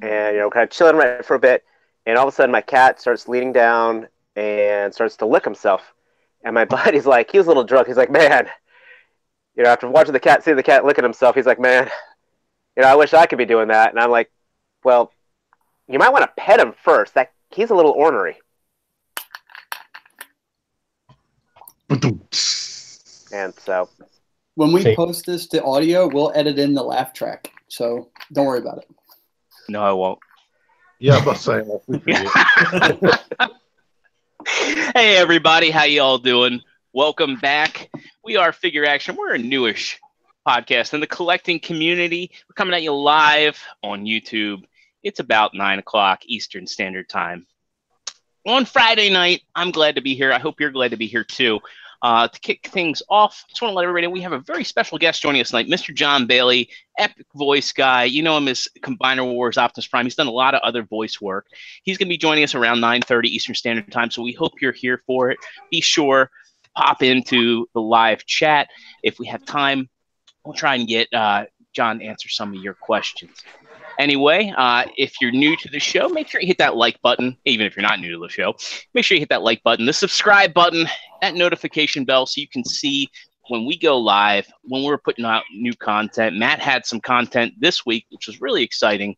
and kind of chilling right for a bit, and all of a sudden my cat starts leaning down and starts to lick himself, and my buddy's like, he was a little drunk. He's like, man, after watching see the cat licking himself, he's like, man, I wish I could be doing that. And I'm like, well, you might want to pet him first. He's a little ornery. And so, when we post this to audio, we'll edit in the laugh track. So don't worry about it. No, I won't. Yeah, I'm saying. Hey, everybody. How you all doing? Welcome back. We are Figure Action. We're a newish podcast in the collecting community. We're coming at you live on YouTube. It's about 9 o'clock Eastern Standard Time. On Friday night, I'm glad to be here. I hope you're glad to be here, too. To kick things off, just want to let everybody know we have a very special guest joining us tonight, Mr. Jon Bailey, epic voice guy. You know him as Combiner Wars, Optimus Prime. He's done a lot of other voice work. He's going to be joining us around 9:30 Eastern Standard Time, so we hope you're here for it. Be sure to pop into the live chat. If we have time, we'll try and get John to answer some of your questions. Anyway, if you're new to the show, make sure you hit that like button. Even if you're not new to the show, make sure you hit that like button, the subscribe button, that notification bell so you can see when we go live, when we're putting out new content. Matt had some content this week, which was really exciting.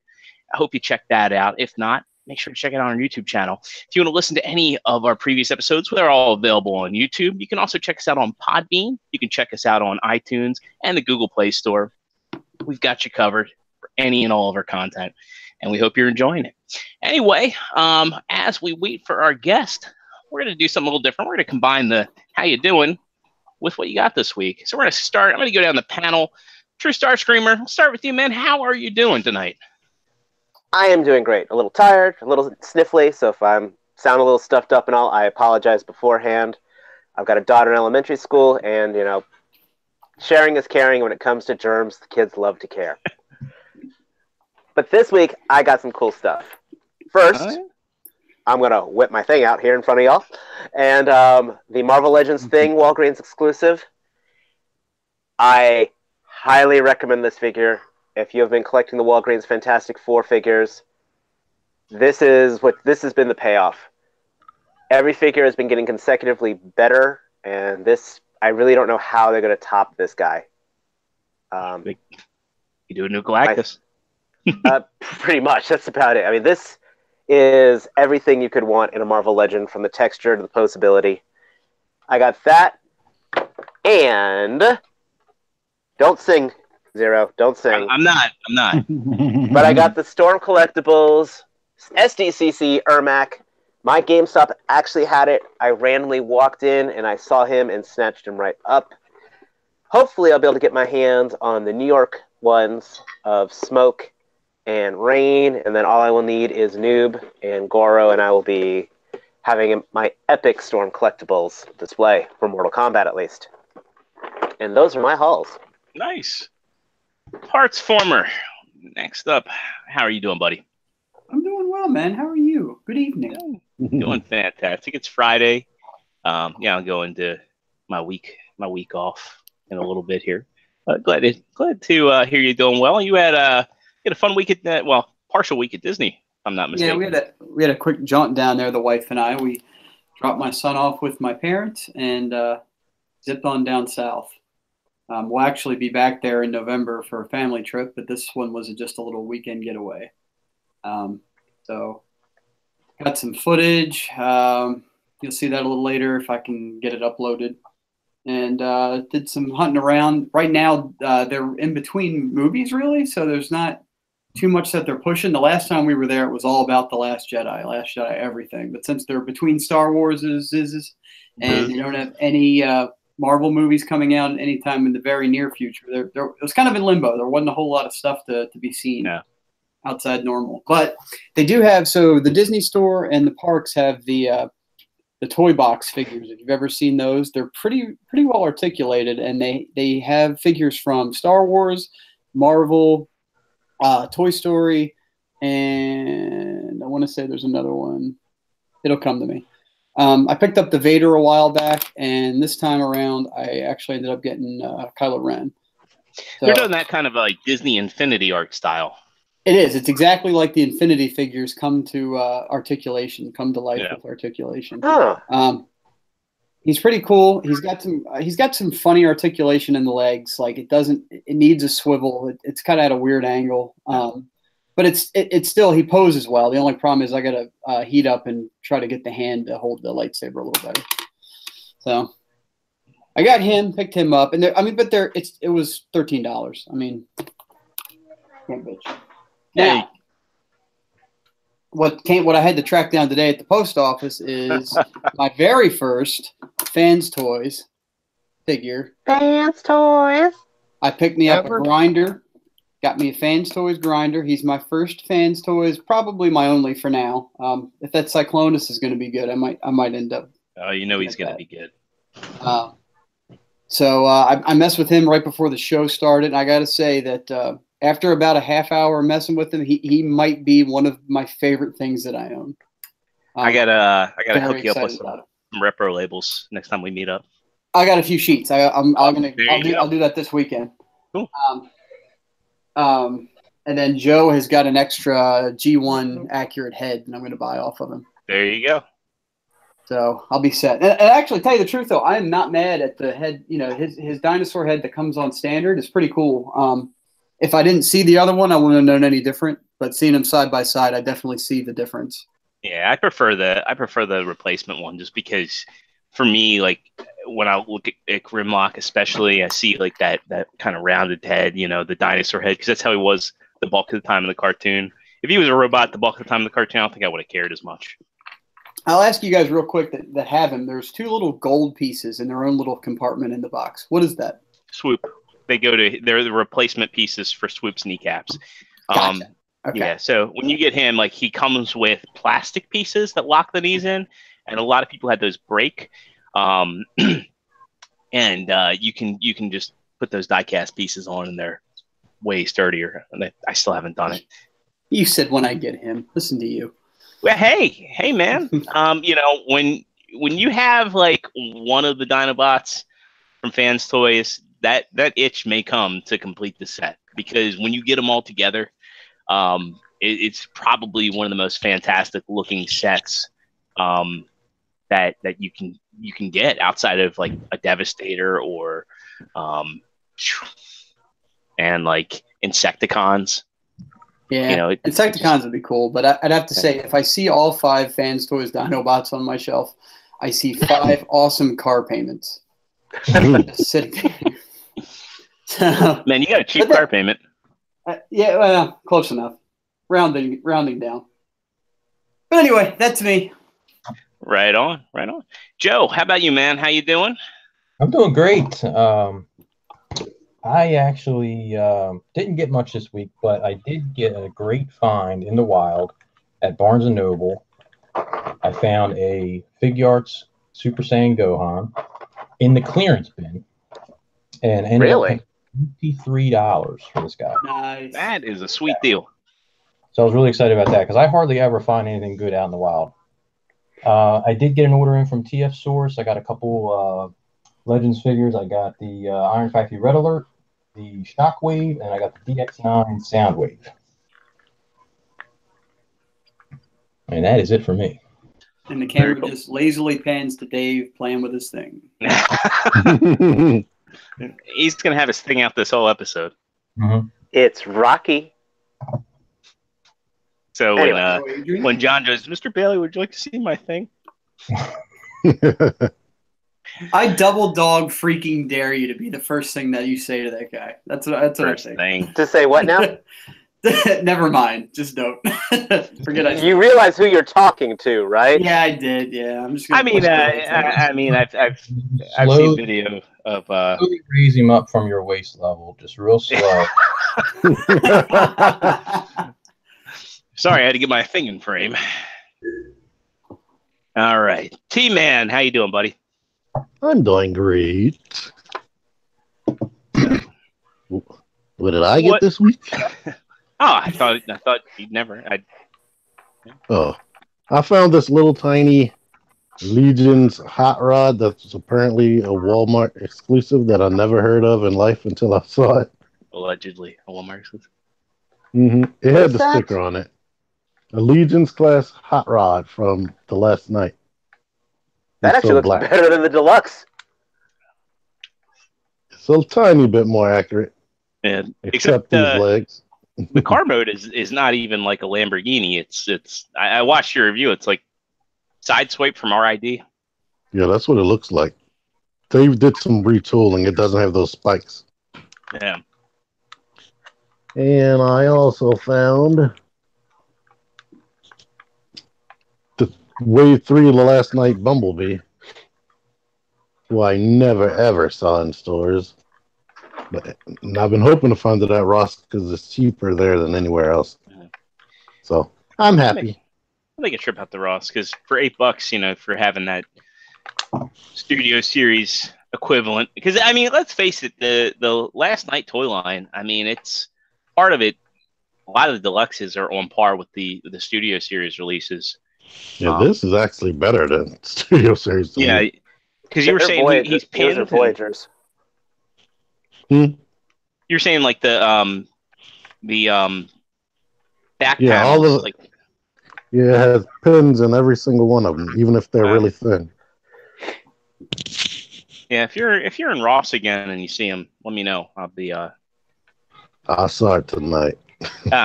I hope you check that out. If not, make sure to check it out on our YouTube channel. If you want to listen to any of our previous episodes, they're all available on YouTube. You can also check us out on Podbean. You can check us out on iTunes and the Google Play Store. We've got you covered for any and all of our content, and we hope you're enjoying it. Anyway, as we wait for our guest, we're going to do something a little different. We're going to combine the how you doing with what you got this week. So we're going to start. I'm going to go down the panel. True Star Screamer, I'll start with you, man. How are you doing tonight? I am doing great. A little tired, a little sniffly, so if I'm sound a little stuffed up and all, I apologize beforehand. I've got a daughter in elementary school, and, sharing is caring when it comes to germs. The kids love to care. But this week, I got some cool stuff. First, I'm going to whip my thing out here in front of y'all. And the Marvel Legends thing, Walgreens exclusive. I highly recommend this figure. If you have been collecting the Walgreens Fantastic Four figures, this has been the payoff. Every figure has been getting consecutively better, and I really don't know how they're going to top this guy. You do a new Galactus. Pretty much. That's about it. I mean, this is everything you could want in a Marvel Legend, from the texture to the posability. I got that, and don't sing, Zero. Don't sing. I'm not. But I got the Storm Collectibles SDCC Ermac. My GameStop actually had it. I randomly walked in, and I saw him and snatched him right up. Hopefully, I'll be able to get my hands on the New York ones of Smoke and Rain, and then all I will need is Noob and Goro, and I will be having my epic Storm Collectibles display for Mortal Kombat, at least. And those are my hauls. Nice. Parts Former, next up. How are you doing, buddy? I'm doing well, man. How are you? Good evening. Doing fantastic. It's Friday. I'm going to my week off in a little bit here. Glad to hear you doing well. You had a fun week at partial week at Disney, if I'm not mistaken. Yeah, we had a quick jaunt down there, the wife and I. We dropped my son off with my parents and zipped on down south. We'll actually be back there in November for a family trip, but this one was just a little weekend getaway. So got some footage. You'll see that a little later if I can get it uploaded. And did some hunting around. Right now, they're in between movies, really, so there's not too much that they're pushing. The last time we were there, it was all about The Last Jedi everything. But since they're between Star Wars and they don't have any Marvel movies coming out anytime in the very near future, it was kind of in limbo. There wasn't a whole lot of stuff to be seen outside normal. But they do have, so the Disney store and the parks have the toy box figures. If you've ever seen those, they're pretty well articulated, and they have figures from Star Wars, Marvel, Toy Story, and I want to say there's another one. It'll come to me. I picked up the Vader a while back, and this time around, I actually ended up getting Kylo Ren. So, they're doing that kind of like Disney Infinity art style. It is. It's exactly like the Infinity figures come to articulation, come to life with articulation. Huh. He's pretty cool. He's got some funny articulation in the legs. Like it needs a swivel. It's kind of at a weird angle. But it's still, he poses well. The only problem is I got to heat up and try to get the hand to hold the lightsaber a little better. So I got him, picked him up, and it was $13. I mean, can't bitch. Now, what I had to track down today at the post office is my very first Fans Toys figure. Fans Toys. I picked me up a grinder. Got me a Fans Toys grinder. He's my first Fans Toys, probably my only for now. If that Cyclonus is going to be good, I might end up. Oh, he's going to be good. So I messed with him right before the show started, and I got to say that after about a half hour messing with him, he might be one of my favorite things that I own. I gotta hook you up with some repro labels next time we meet up. I got a few sheets. I'll do that this weekend. Cool. And then Joe has got an extra G1 accurate head, and I'm going to buy off of him. There you go. So I'll be set. And actually, tell you the truth, though, I am not mad at the head. You know, his dinosaur head that comes on standard is pretty cool. If I didn't see the other one, I wouldn't have known any different. But seeing them side by side, I definitely see the difference. Yeah, I prefer the replacement one just because for me, like when I look at Grimlock, especially, I see like that kind of rounded head, the dinosaur head, because that's how he was the bulk of the time in the cartoon. If he was a robot the bulk of the time in the cartoon, I don't think I would have cared as much. I'll ask you guys real quick that have him. There's 2 little gold pieces in their own little compartment in the box. What is that? Swoop. They're the replacement pieces for Swoop's kneecaps. Gotcha. Okay. Yeah, so when you get him, like he comes with plastic pieces that lock the knees in, and a lot of people had those break. And you can just put those die-cast pieces on, and they're way sturdier. And I still haven't done it. You said when I get him. Listen to you. Well, hey, man. When you have like one of the Dinobots from Fans Toys, that itch may come to complete the set, because when you get them all together, it's probably one of the most fantastic looking sets that you can get outside of like a Devastator or and like Insecticons. Yeah, Insecticons would be cool, but I'd have to say, if I see all 5 Fans Toys Dinobots on my shelf, I see 5 awesome car payments. Just sitting there. So, man, you got a cheap car payment. Yeah, well, close enough. Rounding down. But anyway, that's me. Right on. Joe, how about you, man? How you doing? I'm doing great. I actually didn't get much this week, but I did get a great find in the wild at Barnes & Noble. I found a Figuarts Super Saiyan Gohan in the clearance bin. And ended up paying $53 for this guy. Nice. That is a sweet deal. So I was really excited about that because I hardly ever find anything good out in the wild. I did get an order in from TF Source. I got a couple Legends figures. I got the Iron Factory Red Alert, the Shockwave, and I got the DX9 Soundwave. And that is it for me. And the camera just lazily pans to Dave playing with his thing. He's going to have his thing out this whole episode. Mm-hmm. It's Rocky. So Anyway. when John goes, Mr. Bailey, would you like to see my thing? I double dog freaking dare you to be the first thing that you say to that guy. That's what I say. To say what now? Never mind. Just don't. Forget I. You realize who you're talking to, right? Yeah, I did. Yeah, I'm just. I've seen video of. Slowly raise him up from your waist level, just real slow. Sorry, I had to get my thing in frame. All right, T-Man, how you doing, buddy? I'm doing great. What did I get this week? I thought you'd never. Oh, I found this little tiny Legion's hot rod that's apparently a Walmart exclusive that I never heard of in life until I saw it. Allegedly a Walmart exclusive. It What had is the that? sticker on it. A Legion's class hot rod from the last night. That It's actually so looks black. better than the deluxe. It's a tiny bit more accurate, And except these legs. the car mode is not even like a Lamborghini. It's I watched your review. It's like side swipe from RID. Yeah, that's what it looks like. They did some retooling. It doesn't have those spikes. Yeah. And I also found the Wave 3 of the last night Bumblebee, who I never ever saw in stores. But I've been hoping to find it at Ross because it's cheaper there than anywhere else. So I'm happy. I'll make a trip out to Ross because for $8, for having that Studio Series equivalent. Because I mean, let's face it, the last night toy line. I mean, it's part of it. A lot of the deluxes are on par with the Studio Series releases. Yeah, this is actually better than Studio Series. Yeah, because you were saying he's pinned. Those are Voyagers. You're saying like the back yeah, panels, all of it. Yeah, it has pins in every single one of them, even if they're really thin. Yeah, if you're in Ross again and you see him, let me know. I'll be I saw it tonight.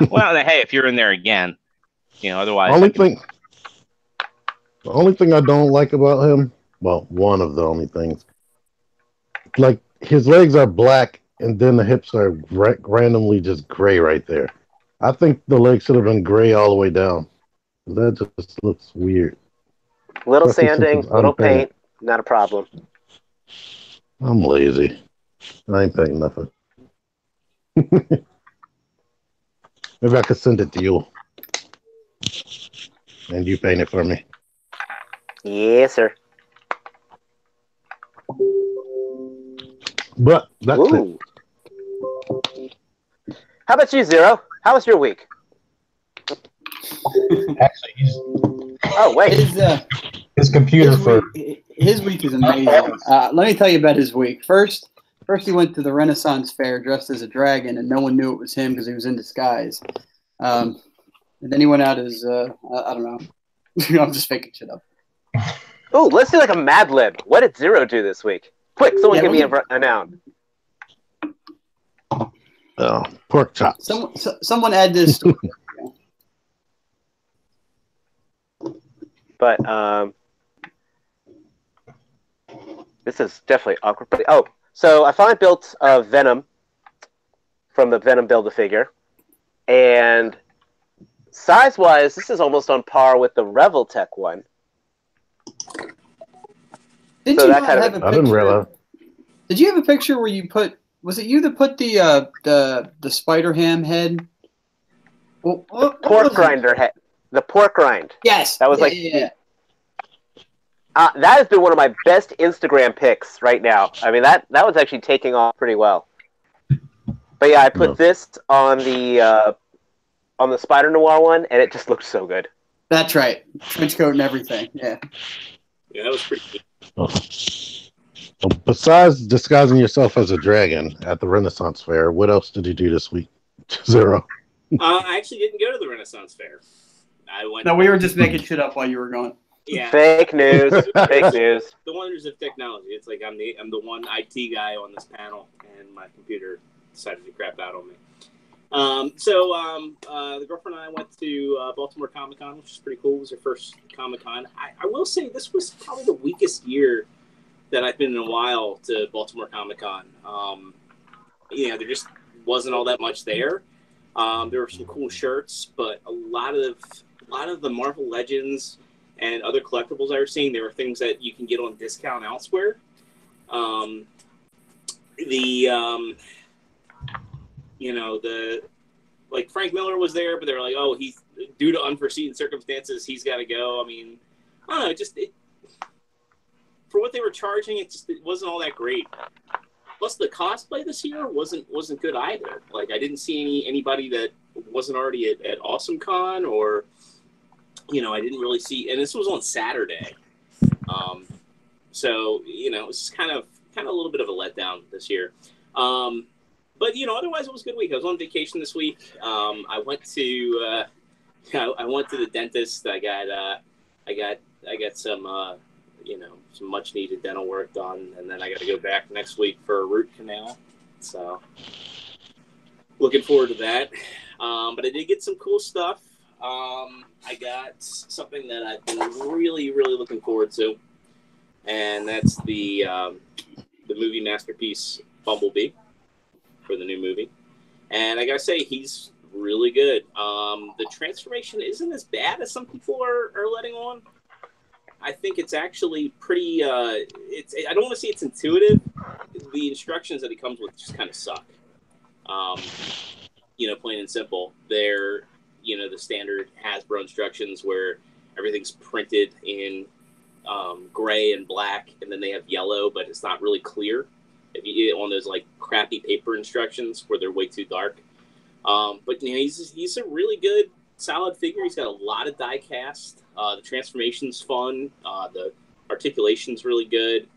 well, hey, if you're in there again, otherwise. The only thing I don't like about him, well, one of the only things, like his legs are black and then the hips are randomly just gray right there. I think the legs should have been gray all the way down. That just looks weird. Little sanding, little paint, not a problem. I'm lazy. I ain't paying nothing. Maybe I could send it to you. And you paint it for me. Yes, sir. But that's it. How about you, Zero? How was your week? Actually, Oh, wait. His computer his week is amazing. Let me tell you about his week. First he went to the Renaissance Fair dressed as a dragon, and no one knew it was him because he was in disguise. And then he went out as I don't know. I'm just making shit up. Oh, let's do like a Mad Lib. What did Zero do this week? Quick, someone give me a noun. Oh, pork chops. Someone add this. But this is definitely awkward. But so I finally built Venom from the Venom Build-A-Figure, and size-wise, this is almost on par with the Reveltech one. I didn't realize. Did you have a picture where you put? Was it you that put the Spider Ham head? Pork grinder head. The pork rind. Yes. That was yeah. That has been one of my best Instagram pics right now. I mean, that was actually taking off pretty well. But yeah, I put this on the Spider Noir one, and it just looked so good. That's right. Trench coat and everything. Yeah. Yeah, that was pretty good. Well, besides disguising yourself as a dragon at the Renaissance Fair, what else did you do this week? Zero. I actually didn't go to the Renaissance Fair. I went. No, we were just making shit up while you were gone. Yeah. Fake news. Fake news. The wonders of technology. It's like I'm the one IT guy on this panel, and my computer decided to crap out on me. The girlfriend and I went to Baltimore Comic-Con, which is pretty cool. It was her first Comic-Con. I will say this was probably the weakest year that I've been in a while to Baltimore Comic-Con. There just wasn't all that much there. There were some cool shirts, but a lot of the Marvel Legends and other collectibles I was seeing, there were things that you can get on discount elsewhere. Like Frank Miller was there, but they were like, oh, he's due to unforeseen circumstances, he's got to go. I mean, I don't know, for what they were charging, it wasn't all that great. Plus, the cosplay this year wasn't good either. Like, I didn't see anybody that wasn't already at Awesome Con, or I didn't really see. And this was on Saturday, so it was kind of a little bit of a letdown this year. But otherwise it was a good week. I was on vacation this week. I went to the dentist. I got some some much needed dental work done, and then I got to go back next week for a root canal. So looking forward to that. But I did get some cool stuff. I got something that I've been really, really looking forward to, and that's the movie masterpiece Bumblebee for the new movie. And I gotta say, he's really good. The transformation isn't as bad as some people are letting on. I think it's actually pretty. I don't want to say it's intuitive. The instructions that he comes with just kind of suck. Plain and simple. They're the standard Hasbro instructions where everything's printed in gray and black, and then they have yellow, but it's not really clear. If you get on those like crappy paper instructions where they're way too dark. But he's a really good, solid figure. He's got a lot of die cast. The transformation's fun. The articulation's really good.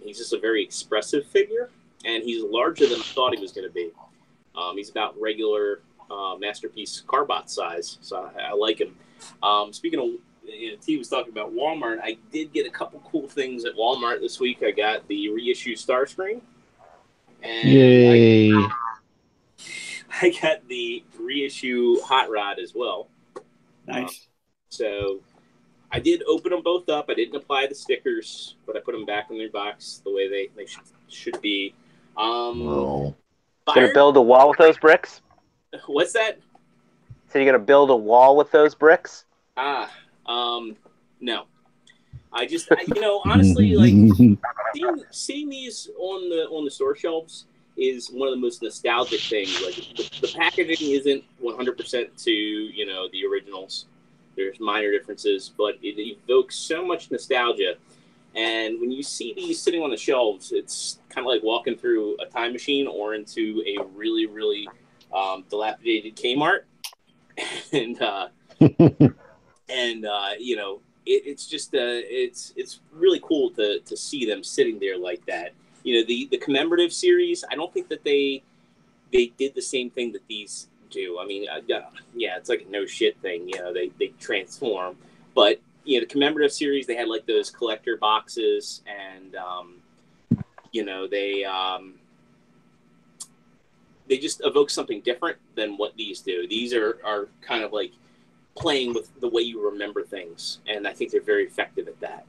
He's just a very expressive figure, and he's larger than I thought he was going to be. He's about regular masterpiece Carbot size, so I like him. Speaking of, T was talking about Walmart. I did get a couple cool things at Walmart this week. I got the reissue Starscream. And Yay! I got the reissue Hot Rod as well. Nice. So I did open them both up. I didn't apply the stickers, but I put them back in their box the way they should be. Oh. Gonna build a wall with those bricks? What's that? So you're gonna build a wall with those bricks? No. I honestly, like seeing these on the store shelves is one of the most nostalgic things. Like the packaging isn't 100% to the originals. There's minor differences, but it evokes so much nostalgia. And when you see these sitting on the shelves, it's kind of like walking through a time machine or into a really, really dilapidated Kmart. It's just it's really cool to see them sitting there like that. The commemorative series, I don't think that they did the same thing that these do. I mean, it's like a no shit thing. They transform, but the commemorative series, they had like those collector boxes, and they just evoke something different than what these do. These are kind of like playing with the way you remember things, and I think they're very effective at that.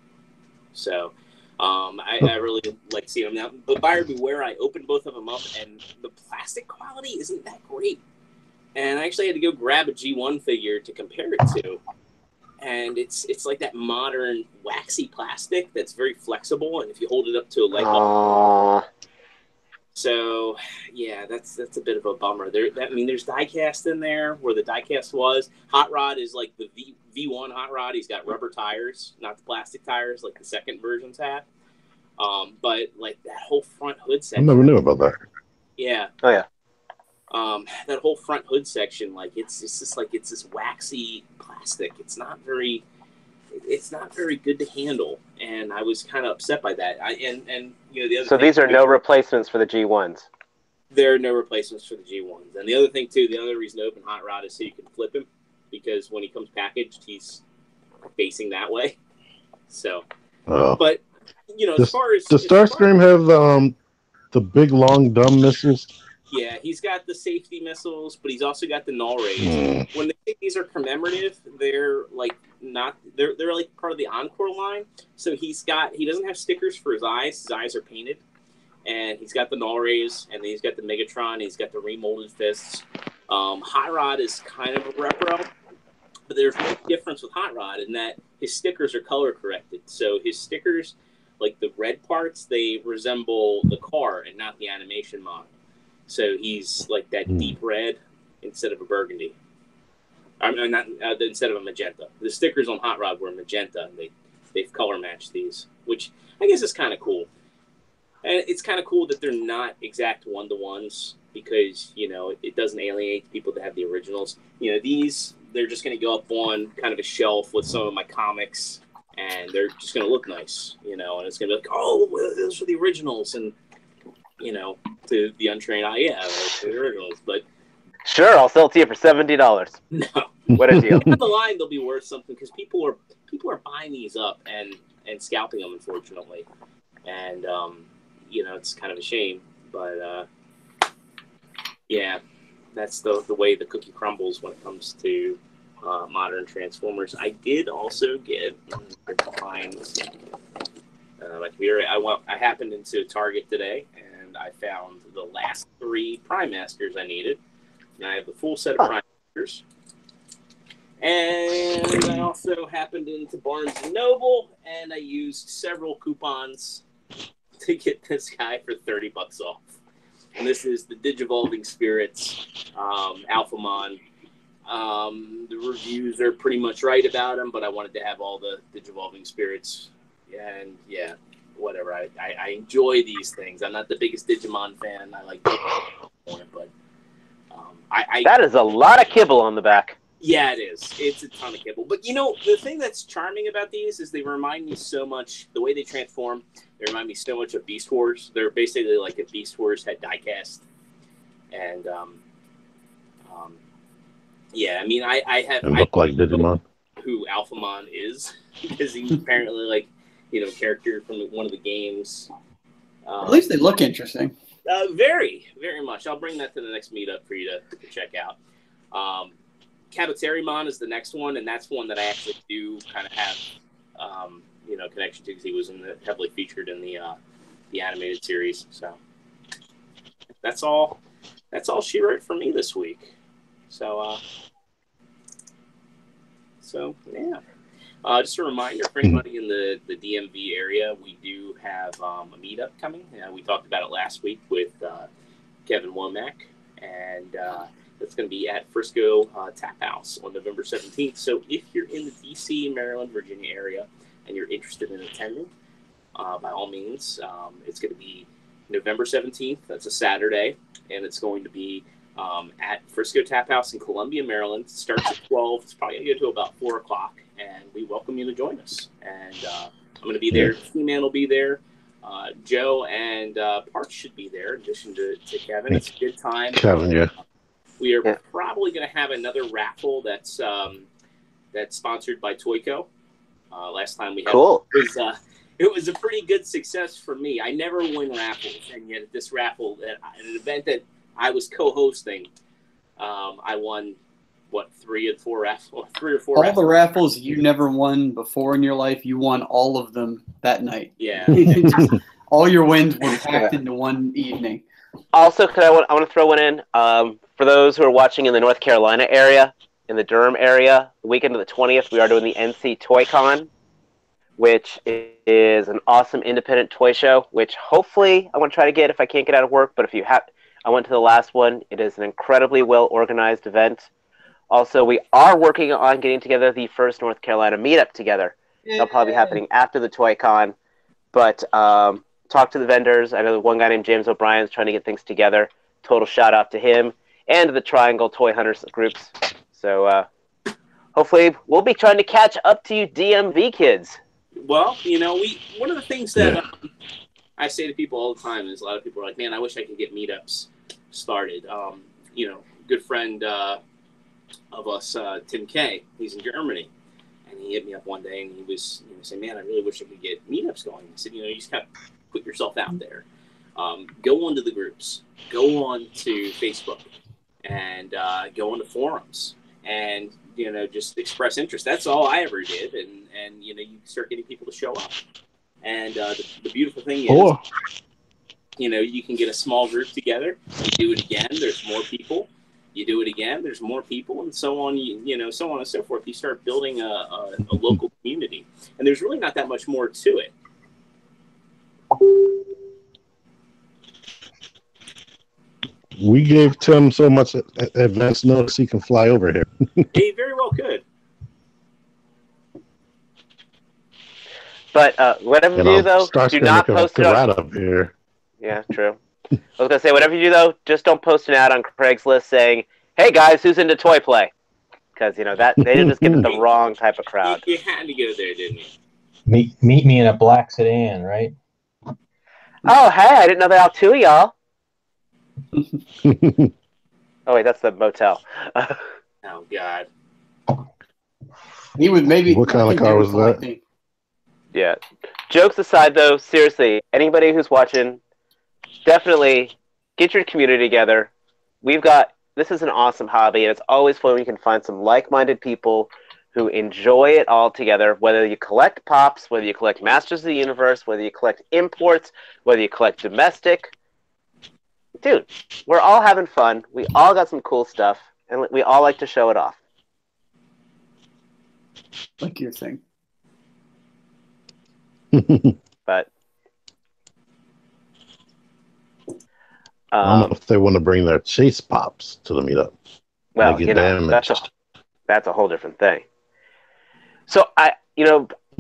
So I really like seeing them now. But buyer beware, I opened both of them up, and the plastic quality isn't that great. And I actually had to go grab a G1 figure to compare it to. And it's like that modern waxy plastic that's very flexible, and if you hold it up to a light bulb. So yeah, that's a bit of a bummer. There's die-cast in there where the die-cast was. Hot Rod is like the V1 Hot Rod. He's got rubber tires, not the plastic tires like the second versions had. But like that whole front hood section. I never knew about that. Yeah. Oh yeah. That whole front hood section, like it's just like it's this waxy plastic. It's not very good to handle, and I was kind of upset by that. The other. So these are no replacements for the G1s. There are no replacements for the G1s, and the other thing too, the other reason to open Hot Rod is so you can flip him, because when he comes packaged, he's facing that way. So, but as far as does Starscream have the big long dumb missiles? Yeah, he's got the safety missiles, but he's also got the null rays. When they think these are commemorative, they're like not. They're like part of the Encore line. So he doesn't have stickers for his eyes. His eyes are painted, and he's got the null rays, and then he's got the Megatron. He's got the remolded fists. Hot Rod is kind of a repro, but there's a difference with Hot Rod in that his stickers are color corrected. So his stickers, like the red parts, they resemble the car and not the animation model. So he's like that deep red instead of a burgundy. Instead of a magenta. The stickers on Hot Rod were magenta, and they've color matched these, which I guess is kind of cool. And it's kind of cool that they're not exact one-to-ones, because it doesn't alienate people that have the originals. These, they're just going to go up on kind of a shelf with some of my comics, and they're just going to look nice, and it's going to be like, oh, well, those are the originals, and To the untrained eye, yeah, the originals. But Sure, I'll sell it to you for $70. no, What a deal. down the line they'll be worth something because people are buying these up and scalping them, unfortunately, and it's kind of a shame, but yeah, that's the way the cookie crumbles when it comes to modern Transformers. I did also get my computer. I happened into Target today, and I found the last 3 Prime Masters I needed. And I have the full set of Prime Masters. And I also happened into Barnes & Noble, and I used several coupons to get this guy for $30 off. And this is the Digivolving Spirits Alphamon. The reviews are pretty much right about him, but I wanted to have all the Digivolving Spirits. And yeah, whatever. I enjoy these things. I'm not the biggest Digimon fan. I like Digimon, but that is a lot of kibble on the back. Yeah, it is. It's a ton of kibble. But the thing that's charming about these is they remind me so much, the way they transform, they remind me so much of Beast Wars. They're basically like if Beast Wars had diecast. And yeah, I mean, I look like Digimon. Who Alphamon is, because he's apparently like, character from one of the games. At least they look interesting. Very, very much. I'll bring that to the next meetup for you to check out. Kabuterimon is the next one, and that's one that I actually do kind of have, connection to because he was heavily featured in the animated series. So that's all she wrote for me this week. So yeah. Just a reminder for anybody in the DMV area, we do have a meetup coming. We talked about it last week with Kevin Womack, and that's going to be at Frisco Tap House on November 17th. So if you're in the D.C., Maryland, Virginia area, and you're interested in attending, by all means, it's going to be November 17th. That's a Saturday, and it's going to be at Frisco Tap House in Columbia, Maryland. It starts at 12. It's probably going to go to about 4 o'clock, and we welcome you to join us. And I'm going to be there. T-Man will be there. Joe and Parks should be there in addition to Kevin. It's a good time. Kevin, yeah. We are probably going to have another raffle that's sponsored by Toyco. Last time we had it was a pretty good success for me. I never win raffles, and yet at this raffle, at an event that I was co-hosting, I won 3 or 4 raffles. All the raffles you never won before in your life, you won all of them that night. Yeah. All your wins were packed into one evening. Also, I want to throw one in. For those who are watching in the North Carolina area, in the Durham area, the weekend of the 20th, we are doing the NC Toy Con, which is an awesome independent toy show, which hopefully I want to try to get if I can't get out of work. But if you have, I went to the last one. It is an incredibly well-organized event. Also, we are working on getting together the first North Carolina meetup together. That'll probably be happening after the Toy Con. But talk to the vendors. I know one guy named James O'Brien is trying to get things together. Total shout-out to him and the Triangle Toy Hunters groups. So hopefully we'll be trying to catch up to you DMV kids. Well, one of the things that I say to people all the time is a lot of people are like, man, I wish I could get meetups started. Good friend of us, Tim K, he's in Germany, and he hit me up one day and he was saying, man, I really wish I could get meetups going. I said, you just kind of put yourself out there. Go onto the groups, go on to Facebook, and go into forums, and just express interest. That's all I ever did, and you start getting people to show up. And the beautiful thing is, you can get a small group together, you do it again, there's more people. You do it again, there's more people, and so on. So on and so forth. You start building a local community, and there's really not that much more to it. We gave Tim so much advance notice he can fly over here. He very well could. But whatever you do, though, do not post it on... up here. Yeah, true. I was going to say, whatever you do, though, just don't post an ad on Craigslist saying, hey, guys, who's into toy play? Because, that they just get the wrong type of crowd. You had to go there, didn't you? Meet me in a black sedan, right? Oh, hey, I didn't know that out two of y'all. Oh wait, that's the motel. Oh God. He would maybe. What kind I of think car they were was that? collecting. Yeah. Jokes aside, though, seriously, anybody who's watching, definitely get your community together. This is an awesome hobby, and it's always fun when you can find some like-minded people who enjoy it all together, whether you collect pops, whether you collect Masters of the Universe, whether you collect imports, whether you collect domestic. Dude, we're all having fun. We all got some cool stuff, and we all like to show it off. Like your thing. But I don't know if they want to bring their chase pops to the meetup. well, They get damaged. that's a whole different thing. So I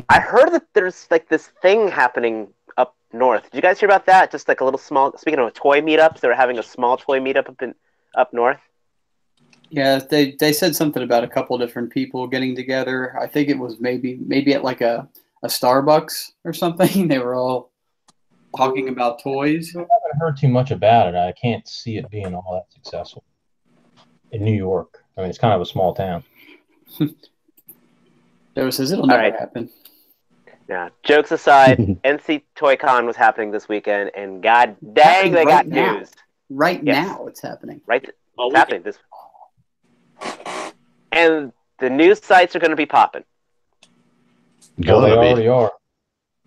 heard that there's like this thing happening up north. Did you guys hear about that? Just like a little small. Speaking of toy meetups, they were having a small toy meetup up north. Yeah, they said something about a couple different people getting together. I think it was maybe at like a Starbucks or something. They were all talking about toys. I haven't heard too much about it. I can't see it being all that successful in New York. I mean, it's kind of a small town. There says it'll never happen. Yeah. Jokes aside, NC Toy Con was happening this weekend, and god dang, they got news. Right now, it's happening. It's happening this. And the news sites are going to be popping. They already are.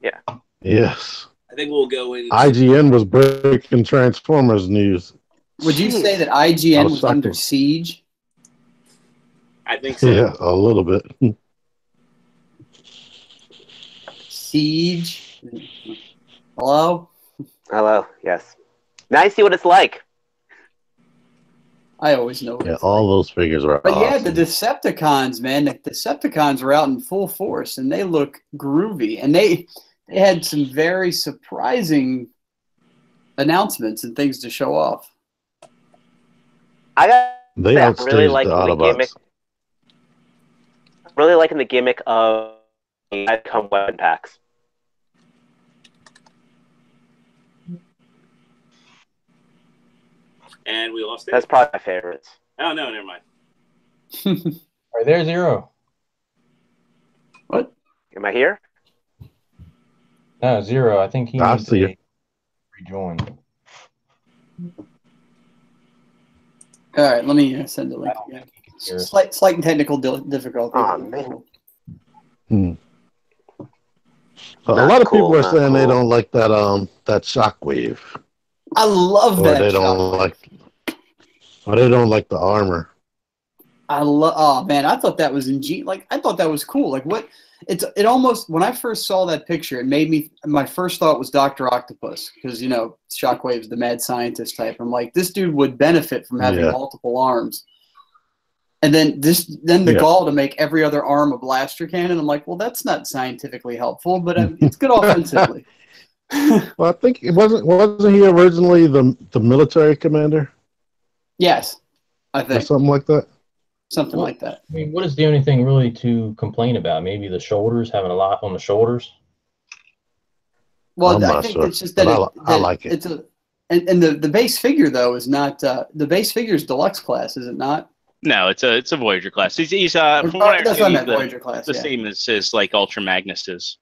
Yeah. Yes. I think we'll go in. IGN was breaking Transformers news. Would you say that IGN was under siege? I think so. Yeah, a little bit. Siege. Hello? Hello, yes. Now you see what it's like. I always know. Yeah, all those figures are But awesome. yeah, the Decepticons, man. The Decepticons were out in full force, and they look groovy. And they had some very surprising announcements and things to show off. I'm really outstaged liking the the gimmick. Autobots. Really liking the gimmick of come weapon packs. And we lost it. That's probably my favorites. Oh no, never mind. Right there, Zero. What? Am I here? No, Zero. I think he I needs see to you. rejoin. All right, let me send the link again. Slight technical difficulty. Oh, man. A lot of people are saying they don't like that that shockwave. I love that. They don't like the armor. Oh man, I thought that was I thought that was cool. Like what? It almost, when I first saw that picture, it made me. My first thought was Dr. Octopus, because Shockwave's the mad scientist type. I'm like, this dude would benefit from having multiple arms. And then the gall to make every other arm a blaster cannon. I'm like, well, that's not scientifically helpful, but it's good offensively. Well, I think it wasn't he originally the military commander? Yes, I think or something like that. Something like that. I mean, what is the only thing really to complain about? Maybe the shoulders, having a lot on the shoulders. Well, I think it's just that I like it. It's and the base figure though is not the base figure is deluxe class, is it not? No, it's a Voyager class. He's That's what I meant, Voyager class. The same as his like Ultra Magnus is.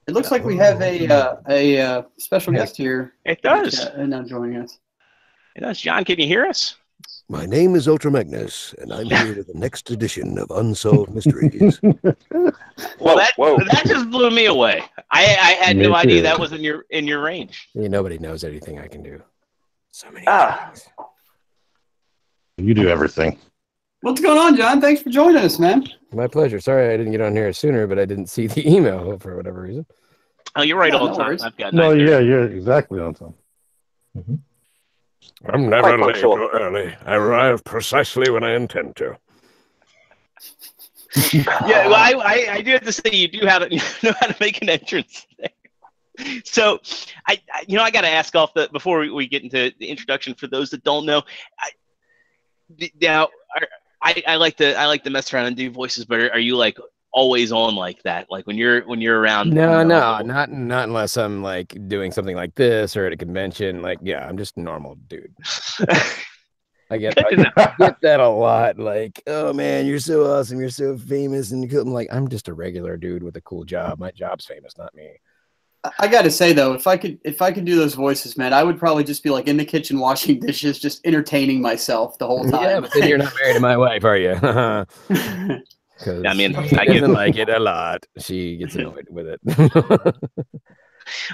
It looks like we have a special guest here. It does. And now joining us. It does. John, can you hear us? My name is Ultra Magnus, and I'm here with the next edition of Unsolved Mysteries. Well, that just blew me away. I had no idea that was in your range. Yeah, nobody knows anything I can do. So many things. You do everything. What's going on, John? Thanks for joining us, man. My pleasure. Sorry I didn't get on here sooner, but I didn't see the email for whatever reason. Oh, you're right on time. Worries. I've got you're exactly on time. Mm-hmm. I'm never late or early. I arrive precisely when I intend to. Yeah, well, I do have to say you do know how to make an entrance there. So I got to ask before we get into the introduction for those that don't know. I like to mess around and do voices, but are you like always on like that? Like when you're around? No, not unless I'm like doing something like this or at a convention. Like, yeah, I'm just a normal dude. I get that a lot. Like, oh man, you're so awesome, you're so famous, and I'm like, I'm just a regular dude with a cool job. My job's famous, not me. I gotta say though, if I could do those voices, man, I would probably just be like in the kitchen washing dishes, just entertaining myself the whole time. Yeah, but then you're not married to my wife, are you? I mean, I doesn't like it a lot. She gets annoyed with it.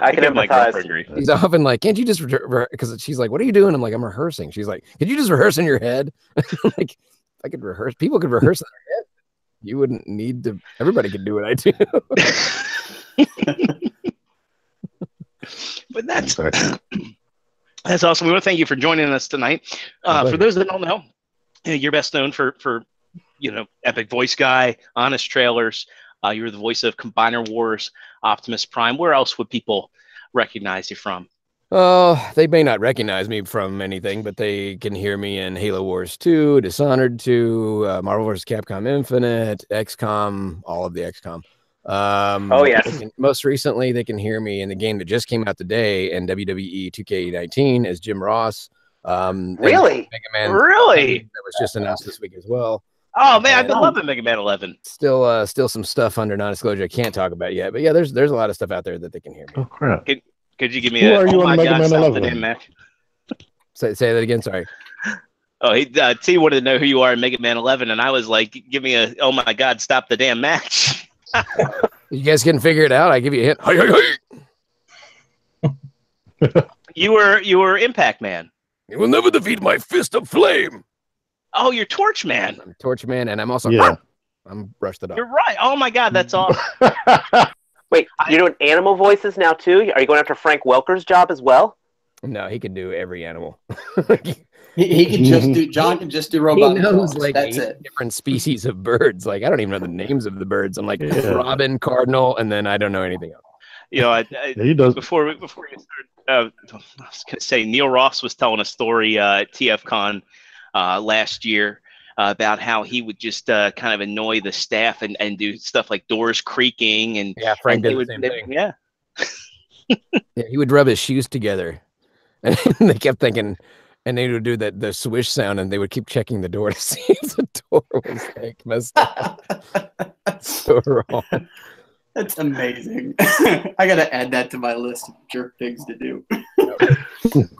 I can empathize. She's often like, can't you just because she's like, what are you doing? I'm like, I'm rehearsing. She's like, could you just rehearse in your head? Like, I could rehearse. People could rehearse in their head. You wouldn't need to. Everybody could do what I do. But that's awesome. We want to thank you for joining us tonight. For those that don't know, you're best known for Epic Voice Guy, Honest Trailers. You were the voice of Combiner Wars, Optimus Prime. Where else would people recognize you from? Oh, they may not recognize me from anything, but they can hear me in Halo Wars 2, Dishonored 2, Marvel vs. Capcom Infinite, XCOM, all of the XCOM. Oh, yes. Most recently, they can hear me in the game that just came out today in WWE 2K19 as Jim Ross. Really? Mega Man, really? That was just announced this week as well. Oh man, I've been loving Mega Man 11. Still some stuff under non-disclosure I can't talk about yet, but yeah, there's a lot of stuff out there that they can hear me. Oh crap! Could you give me oh my god, stop the damn match? Say that again. Sorry. Oh, T wanted to know who you are in Mega Man 11, and I was like, give me a oh my god, stop the damn match. You guys can figure it out. I give you a hint. You were Impact Man. You will never defeat my fist of flame. Oh, you're Torch Man. I'm Torch Man, and I'm also I'm brushed it up. You're right. Oh my god, that's awesome. Wait, you're doing animal voices now too? Are you going after Frank Welker's job as well? No, he can do every animal. He can just do. John can just do robot. He knows like that's it. Different species of birds. Like I don't even know the names of the birds. I'm like robin, cardinal, and then I don't know anything else. You know, he does. Before we start, I was going to say Neil Ross was telling a story at TFCon last year about how he would just kind of annoy the staff and do stuff like doors creaking and Frank and did the same thing. Yeah. Yeah, he would rub his shoes together, and they kept thinking, and they would do the swish sound, and they would keep checking the door to see if the door was like messed up. So wrong. That's amazing. I gotta add that to my list of jerk things to do.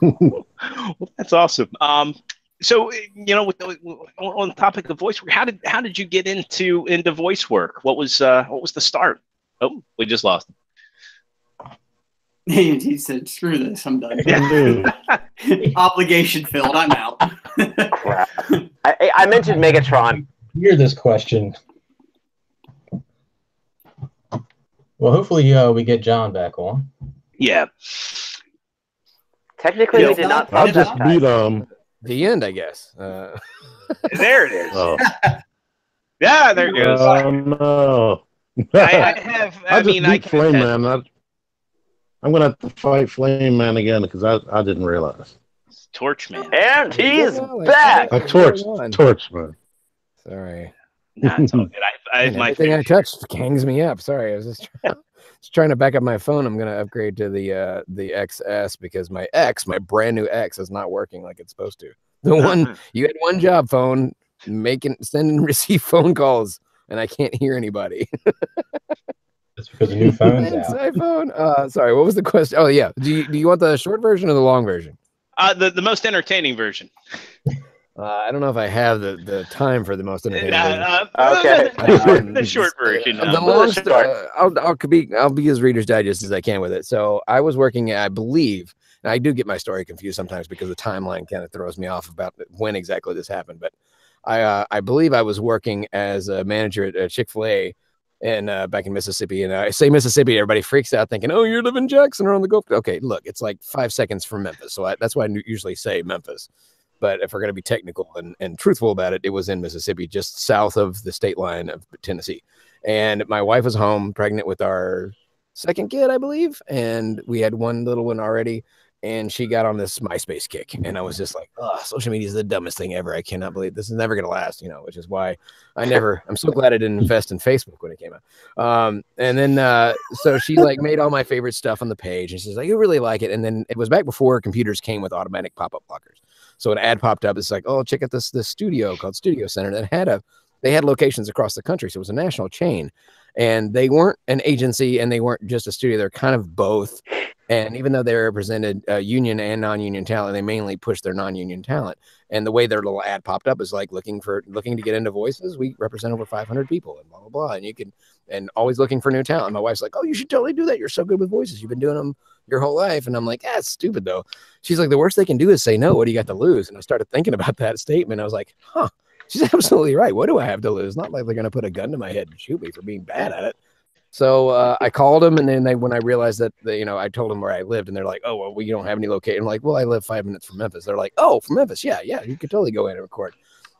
Well, that's awesome. So on the topic of voice work, how did you get into voice work? What was the start? Oh, we just lost him. He said, "Screw this, I'm done." Obligation filled. I'm out. Crap. I mentioned Megatron. Hear this question. Well, hopefully we get John back on. Yeah. Technically, we did not. I'll just beat the end, I guess. There it is. Oh. Yeah, there it goes. Oh no. I mean, I can Flame Man. I'm gonna have to fight Flame Man again because I didn't realize. Torch Man. And he's back. Torch Man. Sorry. Nah, it's all good. Everything I touched hangs me up. Sorry, I was just trying to back up my phone. I'm gonna upgrade to the XS because my brand new X is not working like it's supposed to. The one you had one job phone, send and receive phone calls, and I can't hear anybody. That's because the new phone's out. iPhone. Sorry, what was the question? Oh yeah, do you want the short version or the long version? The most entertaining version. I don't know if I have the time for the most entertaining version. Okay. The short version. The long story. I'll be as Reader's Digest as I can with it. So I was working, I believe, and I do get my story confused sometimes because the timeline kind of throws me off about when exactly this happened. But I believe I was working as a manager at Chick-fil-A back in Mississippi. And I say Mississippi, everybody freaks out thinking, oh, you live in Jackson or on the Gulf. Okay, look, it's like 5 seconds from Memphis. So that's why I usually say Memphis. But if we're going to be technical and truthful about it, it was in Mississippi, just south of the state line of Tennessee. And my wife was home pregnant with our second kid, I believe. And we had one little one already. and she got on this MySpace kick, and I was just like, oh, social media is the dumbest thing ever. I cannot believe this is never going to last, which is why I'm so glad I didn't invest in Facebook when it came out. And then, so she like made all my favorite stuff on the page, and she's like, you really like it. And then it was back before computers came with automatic pop-up blockers. So an ad popped up. It's like, oh, check out this studio called Studio Center that they had locations across the country. So it was a national chain, and they weren't an agency and they weren't just a studio. They're kind of both. And even though they represented union and non-union talent, they mainly pushed their non-union talent. And the way their little ad popped up is like looking to get into voices. We represent over 500 people and blah, blah, blah. And always looking for new talent. My wife's like, oh, you should totally do that. You're so good with voices. You've been doing them your whole life. And I'm like, it's stupid though. She's like, the worst they can do is say no. What do you got to lose? And I started thinking about that statement. I was like, huh, she's absolutely right. What do I have to lose? Not like they're going to put a gun to my head and shoot me for being bad at it. So I called them, and then when I realized that, I told them where I lived, and they're like, oh, well, we don't have any location. I'm like, well, I live 5 minutes from Memphis. They're like, oh, from Memphis. Yeah, you could totally go in and record.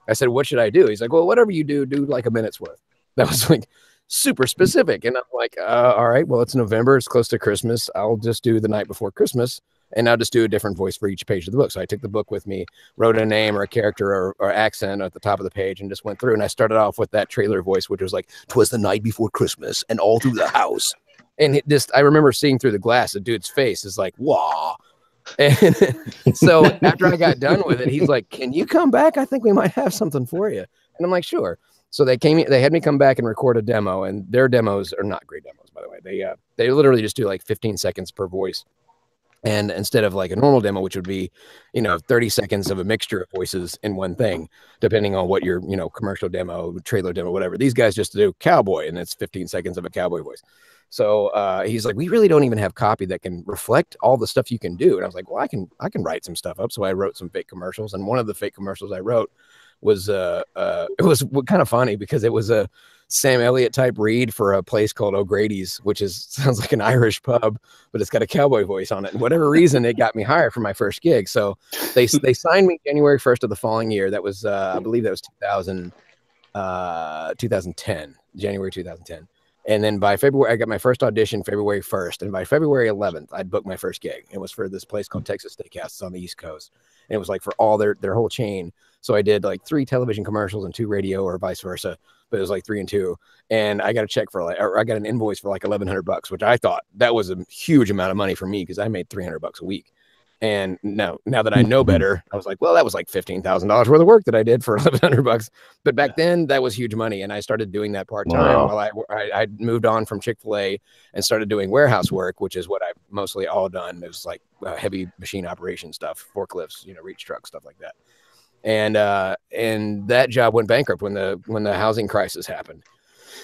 I said, what should I do? He's like, well, whatever you do like a minute's worth. That was like super specific. And I'm like, all right, well, it's November. It's close to Christmas. I'll just do the night before Christmas, and I'll just do a different voice for each page of the book. So I took the book with me, wrote a name or a character or accent at the top of the page, and just went through. And I started off with that trailer voice, which was like, 'twas the night before Christmas and all through the house. And I remember seeing through the glass, the dude's face is like, wah. And so after I got done with it, he's like, can you come back? I think we might have something for you. And I'm like, sure. So they had me come back and record a demo, and their demos are not great demos, by the way. They literally just do like 15 seconds per voice. And instead of like a normal demo, which would be, 30 seconds of a mixture of voices in one thing, depending on what your, commercial demo, trailer demo, whatever, these guys just do cowboy, and it's 15 seconds of a cowboy voice. So he's like, we really don't even have copy that can reflect all the stuff you can do. And I was like, well, I can write some stuff up. So I wrote some fake commercials. And one of the fake commercials I wrote was, it was kind of funny because it was a Sam Elliott type read for a place called O'Grady's, which sounds like an Irish pub, but it's got a cowboy voice on it. And whatever reason, it got me hired for my first gig. So they signed me January 1st of the following year. That was, I believe that was 2010, January 2010. And then by February, I got my first audition February 1st. And by February 11th, I'd booked my first gig. It was for this place called Texas Steakhouse. It's on the East Coast. And it was like for all their whole chain. So I did like 3 television commercials and 2 radio, or vice versa. But it was like 3 and 2. And I got a check I got an invoice for like $1,100, which I thought that was a huge amount of money for me because I made $300 a week. And now that I know better, I was like, well, that was like $15,000 worth of work that I did for $1,100. But back then, that was huge money, and I started doing that part time. Wow. While I moved on from Chick-fil-A and started doing warehouse work, which is what I've mostly all done. It was like heavy machine operation stuff, forklifts, reach trucks, stuff like that. And that job went bankrupt when the housing crisis happened.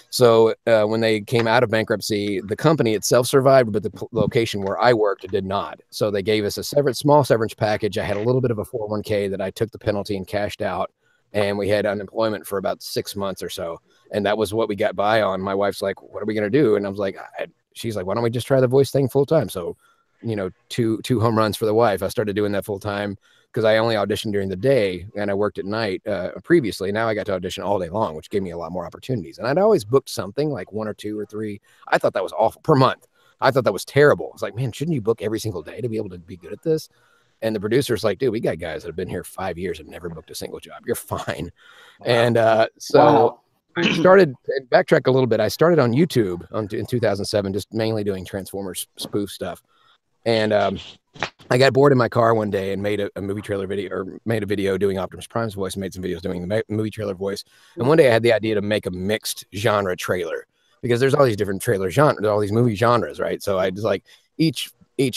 So when they came out of bankruptcy, the company itself survived, but the location where I worked did not. So they gave us a small severance package. I had a little bit of a 401k that I took the penalty and cashed out, and we had unemployment for about 6 months or so. And that was what we got by on. My wife's like, what are we going to do? And I was like, she's like, why don't we just try the voice thing full time? So, 2 home runs for the wife. I started doing that full time because I only auditioned during the day and I worked at night previously. Now I got to audition all day long, which gave me a lot more opportunities. And I'd always booked something like 1 or 2 or 3. I thought that was awful per month. I thought that was terrible. It's like, man, shouldn't you book every single day to be able to be good at this? And the producer's like, dude, we got guys that have been here 5 years and never booked a single job. You're fine. And so I started, backtrack a little bit. I started on YouTube in 2007, just mainly doing Transformers spoof stuff. And I got bored in my car one day and made a movie trailer video, or made a video doing Optimus Prime's voice, made some videos doing the movie trailer voice. And one day I had the idea to make a mixed genre trailer, because there's all these different trailer genres, all these movie genres, right? So I just like each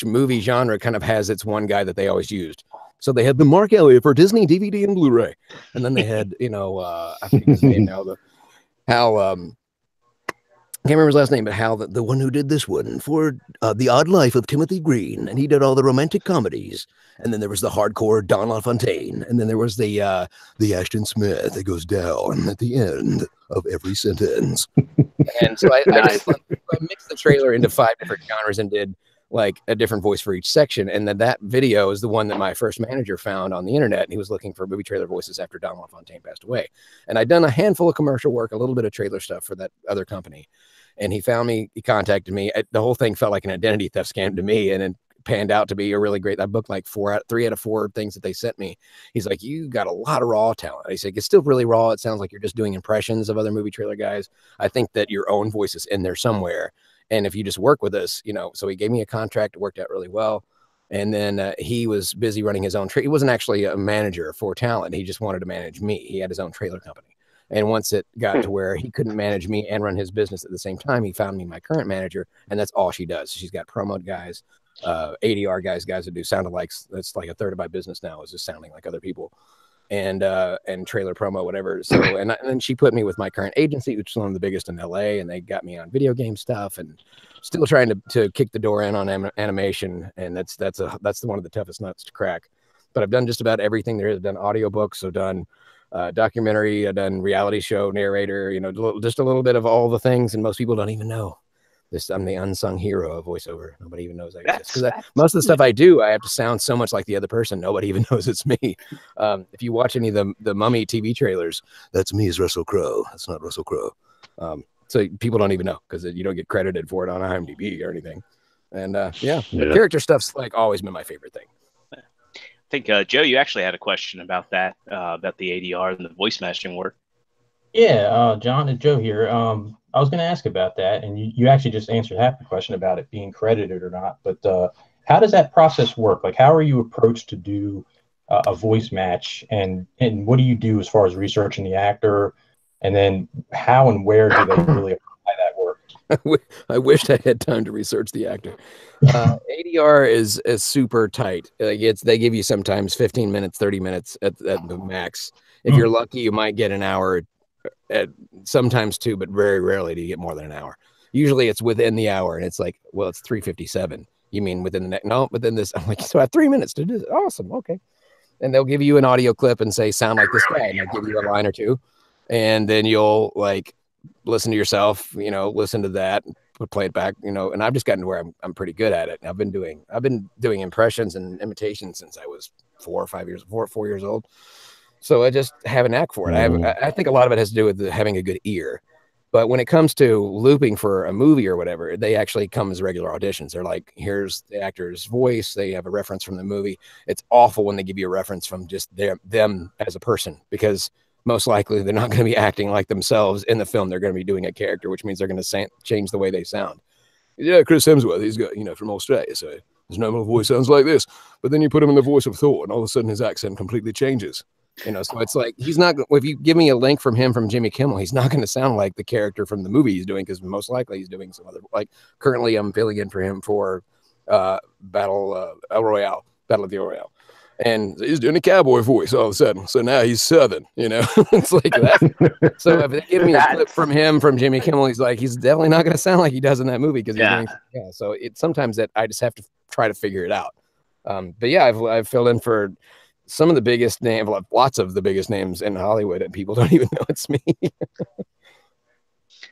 movie genre kind of has its one guy that they always used. So they had the Mark Elliott for Disney DVD and Blu-ray. And then they had, I forget his name now, I can't remember his last name, but Hal, the one who did this one for The Odd Life of Timothy Green, and he did all the romantic comedies. And then there was the hardcore Don LaFontaine, and then there was the Ashton Smith that goes down at the end of every sentence. And so I mixed the trailer into 5 different genres and did like a different voice for each section. And then that video is the one that my first manager found on the internet, and he was looking for movie trailer voices after Don LaFontaine passed away. And I'd done a handful of commercial work, a little bit of trailer stuff for that other company. And he found me, he contacted me. The whole thing felt like an identity theft scam to me. And then panned out to be a really great. I booked like 3 out of 4 things that they sent me. He's like, you got a lot of raw talent. He's like, it's still really raw. It sounds like you're just doing impressions of other movie trailer guys. I think that your own voice is in there somewhere. And if you just work with us, you know, so he gave me a contract. It worked out really well. And then he was busy running his own he wasn't actually a manager for talent. He just wanted to manage me. He had his own trailer company. And once it got to where he couldn't manage me and run his business at the same time, he found me my current manager, and that's all she does. She's got promo guys, ADR guys that do sound alikes. That's like a third of my business now is just sounding like other people, and trailer promo, whatever. So and then she put me with my current agency, which is one of the biggest in LA, and they got me on video game stuff, and still trying to kick the door in on animation, and that's one of the toughest nuts to crack. But I've done just about everything there is. I've done audiobooks, I've done documentary, I've done reality show narrator, you know, just a little bit of all the things, and most people don't even know this. I'm the unsung hero of voiceover. Nobody even knows I exist, because most of the stuff I do, I have to sound so much like the other person, nobody even knows it's me. If you watch any of the Mummy TV trailers, that's me as Russell Crowe. That's not Russell Crowe. So people don't even know, because you don't get credited for it on IMDb or anything. And yeah, the character stuff's like always been my favorite thing. I think, Joe, you actually had a question about that, about the ADR and the voice matching work. Yeah, John, it's Joe here. I was going to ask about that, and you actually just answered half the question about it being credited or not. But how does that process work? Like, how are you approached to do a voice match, and what do you do as far as researching the actor, and then how and where do they really apply that work? I wished I had time to research the actor. ADR is super tight. Like they give you sometimes 15 minutes, 30 minutes at the max. If you're lucky, you might get an hour, sometimes 2, but very rarely do you get more than an hour. Usually it's within the hour, and it's like, well, it's 3:57. You mean within the next? No, within this. I'm like, so I have 3 minutes to do this. Awesome, okay. And they'll give you an audio clip and say, sound like this guy, and they'll give you a line or two, and then you'll like listen to yourself, you know, listen to that, play it back, you know. And I've just gotten to where I'm pretty good at it. I've been doing impressions and imitations since I was 4 years old. So I just have a knack for it. I think a lot of it has to do with having a good ear. But when it comes to looping for a movie or whatever, they actually come as regular auditions. They're like, here's the actor's voice. They have a reference from the movie. It's awful when they give you a reference from just them as a person, because most likely they're not going to be acting like themselves in the film. They're going to be doing a character, which means they're going to change the way they sound. Yeah, Chris Hemsworth, he's got, you know, from Australia, so his normal voice sounds like this. But then you put him in the voice of Thor, and all of a sudden his accent completely changes. You know, so it's like, he's not, if you give me a link from him from Jimmy Kimmel, he's not going to sound like the character from the movie he's doing, because most likely he's doing some other, like currently I'm filling in for him for Battle of the Royale. And he's doing a cowboy voice all of a sudden. So now he's Southern, you know. It's like that. So if they give me a clip from him from Jimmy Kimmel, he's definitely not going to sound like he does in that movie, because so it's sometimes that I just have to try to figure it out. But yeah, I've filled in for some of the biggest names, lots of the biggest names in Hollywood, and people don't even know it's me.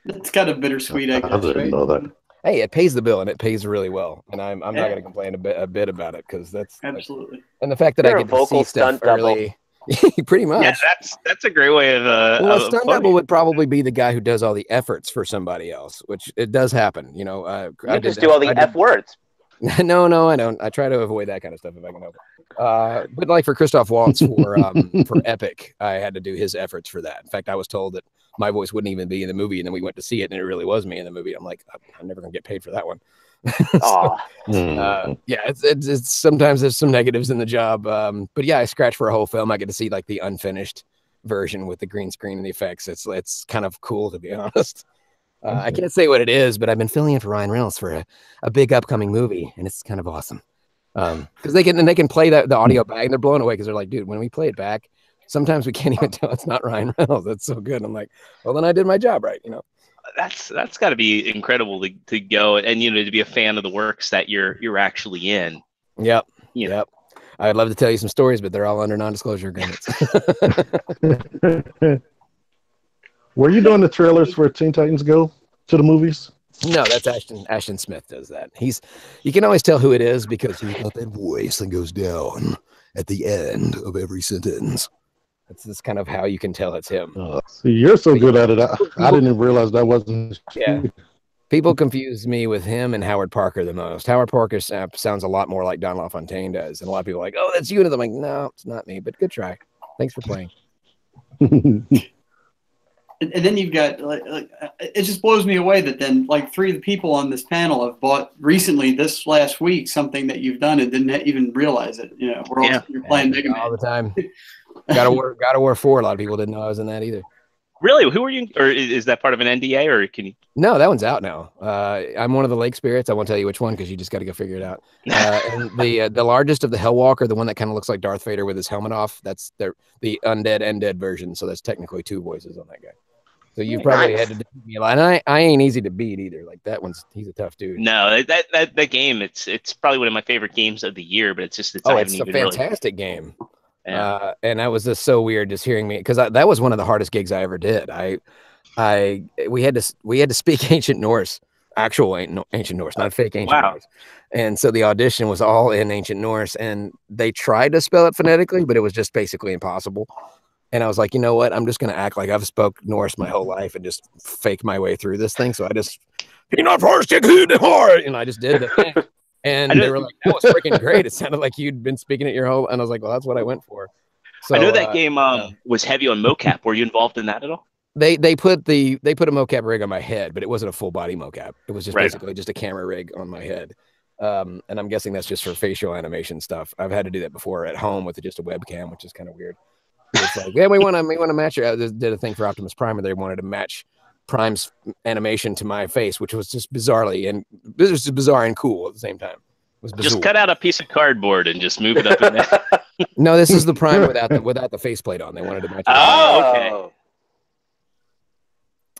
It's kind of bittersweet, I guess. I didn't know that. Hey, it pays the bill, and it pays really well, and I'm not going to complain a bit about it, because that's absolutely. And the fact that I get to see stuff early, pretty much. Yeah, that's a great way of. Well, a stunt double would probably be the guy who does all the efforts for somebody else, which it does happen. You know, I just do all the F words. No, I don't. I try to avoid that kind of stuff if I can help it. But like for Christoph Waltz for Epic, I had to do his efforts for that. In fact, I was told that my voice wouldn't even be in the movie, and then we went to see it, and it really was me in the movie. I'm like, I'm never gonna get paid for that one. Yeah, it's sometimes there's some negatives in the job, but yeah, I scratched for a whole film. I get to see like the unfinished version with the green screen and the effects. It's kind of cool, to be honest. I can't say what it is, but I've been filling in for Ryan Reynolds for a big upcoming movie, and it's kind of awesome. Because they can play the audio back, and they're blown away, because they're like, dude, when we play it back, sometimes we can't even tell it's not Ryan Reynolds. That's so good. I'm like, well, then I did my job right, you know. That's got to be incredible to go and, you know, to be a fan of the works that you're actually in. Yep. I'd love to tell you some stories, but they're all under non-disclosure agreements. Were you doing the trailers for Teen Titans Go to the movies? No, that's Ashton Smith does that. You can always tell who it is, because he's got that voice that goes down at the end of every sentence. That's kind of how you can tell it's him. See, you're so good at it. I didn't even realize that wasn't. Yeah. People confuse me with him and Howard Parker the most. Howard Parker sounds a lot more like Don LaFontaine does, and a lot of people are like, "Oh, that's you." And I'm like, "No, it's not me." But good try. Thanks for playing. And then you've got it just blows me away that then like 3 of the people on this panel have bought recently this last week something that you've done and didn't even realize it. You know, you're playing Mega Man all the time. God of War 4. A lot of people didn't know I was in that either. Really? Who are you? Or is that part of an NDA? Or can you? No, that one's out now. I'm one of the Lake Spirits. I won't tell you which one because you just got to go figure it out. And the largest of the Hellwalker, the one that kind of looks like Darth Vader with his helmet off, that's the undead version. So that's technically 2 voices on that guy. So you probably had to defeat me a lot. And I ain't easy to beat either. Like he's a tough dude. No, that game, it's probably one of my favorite games of the year. But it's a fantastic game. Yeah. And that was just so weird just hearing me because that was one of the hardest gigs I ever did. We had to speak ancient Norse, actual ancient Norse, not fake ancient Norse. And so the audition was all in ancient Norse, and they tried to spell it phonetically, but it was just basically impossible. And I was like, you know what? I'm just going to act like I've spoke Norse my whole life and just fake my way through this thing. So I just, and I just did the thing. And they were like, that was freaking great. It sounded like you'd been speaking it your whole, and I was like, well, that's what I went for. So I know that game was heavy on mocap. Were you involved in that at all? They put a mocap rig on my head, but it wasn't a full body mocap. It was just basically just a camera rig on my head. And I'm guessing that's just for facial animation stuff. I've had to do that before at home with just a webcam, which is kind of weird. It's like, yeah, we want to match it. I did a thing for Optimus Prime, and they wanted to match Prime's animation to my face, which was just bizarre and cool at the same time. It was just cut out a piece of cardboard and just move it up in there. No, this is the Prime without the faceplate on. They wanted to match. Okay.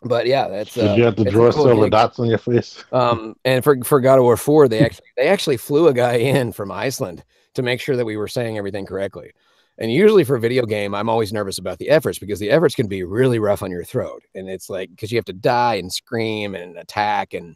But yeah, that's. Did you have to draw silver dots on your face? And for God of War 4, they actually flew a guy in from Iceland to make sure that we were saying everything correctly. And usually for a video game, I'm always nervous about the efforts because the efforts can be really rough on your throat. And it's like, because you have to die and scream and attack and,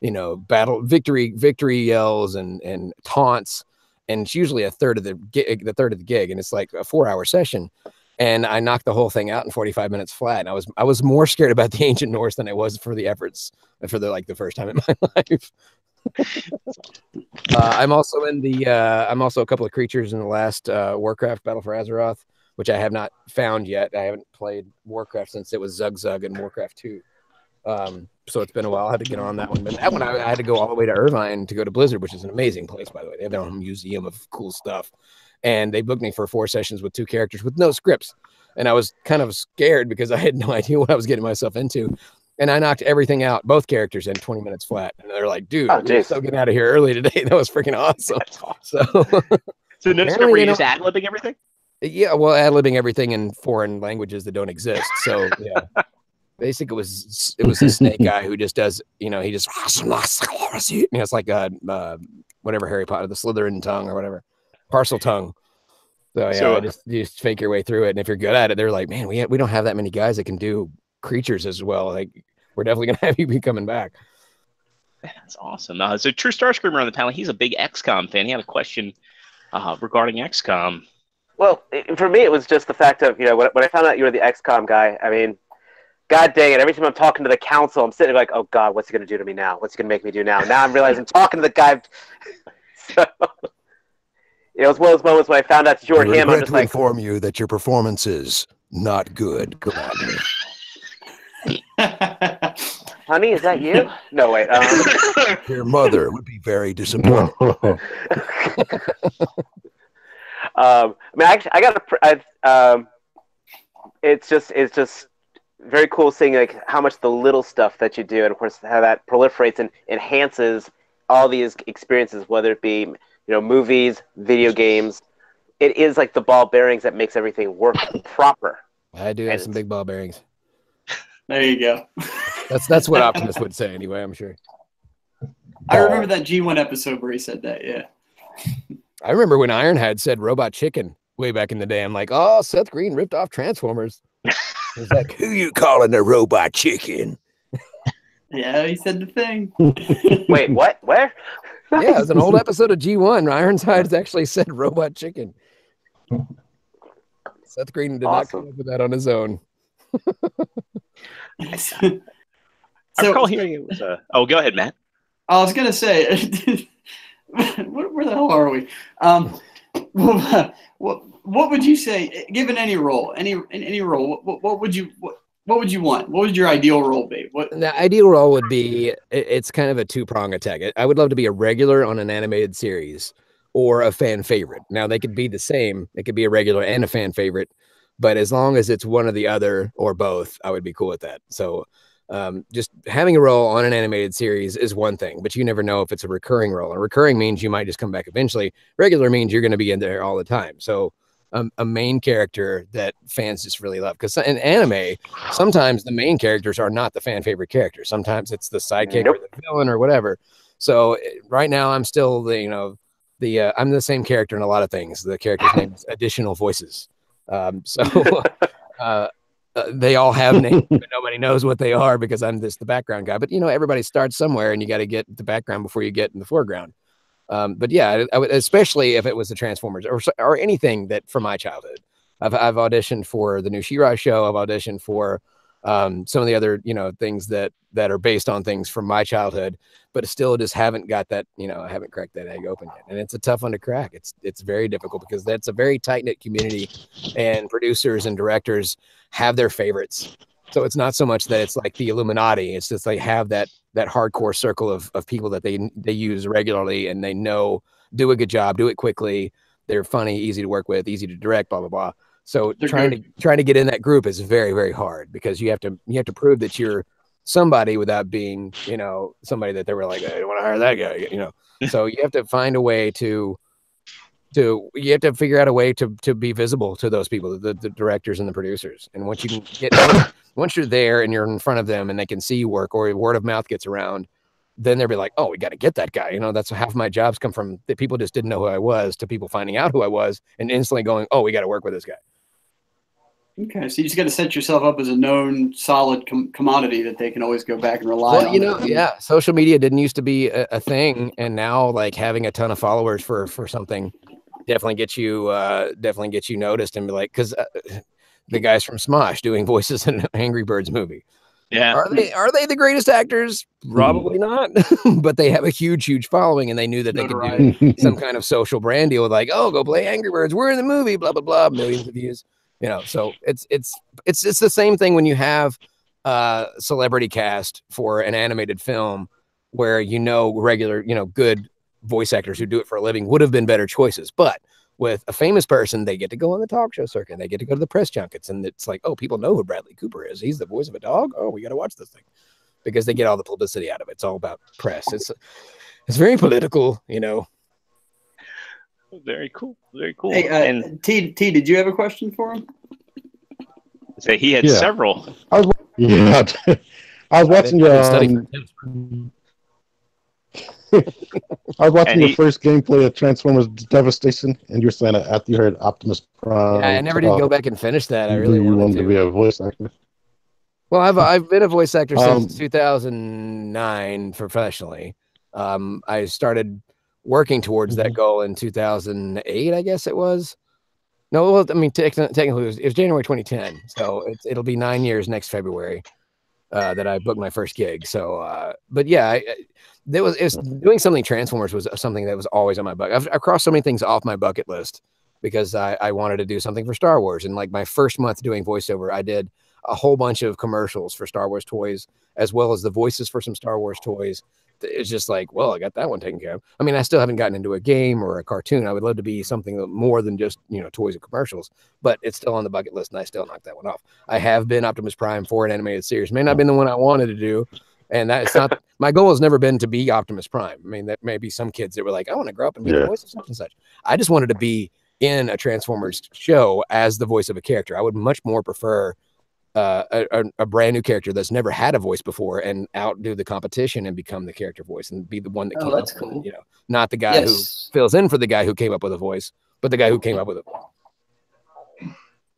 victory yells and taunts. And it's usually a third of the gig. And it's like a 4-hour session. And I knocked the whole thing out in 45 minutes flat. And I was more scared about the ancient Norse than I was for the efforts for the first time in my life. I'm also a couple of creatures in the last Warcraft Battle for Azeroth, which I have not found yet. I haven't played Warcraft since it was Zug Zug and Warcraft 2. So it's been a while. I had to get on that one. But that one I had to go all the way to Irvine to go to Blizzard, which is an amazing place, by the way. They have their own museum of cool stuff. And they booked me for 4 sessions with 2 characters with no scripts. And I was kind of scared because I had no idea what I was getting myself into. And I knocked everything out, both characters, in 20 minutes flat. And they're like, dude, we're so getting out of here early today. That was freaking awesome. So no script, were you just ad-libbing everything? Yeah, well, ad-libbing everything in foreign languages that don't exist. So, yeah. Basically, it was a snake guy who just does, he just, it's like whatever Harry Potter, the Slytherin tongue or whatever, parcel tongue. So, yeah, you just fake your way through it. And if you're good at it, they're like, man, we don't have that many guys that can do creatures as well. Like, we're definitely gonna have you be coming back. That's awesome. So True Starscreamer on the panel, he's a big XCOM fan. He had a question regarding XCOM. Well, for me, it was just the fact of, when I found out you were the XCOM guy, I mean, God dang it, every time I'm talking to the council, I'm sitting like, oh God, what's he gonna do to me now? What's he gonna make me do now? Now I'm realizing talking to the guy. So it was one of those moments when I found out that you were him. I'm just like, inform you that your performance is not good, Commander. Honey, is that you? No, wait. Your mother would be very disappointed. It's just very cool seeing like how much the little stuff that you do, and of course how that proliferates and enhances all these experiences, whether it be movies, video games. It is like the ball bearings that makes everything work proper. I do have some big ball bearings. There you go. That's what Optimus would say anyway, I'm sure. I remember that G1 episode where he said that, yeah. I remember when Ironhide said robot chicken way back in the day. I'm like, oh, Seth Green ripped off Transformers. He's like, who you calling a robot chicken? Yeah, he said the thing. Wait, what? Where? Yeah, it was an old episode of G1. Ironside's actually said robot chicken. Seth Green did not come up with that on his own. I recall hearing it was oh, go ahead, Matt. I was gonna say, where the hell are we? What would you say, given any role, any role? What would you want? What would your ideal role be? The ideal role would be, it's kind of a two-prong attack. I would love to be a regular on an animated series or a fan favorite. Now, they could be the same. It could be a regular and a fan favorite, but as long as it's one or the other or both, I would be cool with that. So just having a role on an animated series is one thing, but you never know if it's a recurring role. And recurring means you might just come back eventually. Regular means you're going to be in there all the time. So a main character that fans just really love, because in anime, sometimes the main characters are not the fan favorite characters. Sometimes it's the sidekick or the villain or whatever. So right now I'm still I'm the same character in a lot of things. The character's name is Additional Voices. They all have names, but nobody knows what they are because I'm the background guy. But everybody starts somewhere, and you got to get the background before you get in the foreground. But yeah, I would, especially if it was the Transformers or anything that from my childhood. I've auditioned for the new She-Ra show. I've auditioned for some of the other things that are based on things from my childhood, but still just haven't got that. I haven't cracked that egg open yet, and it's a tough one to crack. It's very difficult because that's a very tight-knit community, and producers and directors have their favorites. So it's not so much that it's like the Illuminati. It's just they have that hardcore circle of people that they use regularly, and they know do a good job, do it quickly. They're funny, easy to work with, easy to direct, blah blah blah. So trying to get in that group is very, very hard because you have to prove that you're somebody without being somebody that they were like, I don't want to hire that guy. So you have to find a way to you have to figure out a way to be visible to those people, the directors and the producers. And once you can get once you're there and you're in front of them and they can see you work, or word of mouth gets around, then they'll be like, oh, we got to get that guy. That's half my jobs come from that people just didn't know who I was to people finding out who I was and instantly going, oh, we got to work with this guy. Okay, so you just got to set yourself up as a known, solid commodity that they can always go back and rely on. Yeah, social media didn't used to be a thing, and now like having a ton of followers for something definitely gets you noticed, and be like, because the guys from Smosh doing voices in an Angry Birds movie. Yeah, are they the greatest actors? Probably not, but they have a huge following, and they knew that they could do some kind of social brand deal with like, oh, go play Angry Birds, we're in the movie, blah blah blah, millions of views. So it's the same thing when you have celebrity cast for an animated film where regular good voice actors who do it for a living would have been better choices, but with a famous person, they get to go on the talk show circuit, they get to go to the press junkets, and it's like, oh, people know who Bradley Cooper is. He's the voice of a dog. Oh, we got to watch this thing, because they get all the publicity out of it. It's all about press. It's very political, Very cool. Very cool. Hey, and T, did you have a question for him? So he had several. I was watching your I was watching your first gameplay of Transformers Devastation, and you're saying that after you heard Optimus Prime. Yeah, I never did go back and finish that. I really wanted to be a voice actor. Well, I've been a voice actor since 2009 professionally. I started working towards that goal in 2008, I guess it was. No, well, I mean, technically it was January 2010, so it'll be 9 years next February that I booked my first gig. So, but yeah, doing something Transformers was something that was always on my bucket. I've crossed so many things off my bucket list because I wanted to do something for Star Wars. And like my first month doing voiceover, I did a whole bunch of commercials for Star Wars toys, as well as the voices for some Star Wars toys. It's just like, well, I got that one taken care of. I mean, I still haven't gotten into a game or a cartoon. I would love to be something more than just, toys and commercials, but it's still on the bucket list, and I still knocked that one off. I have been Optimus Prime for an animated series. May not have been the one I wanted to do, and that's not my goal. Has never been to be Optimus Prime. I mean, that may be some kids that were like, I want to grow up and be the voice of such and such. I just wanted to be in a Transformers show as the voice of a character. I would much more prefer a brand new character that's never had a voice before and outdo the competition and become the character voice and be the one that came up with it, not the guy who fills in for the guy who came up with a voice, but the guy who came up with it.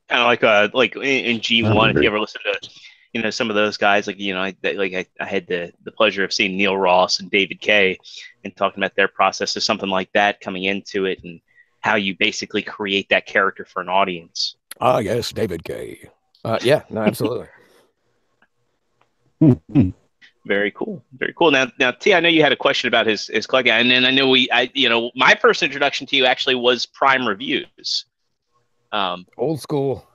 Kind of like in G1, if you ever listen to some of those guys, I had the pleasure of seeing Neil Ross and David Kay and talking about their process of something like that coming into it and how you basically create that character for an audience. Ah, yes, David Kay. Yeah, no, absolutely. Very cool. Very cool. Now, T, I know you had a question about his collecting, and then I know my first introduction to you actually was Prime Reviews. Old school.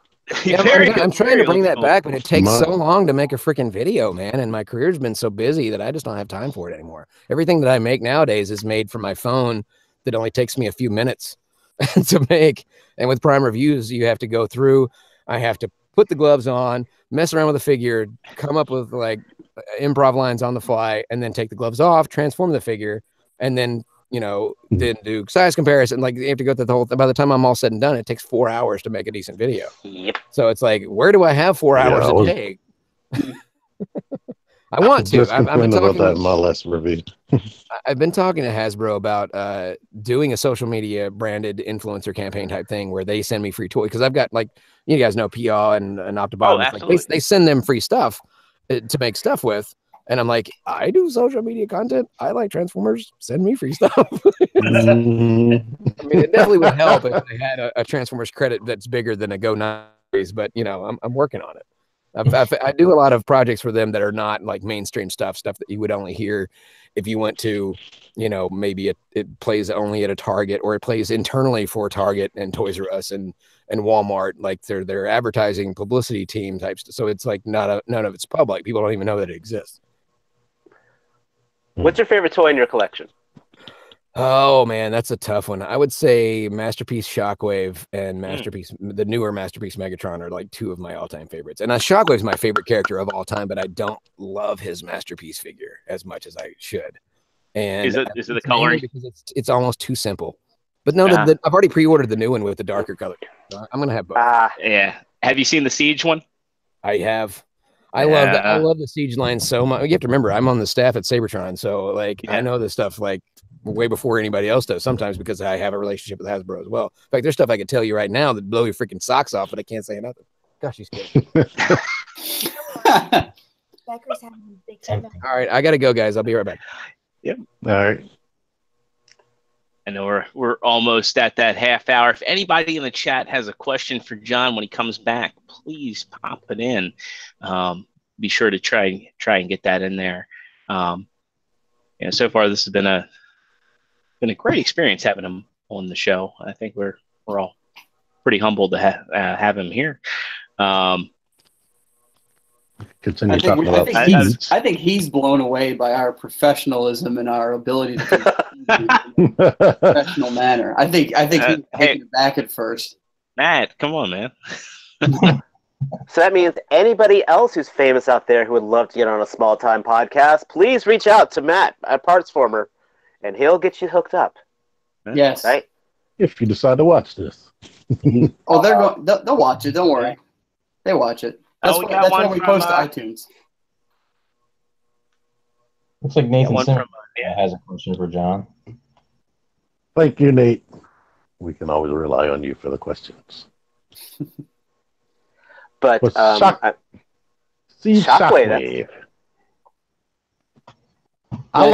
Yeah, I'm trying to bring that back, but it takes so long to make a freaking video, man. And my career's been so busy that I just don't have time for it anymore. Everything that I make nowadays is made from my phone that only takes me a few minutes to make. And with Prime Reviews, you have to go through. I have to put the gloves on, mess around with the figure, come up with like improv lines on the fly, and then take the gloves off, transform the figure, and then then do size comparison. Like you have to go through the whole by the time I'm all said and done, it takes 4 hours to make a decent video. Yep. So it's like, where do I have 4 hours a day? I want to. I've been talking about that in my last review. I've been talking to Hasbro about doing a social media branded influencer campaign type thing where they send me free toys, because I've got, like, you guys know PA and Optibottom. Like they send them free stuff to make stuff with. And I'm like, I do social media content. I like Transformers. Send me free stuff. I mean, it definitely would help if they had a Transformers credit that's bigger than a Go 9 series, but I'm working on it. I do a lot of projects for them that are not like mainstream stuff that you would only hear if you went to, maybe it plays only at a Target, or it plays internally for Target and Toys R Us and Walmart, like their advertising publicity team types. So it's like none of it's public. People don't even know that it exists. What's your favorite toy in your collection? Oh man, that's a tough one. I would say Masterpiece Shockwave and the newer Masterpiece Megatron are like two of my all-time favorites. And Shockwave's my favorite character of all time, but I don't love his Masterpiece figure as much as I should. And is it the coloring? Because it's almost too simple. But no, I've already pre-ordered the new one with the darker color. So I'm gonna have both. Yeah. Have you seen the Siege one? I have. I love that. I love the Siege line so much. You have to remember, I'm on the staff at Sabertron, so like I know this stuff like way before anybody else does. Sometimes because I have a relationship with Hasbro as well. In fact, there's stuff I could tell you right now that blow your freaking socks off, but I can't say nothing. Gosh, she's kidding. All right, I gotta go, guys. I'll be right back. Yep. All right. I know we're almost at that half hour. If anybody in the chat has a question for John when he comes back, please pop it in. Be sure to try and get that in there. So far this has been a great experience having him on the show. I think we're all pretty humbled to have him here. Continue talking about. I think he's blown away by our professionalism and our ability to do in a professional manner. I think he's taking it back at first. Matt, come on, man. So that means anybody else who's famous out there who would love to get on a small-time podcast, please reach out to Matt at PartsFormer, and he'll get you hooked up. Yes. Right? If you decide to watch this. They'll watch it. Don't worry. They watch it. That's why we post to iTunes. Looks like Nathan has a question for John. Thank you, Nate. We can always rely on you for the questions. But Shockwave. I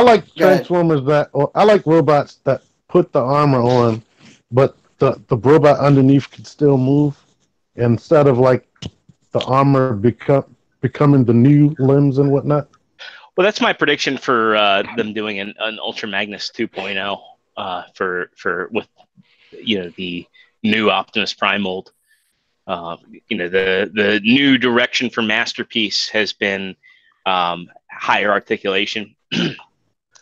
like Transformers I like robots that put the armor on, but the robot underneath can still move, instead of like the armor becoming the new limbs and whatnot. Well, that's my prediction for them doing an Ultra Magnus 2.0 with the new Optimus Prime mold. The new direction for Masterpiece has been higher articulation.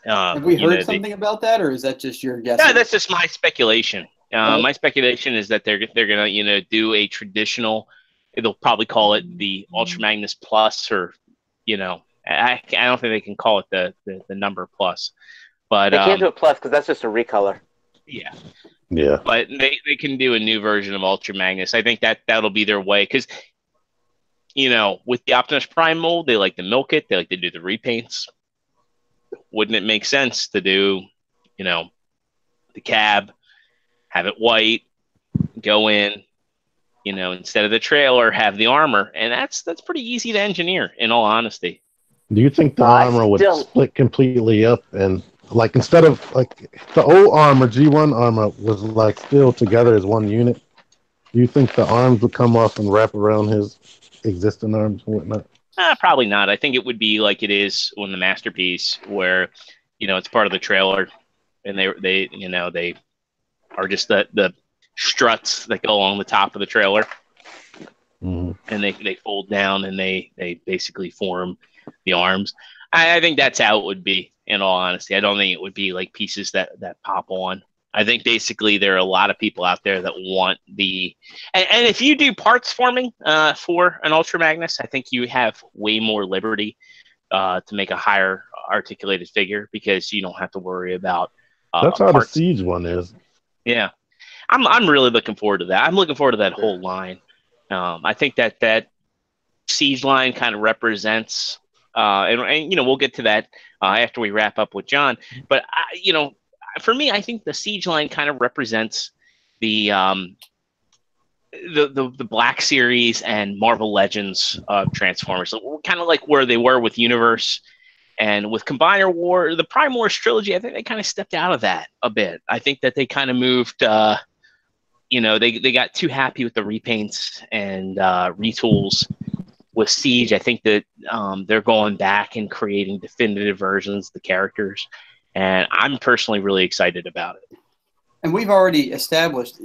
Have we heard something about that, or is that just your guess? No, that's just my speculation. My speculation is that they're gonna do a traditional. They'll probably call it the Ultra Magnus Plus, or I don't think they can call it the number Plus, but they can't do it Plus because that's just a recolor. Yeah. Yeah. But they can do a new version of Ultra Magnus. I think that'll be their way, because with the Optimus Prime mold, they like to milk it. They like to do the repaints. Wouldn't it make sense to do, the cab, have it white, go in, instead of the trailer, have the armor, and that's pretty easy to engineer, in all honesty. Do you think the armor would split completely up, and like instead of like the old armor, G1 armor was like still together as one unit? Do you think the arms would come off and wrap around his existing arms and whatnot? Probably not. I think it would be like it is on the Masterpiece, where it's part of the trailer, and they are just the struts that go along the top of the trailer, and they fold down and they basically form the arms. I think that's how it would be. In all honesty, I don't think it would be like pieces that pop on. I think basically there are a lot of people out there that want and if you do parts forming for an Ultra Magnus, I think you have way more liberty to make a higher articulated figure, because you don't have to worry about that's how parts. the Siege one is. Yeah, I'm really looking forward to that. I'm looking forward to that whole line. I think that Siege line kind of represents, and we'll get to that after we wrap up with John. But for me, I think the Siege line kind of represents the Black Series and Marvel Legends of Transformers. So kind of like where they were with Universe and with Combiner War, the Prime Wars trilogy. I think they kind of stepped out of that a bit. I think that they kind of moved. They got too happy with the repaints and retools. With Siege, I think that they're going back and creating definitive versions of the characters. And I'm personally really excited about it. And we've already established,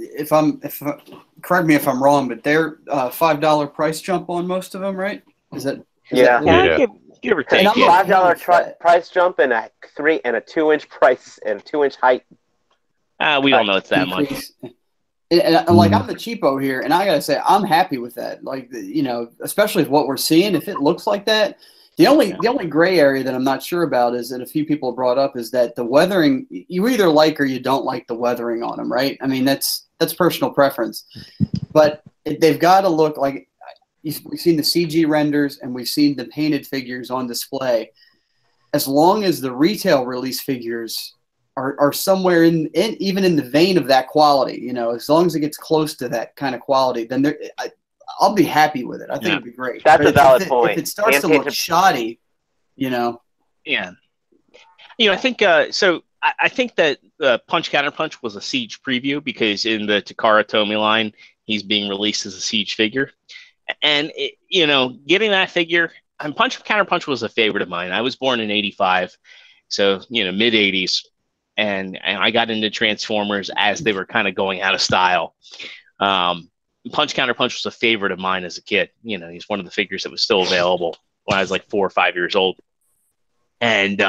correct me if I'm wrong, but they're $5 price jump on most of them, right? Is that give or take? $5 price jump and a 2-inch price and a 2-inch height. We don't know it's that much. And like, I'm the cheapo here, and I gotta say, I'm happy with that. Like, especially with what we're seeing, if it looks like that. The only gray area that I'm not sure about is that a few people brought up is that the weathering, you either like or you don't like the weathering on them, right? I mean, that's personal preference, but they've got to look like, we've seen the CG renders and we've seen the painted figures on display. As long as the retail release figures are somewhere even in the vein of that quality, as long as it gets close to that kind of quality, then I'll be happy with it. I think it'd be great. That's a valid point. If it starts to look shoddy, Yeah. I think so. I think that Punch Counter Punch was a Siege preview, because in the Takara Tomy line, he's being released as a Siege figure, and getting that figure. And Punch Counter Punch was a favorite of mine. I was born in '85, so mid '80s, and I got into Transformers as they were kind of going out of style. Punch Counter Punch was a favorite of mine as a kid. He's one of the figures that was still available when I was like 4 or 5 years old. And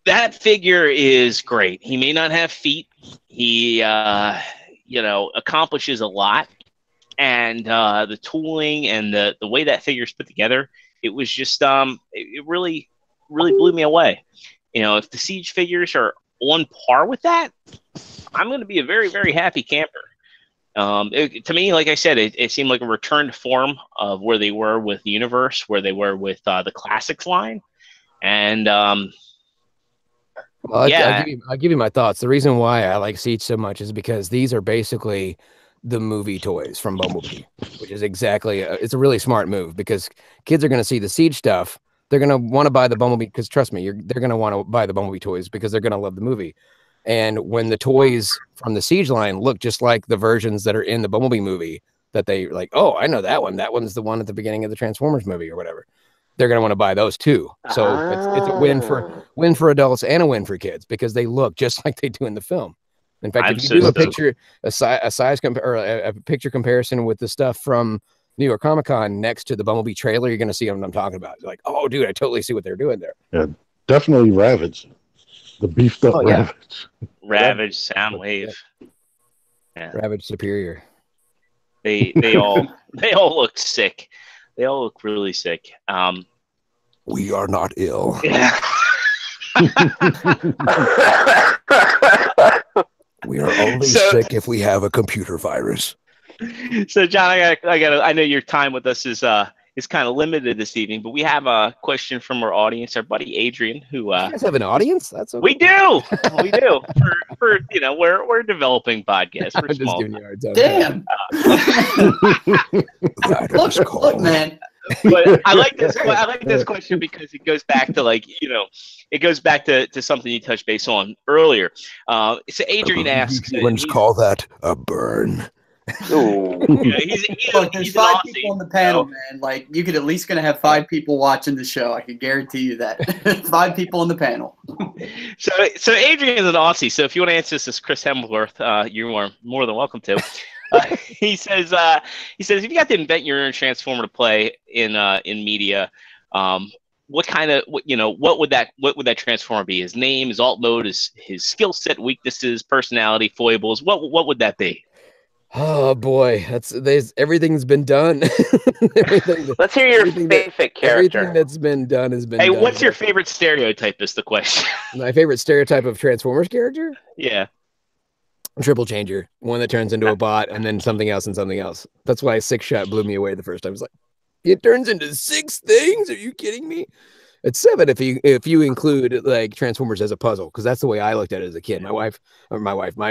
that figure is great. He may not have feet. He, accomplishes a lot. And the tooling and the way that figure's put together, it was just, it really, really blew me away. If the Siege figures are on par with that, I'm going to be a very, very happy camper. To me, like I said, it seemed like a return to form of where they were with Universe, where they were with the Classics line. And I'll give you my thoughts. The reason why I like Siege so much is because these are basically the movie toys from Bumblebee, which is exactly it's a really smart move, because kids are going to see the Siege stuff. They're going to want to buy the Bumblebee, because trust me, they're going to want to buy the Bumblebee toys because they're going to love the movie. And when the toys from the Siege line look just like the versions that are in the Bumblebee movie, that they like, oh, I know that one. That one's the one at the beginning of the Transformers movie or whatever. They're going to want to buy those too. So it's a win for adults and a win for kids, because they look just like they do in the film. In fact, if you do a picture comparison with the stuff from New York Comic Con next to the Bumblebee trailer, you're going to see what I'm talking about. You're like, oh, dude, I totally see what they're doing there. Yeah, definitely Ravage. The beefed up Ravage. Ravage, Soundwave. Yeah. Ravage Superior. They all look sick. They all look really sick. We are not ill. Yeah. We are only sick if we have a computer virus. So, John, I know your time with us is kind of limited this evening, but we have a question from our audience, our buddy Adrian, who you guys have an audience? That's okay. We do. For we're a developing podcast. We're just small. giving you a hard time. Damn. Look, man. But I like this question because it goes back to something you touched base on earlier. So Adrian asks, humans call that a burn. Ooh. Yeah, Look, there's he's an 5 Aussie, people on the panel, so- man. Like, you could at least gonna have 5 people watching the show. I can guarantee you that. 5 people on the panel. So Adrian is an Aussie. So if you want to answer this as Chris Hemsworth, you are more than welcome to. He says if you got to invent your own Transformer to play in media, what kind of what would that Transformer be? His name, his alt mode, his skill set, weaknesses, personality, foibles. What would that be? Oh boy, everything's been done. Let's hear your favorite character. Everything that's been done has been done. Hey, what's your favorite stereotype? Is the question. My favorite stereotype of Transformers character? Yeah. Triple changer, one that turns into a bot and then something else and something else. That's why 6 Shot blew me away the first time. I was like, it turns into 6 things? Are you kidding me? It's 7 if you include like Transformers as a puzzle, because that's the way I looked at it as a kid. My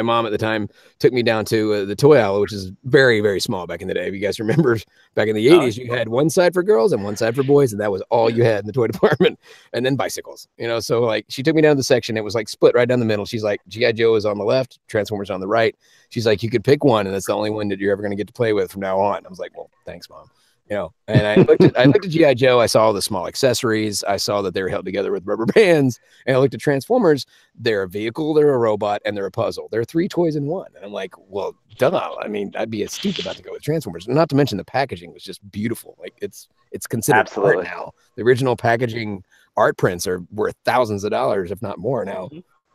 mom at the time took me down to the toy aisle, which is very, very small back in the day. If you guys remember, back in the 80s, you had one side for girls and one side for boys, and that was all you had in the toy department. And then bicycles, so like she took me down to the section. It was like split right down the middle. She's like, G.I. Joe is on the left, Transformers on the right. She's like, you could pick one, and that's the only one that you're ever going to get to play with from now on. I was like, well, thanks, Mom. And I looked at G.I. Joe. I saw all the small accessories. I saw that they were held together with rubber bands. And I looked at Transformers. They're a vehicle, they're a robot, and they're a puzzle. They're 3 toys in one. And I'm like, well, duh. I mean, I'd be stupid not to go with Transformers. Not to mention the packaging was just beautiful. Like it's considered art now. The original packaging art prints are worth thousands of dollars, if not more now.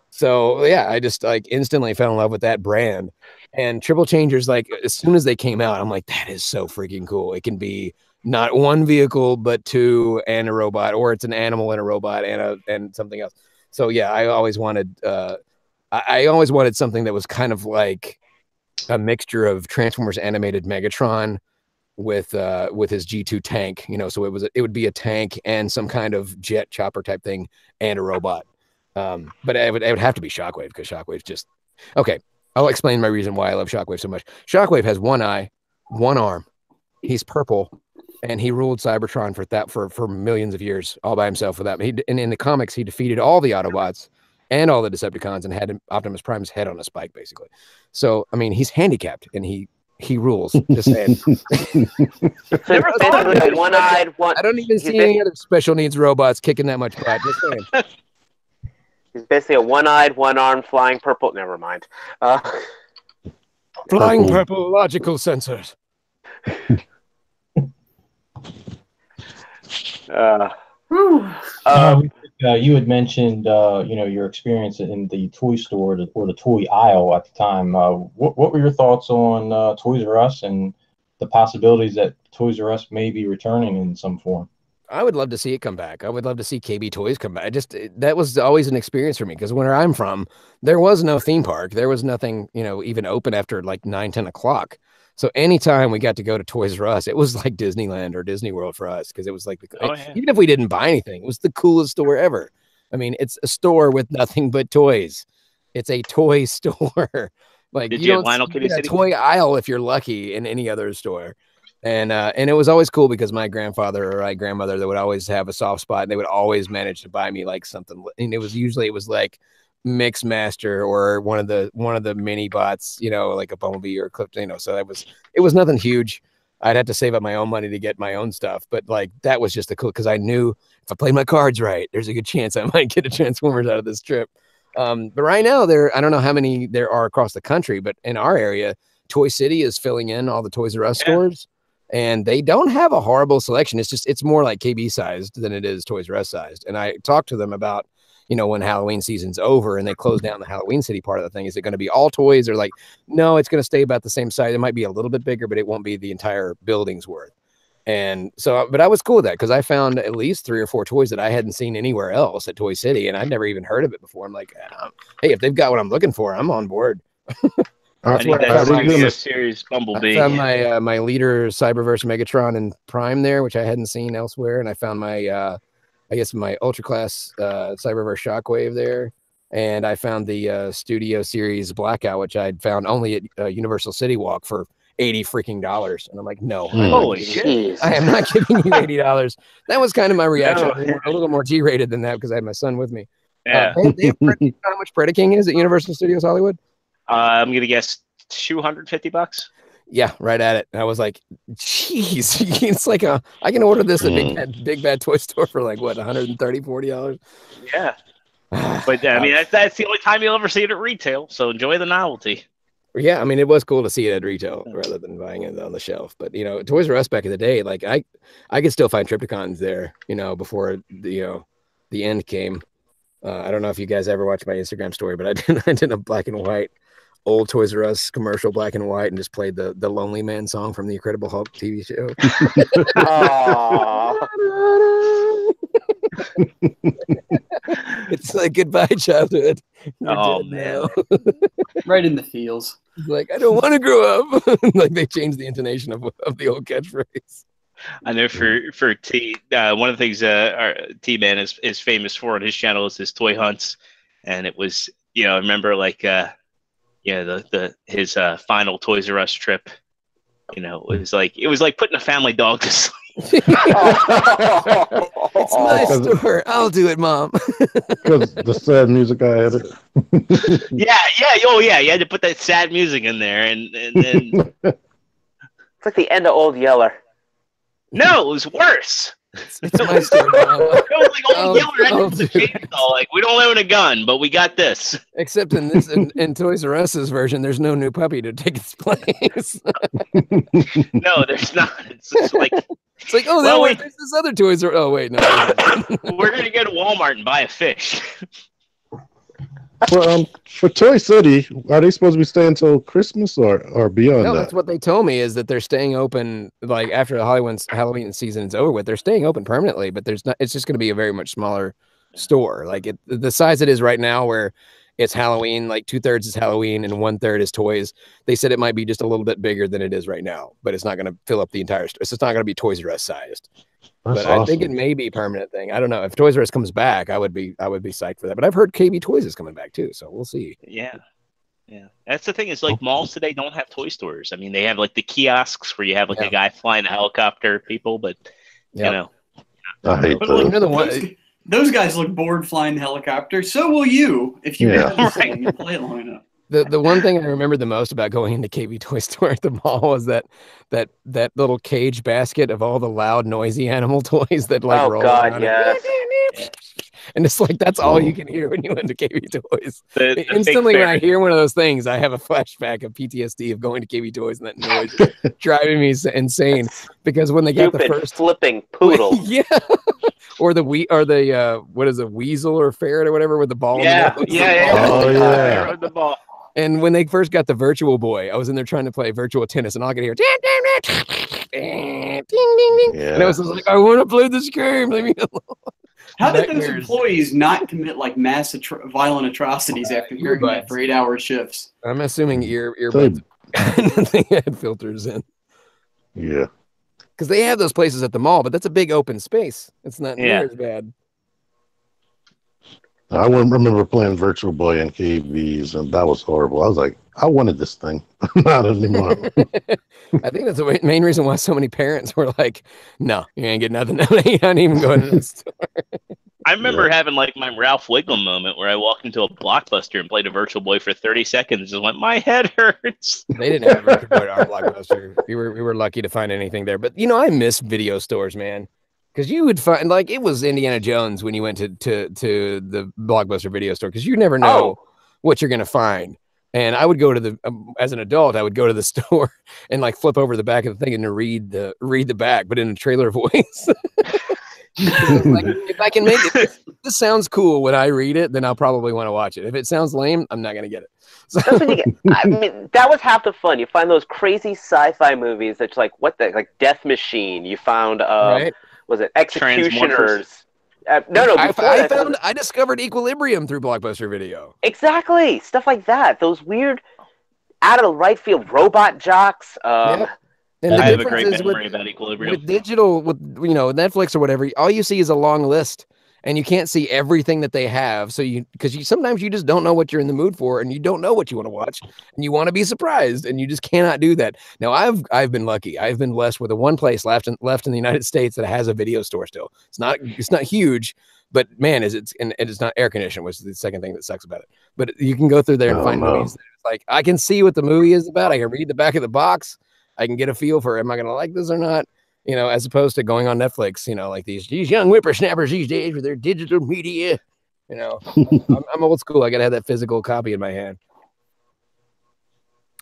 So yeah, I just like instantly fell in love with that brand. And Triple Changers, like as soon as they came out, I'm like, that is so freaking cool. It can be not 1 vehicle, but 2 and a robot, or it's an animal and a robot and something else. So yeah, I always wanted something that was kind of like a mixture of Transformers animated Megatron with his G2 tank, so it would be a tank and some kind of jet chopper type thing and a robot. But it would have to be Shockwave, because Shockwave's just okay. I'll explain my reason why I love Shockwave so much. Shockwave has 1 eye, 1 arm. He's purple, and he ruled Cybertron for millions of years all by himself without me. And in the comics, he defeated all the Autobots and all the Decepticons and had Optimus Prime's head on a spike, basically. So I mean, he's handicapped and he rules. Just saying. Never thought of one-eyed one. I don't even see any other special needs robots kicking that much butt. Just saying. He's basically a one-eyed, one-armed, flying purple. Never mind. Flying purple logical sensors. You had mentioned, your experience in the toy store or the toy aisle at the time. What were your thoughts on Toys R Us and the possibilities that Toys R Us may be returning in some form? I would love to see it come back. I would love to see KB Toys come back. That was always an experience for me, because where I'm from, there was no theme park. There was nothing, even open after like 9-10 o'clock. So anytime we got to go to Toys R Us, it was like Disneyland or Disney World for us, because it was like, even if we didn't buy anything, it was the coolest store ever. I mean, it's a store with nothing but toys. It's a toy store. Like you don't see a toy aisle if you're lucky in any other store. And it was always cool because my grandfather or my grandmother, they would always have a soft spot, and they would always manage to buy me like something. And it was like Mix Master or one of the mini bots, like a Bumblebee or a Clip, so it was nothing huge. I'd have to save up my own money to get my own stuff, but like that was just cool, because I knew if I played my cards right, there's a good chance I might get a Transformers out of this trip. But right now I don't know how many there are across the country, but in our area, Toy City is filling in all the Toys R Us stores. And they don't have a horrible selection. It's more like KB sized than it is Toys R Us sized. And I talked to them about, when Halloween season's over and they close down the Halloween City part of the thing, is it going to be all toys? They're like, no, it's going to stay about the same size. It might be a little bit bigger, but it won't be the entire building's worth. And so, but I was cool with that, because I found at least 3 or 4 toys that I hadn't seen anywhere else at Toy City. And I'd never even heard of it before. I'm like, hey, if they've got what I'm looking for, I'm on board. I think that's series Bumblebee. I found my leader Cyberverse Megatron and Prime there, which I hadn't seen elsewhere, and I found my my Ultra Class Cyberverse Shockwave there, and I found the Studio Series Blackout, which I'd found only at Universal City Walk for $80 freaking. And I'm like, no, holy shit, I am not giving you $80. That was kind of my reaction. A little more G-rated than that, because I had my son with me. Yeah. They have how much Predaking is at Universal Studios Hollywood? I'm gonna guess $250. Yeah, right at it. And I was like, "Jeez, it's like I can order this at Big Bad Toy Store for like what, $130, $40." Yeah, but I mean that's the only time you'll ever see it at retail. So enjoy the novelty. Yeah, I mean, it was cool to see it at retail rather than buying it on the shelf. But Toys R Us back in the day, like I could still find Trypticons there, before the end came. I don't know if you guys ever watched my Instagram story, but I did a black and white old Toys R Us commercial, black and white, and just played the Lonely Man song from the Incredible Hulk TV show. It's like goodbye childhood. Oh man, right in the feels. Like I don't want to grow up. Like they changed the intonation of the old catchphrase. I know for T, one of the things our T-Man is famous for on his channel is his toy hunts, and it was I remember like his final Toys R Us trip. It was like putting a family dog to sleep. It's my store. I'll do it, Mom. Because the sad music I had it. Yeah. You had to put that sad music in there, and then it's like the end of Old Yeller. No, it was worse. It's my store. It was like Old Yeller ended with a chainsaw. Like we don't own a gun, but we got this. Except in Toys R Us's version, there's no new puppy to take its place. No, there's not. It's just like. It's like, there's this other Toys R Us. Oh, wait, no. We're going to go to Walmart and buy a fish. For Toy City, are they supposed to be staying until Christmas or beyond that? No, that's what they told me, is that they're staying open, like, after the Halloween season is over with. They're staying open permanently, but it's just going to be a very much smaller store. Like, the size it is right now, where it's Halloween, like 2/3 is Halloween and 1/3 is toys. They said it might be just a little bit bigger than it is right now, but it's not going to fill up the entire store. It's just not going to be Toys R Us sized. That's awesome. I think it may be a permanent thing. I don't know. If Toys R Us comes back, I would be psyched for that. But I've heard KB Toys is coming back too, so we'll see. Yeah. That's the thing, is like malls today don't have toy stores. I mean, they have like the kiosks where you have like a guy flying a helicopter people, but I hate those guys look bored flying helicopters. So will you if you play it long enough. The one thing I remember the most about going into KB Toy Store at the mall was that little cage basket of all the loud, noisy animal toys that like roll around. And it's like that's all you can hear when you went to KB Toys. Instantly, when I hear one of those things, I have a flashback of PTSD of going to KB Toys and that noise driving me insane. Because when they got the first flipping poodle, or the what is a weasel or ferret or whatever with the ball. The ball. And when they first got the Virtual Boy, I was in there trying to play virtual tennis, and all I could hear ding, ding, ding, ding, ding, ding. And I was like, I want to play this game. Leave me alone. How did those employees not commit like mass violent atrocities after hearing that for 8-hour shifts? I'm assuming earbuds. They had filters in. Yeah. Because they have those places at the mall, but that's a big open space. It's not near as bad. I remember playing Virtual Boy and KBs, and that was horrible. I was like, I wanted this thing. Not anymore. I think that's the main reason why so many parents were like, no, you ain't getting nothing. You're not even going to the store. I remember having like my Ralph Wiggum moment where I walked into a Blockbuster and played a Virtual Boy for 30 seconds and went, my head hurts. They didn't have a Virtual Boy at our Blockbuster. We were lucky to find anything there. But, I miss video stores, man. Because you would find, like, it was Indiana Jones when you went to the Blockbuster video store, because you never know what you're going to find. And I would go to as an adult, I would go to the store and like flip over the back of the thing and read the back, but in a trailer voice. Like, if I can make it, this sounds cool when I read it, then I'll probably want to watch it. If it sounds lame, I'm not going to get it. So, that's what you get. I mean, that was half the fun. You find those crazy sci-fi movies that's like, like Death Machine. You found, was it Executioners? I discovered Equilibrium through Blockbuster Video. Exactly, stuff like that. Those weird, out of the right field robot jocks. And I have a great memory about Equilibrium. With digital, with Netflix or whatever, all you see is a long list, and you can't see everything that they have. So sometimes you just don't know what you're in the mood for, and you don't know what you want to watch, and you want to be surprised, and you just cannot do that. Now I've been lucky. I've been blessed with the one place left in the United States that has a video store still. It's not huge, but man, it's not air conditioned, which is the second thing that sucks about it. But you can go through there and find movies. Like, I can see what the movie is about. I can read the back of the box. I can get a feel for, am I going to like this or not? You know, as opposed to going on Netflix, you know, like these young whippersnappers these days with their digital media. You know, I'm old school. I got to have that physical copy in my hand.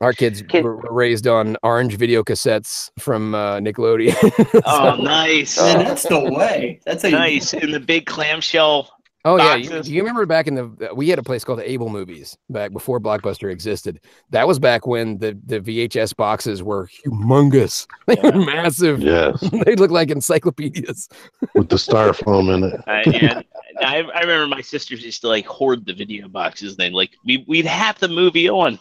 Our kids were raised on orange video cassettes from Nickelodeon. Oh, nice. Man, that's the way. That's nice. In the big clamshell. Oh, boxes. Yeah. Do you remember back in we had a place called Able Movies back before Blockbuster existed. That was back when the VHS boxes were humongous. They were massive. Yes. They looked like encyclopedias. With the styrofoam in it. Yeah. I remember my sisters used to like hoard the video boxes. Then like we'd have the movie on,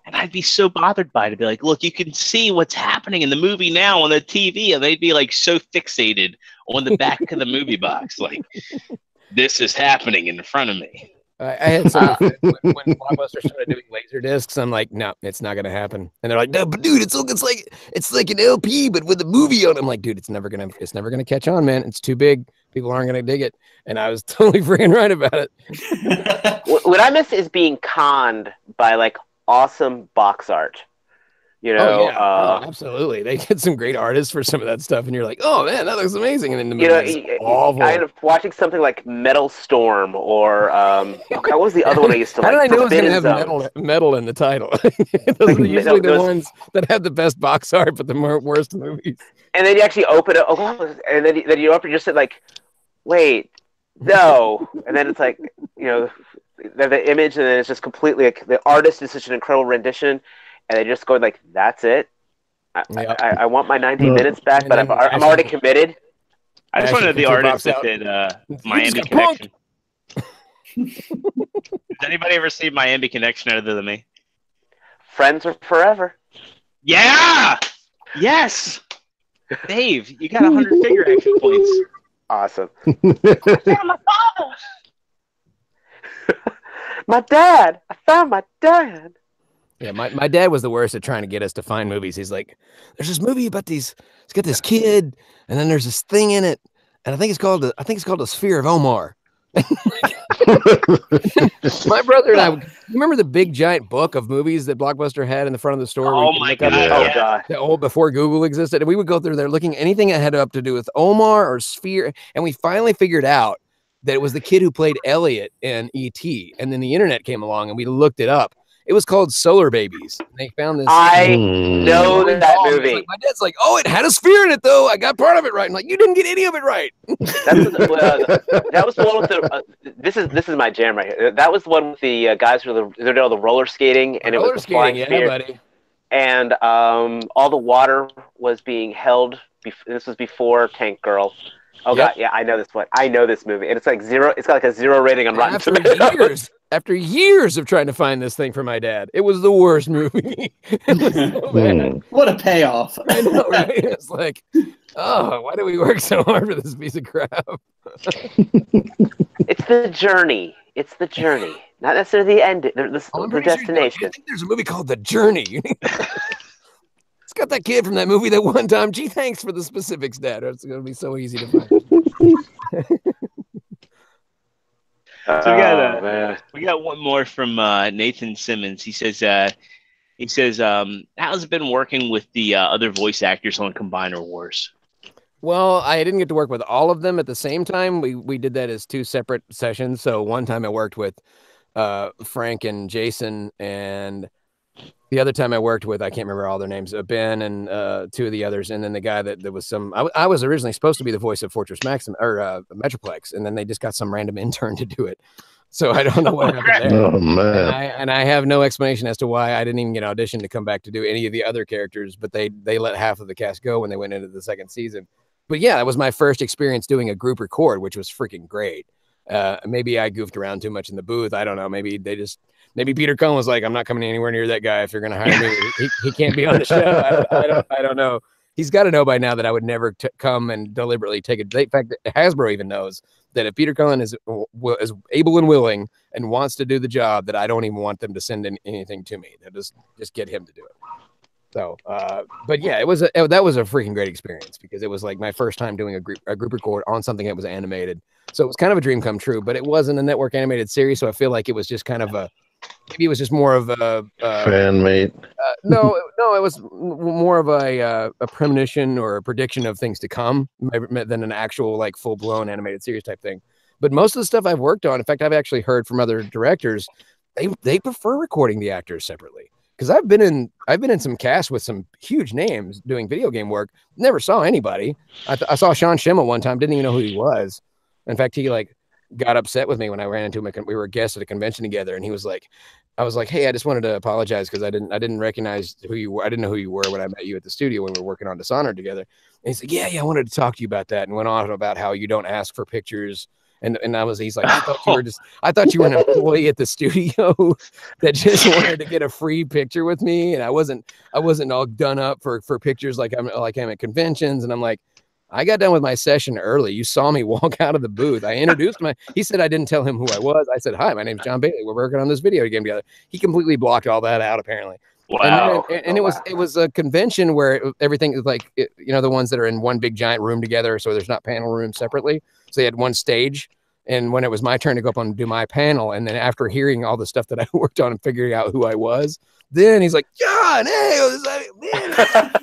and I'd be so bothered by it. I'd be like, look, you can see what's happening in the movie now on the TV, and they'd be like so fixated on the back of the movie box, like this is happening in front of me. I had some when Blockbuster started doing laser discs. I'm like, no, it's not gonna happen. And they're like, no, but dude, it's like an LP, but with a movie on. I'm like, dude, it's never gonna catch on, man. It's too big. People aren't gonna dig it. And I was totally freaking right about it. What I miss is being conned by like awesome box art. You know, absolutely. They get some great artists for some of that stuff, and you're like, "Oh man, that looks amazing!" And then the movie is awful. I ended up watching something like Metal Storm, or what was the other one I used to like? How did I know it was going to have metal in the title? Those are usually the ones that have the best box art, but the worst movies. And then you actually open it, and then you open, you just said like, "Wait, no," and then it's like, you know, the image, and then it's just completely like the artist is such an incredible rendition. And they just go like, that's it. I want my 90 minutes back, but I'm already committed. I just wanted the artist that did Miami Connection. Has anybody ever seen Miami Connection other than me? Friends are forever. Yeah! Yes! Dave, you got 100 figure action points. Awesome. I found my father! My dad! I found my dad! Yeah, my dad was the worst at trying to get us to find movies. He's like, there's this movie about it's got this kid, and then there's this thing in it, and I think it's called The Sphere of Omar. My brother and I, remember the big giant book of movies that Blockbuster had in the front of the store? Oh my God. God. Old before Google existed. And we would go through there looking anything that had up to do with Omar or Sphere. And we finally figured out that it was the kid who played Elliot in E.T. And then the internet came along and we looked it up. It was called Solar Babies. And they found this. I know that movie. Like, my dad's like, oh, it had a sphere in it, though. I got part of it right. I'm like, you didn't get any of it right. That was the one with the. This is my jam right here. That was the one with the guys who were the roller skating, and it was the flying sphere. Buddy. And all the water was being held. This was before Tank Girl. Oh God, yeah, I know this one. I know this movie, and it's like zero. It's got like a 0 rating on Rotten Tomatoes. After years of trying to find this thing for my dad, it was the worst movie. It was so bad. What a payoff! I know, right? It's like, oh, why do we work so hard for this piece of crap? It's the journey. It's the journey, not necessarily the end. The destination. Sure I think there's a movie called The Journey. It's got that kid from that movie that one time. Gee, thanks for the specifics, Dad. It's going to be so easy to find. So we got one more from Nathan Simmons. He says, how's it been working with the other voice actors on Combiner Wars? Well, I didn't get to work with all of them at the same time. We did that as 2 separate sessions. So one time I worked with Frank and Jason, and the other time I worked with, I can't remember all their names, Ben and 2 of the others, and then the guy that was some. I was originally supposed to be the voice of Fortress Maxim or Metroplex, and then they just got some random intern to do it. So I don't know what happened there. Oh man! And I have no explanation as to why I didn't even get auditioned to come back to do any of the other characters, but they let half of the cast go when they went into the 2nd season. But yeah, that was my first experience doing a group record, which was freaking great. Maybe I goofed around too much in the booth. I don't know. Maybe Peter Cullen was like, I'm not coming anywhere near that guy. If you're going to hire me, he can't be on the show. I don't know. He's got to know by now that I would never come and deliberately take it. In fact, Hasbro even knows that if Peter Cullen is able and willing and wants to do the job, that I don't even want them to send anything to me. They'll just get him to do it. So, but yeah, that was a freaking great experience because it was like my first time doing a group record on something that was animated. So it was kind of a dream come true, but it wasn't a network animated series. So I feel like it was just kind of maybe it was just more of a fan mate. No, it was more of a premonition or a prediction of things to come than an actual like full blown animated series type thing. But most of the stuff I've worked on, in fact, I've actually heard from other directors, they prefer recording the actors separately. Because I've been in some casts with some huge names doing video game work. Never saw anybody. I saw Sean Schemmel one time, didn't even know who he was. In fact, he like got upset with me when I ran into him. We were guests at a convention together, and he was like, I was like, hey, I just wanted to apologize because I didn't recognize who you were. I didn't know who you were when I met you at the studio when we were working on Dishonored together. And he's like, yeah, I wanted to talk to you about that, and went on about how you don't ask for pictures. And he's like, I thought you were an employee at the studio that just wanted to get a free picture with me, and I wasn't all done up for pictures like I'm at conventions. And I'm like, I got done with my session early. You saw me walk out of the booth. I introduced he said I didn't tell him who I was. I said, hi, my name's Jon Bailey. We're working on this video game together. He completely blocked all that out, apparently. Wow. And it was a convention where everything is like, the ones that are in one big giant room together. So there's not panel rooms separately. So they had one stage. And when it was my turn to go up and do my panel, and then after hearing all the stuff that I worked on and figuring out who I was, then he's like, John, hey, man.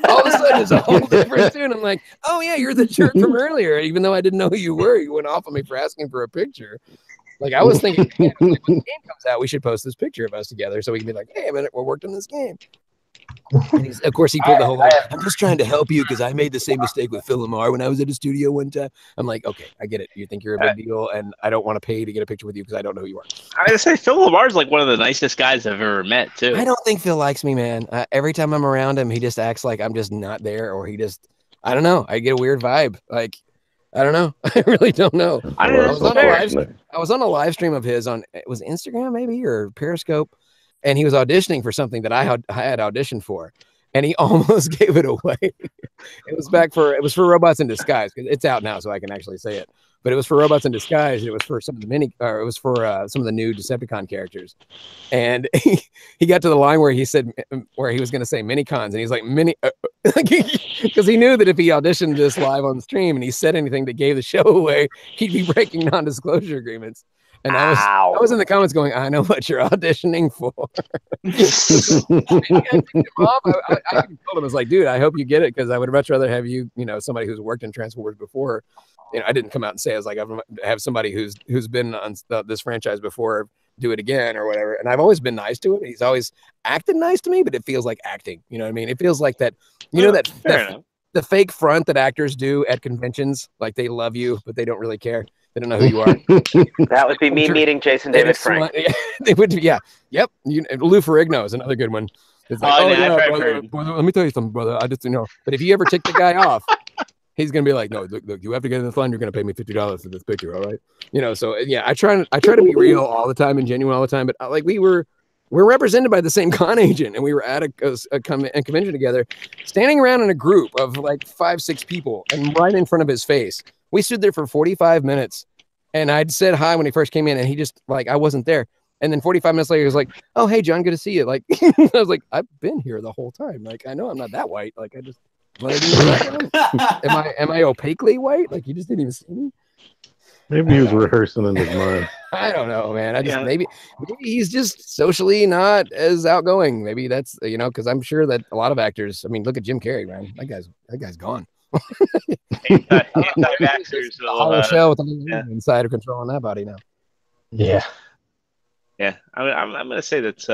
All of a sudden it's a whole different tune. I'm like, oh yeah, you're the jerk from earlier. Even though I didn't know who you were, you went off on me for asking for a picture. Like I was thinking, when the game comes out, we should post this picture of us together so we can be like, hey, man, we worked on this game. And of course, he pulled the whole like, I'm just trying to help you because I made the same mistake with Phil Lamar when I was at a studio one time. I'm like, okay, I get it. You think you're a big deal, and I don't want to pay to get a picture with you because I don't know who you are. I gotta say, Phil Lamar's like one of the nicest guys I've ever met, too. I don't think Phil likes me, man. Every time I'm around him, he just acts like I'm just not there, or I don't know. I get a weird vibe. Like, I don't know. I really don't know. I was on a live stream of his it was Instagram maybe or Periscope. And he was auditioning for something that I had auditioned for, and he almost gave it away. It was for Robots in Disguise. It's out now, so I can actually say it. But it was for Robots in Disguise. And it was for some of the some of the new Decepticon characters. And he got to the line where he said where he was going to say minicons, and he's like because he knew that if he auditioned this live on the stream and he said anything that gave the show away, he'd be breaking non-disclosure agreements. And I was in the comments going, I know what you're auditioning for. I told him, I was like, dude, I hope you get it because I would much rather have you, somebody who's worked in Transformers before. I didn't come out and say, I was like, I have somebody who's been on this franchise before do it again or whatever. And I've always been nice to him. He's always acted nice to me, but it feels like acting. You know what I mean? It feels like that, the fake front that actors do at conventions, like they love you, but they don't really care. They don't know who you are. That would be me meeting Jason David Frank. They would, yeah. Yep. Lou Ferrigno is another good one. It's like, brother, let me tell you something, brother. I just, but if you ever tick the guy off, he's going to be like, no, look, you have to get in the fund. You're going to pay me $50 for this picture. All right. So yeah, I try to be real all the time and genuine all the time, but like we're represented by the same con agent, and we were at a convention together, standing around in a group of like 5-6 people, and right in front of his face. We stood there for 45 minutes, and I'd said hi when he first came in, and he just like, I wasn't there. And then 45 minutes later, he was like, oh, hey, John, good to see you. Like, I was like, I've been here the whole time. Like, I know I'm not that white. Like, I just, am I opaquely white? Like, you just didn't even see me? Maybe he was rehearsing in his mind. I don't know, man. Maybe he's just socially not as outgoing. Maybe that's, because I'm sure that a lot of actors, I mean, look at Jim Carrey, man. That guy's gone. Anti-vaxxers will show with the insider controlling that body now. Yeah. I'm gonna say that's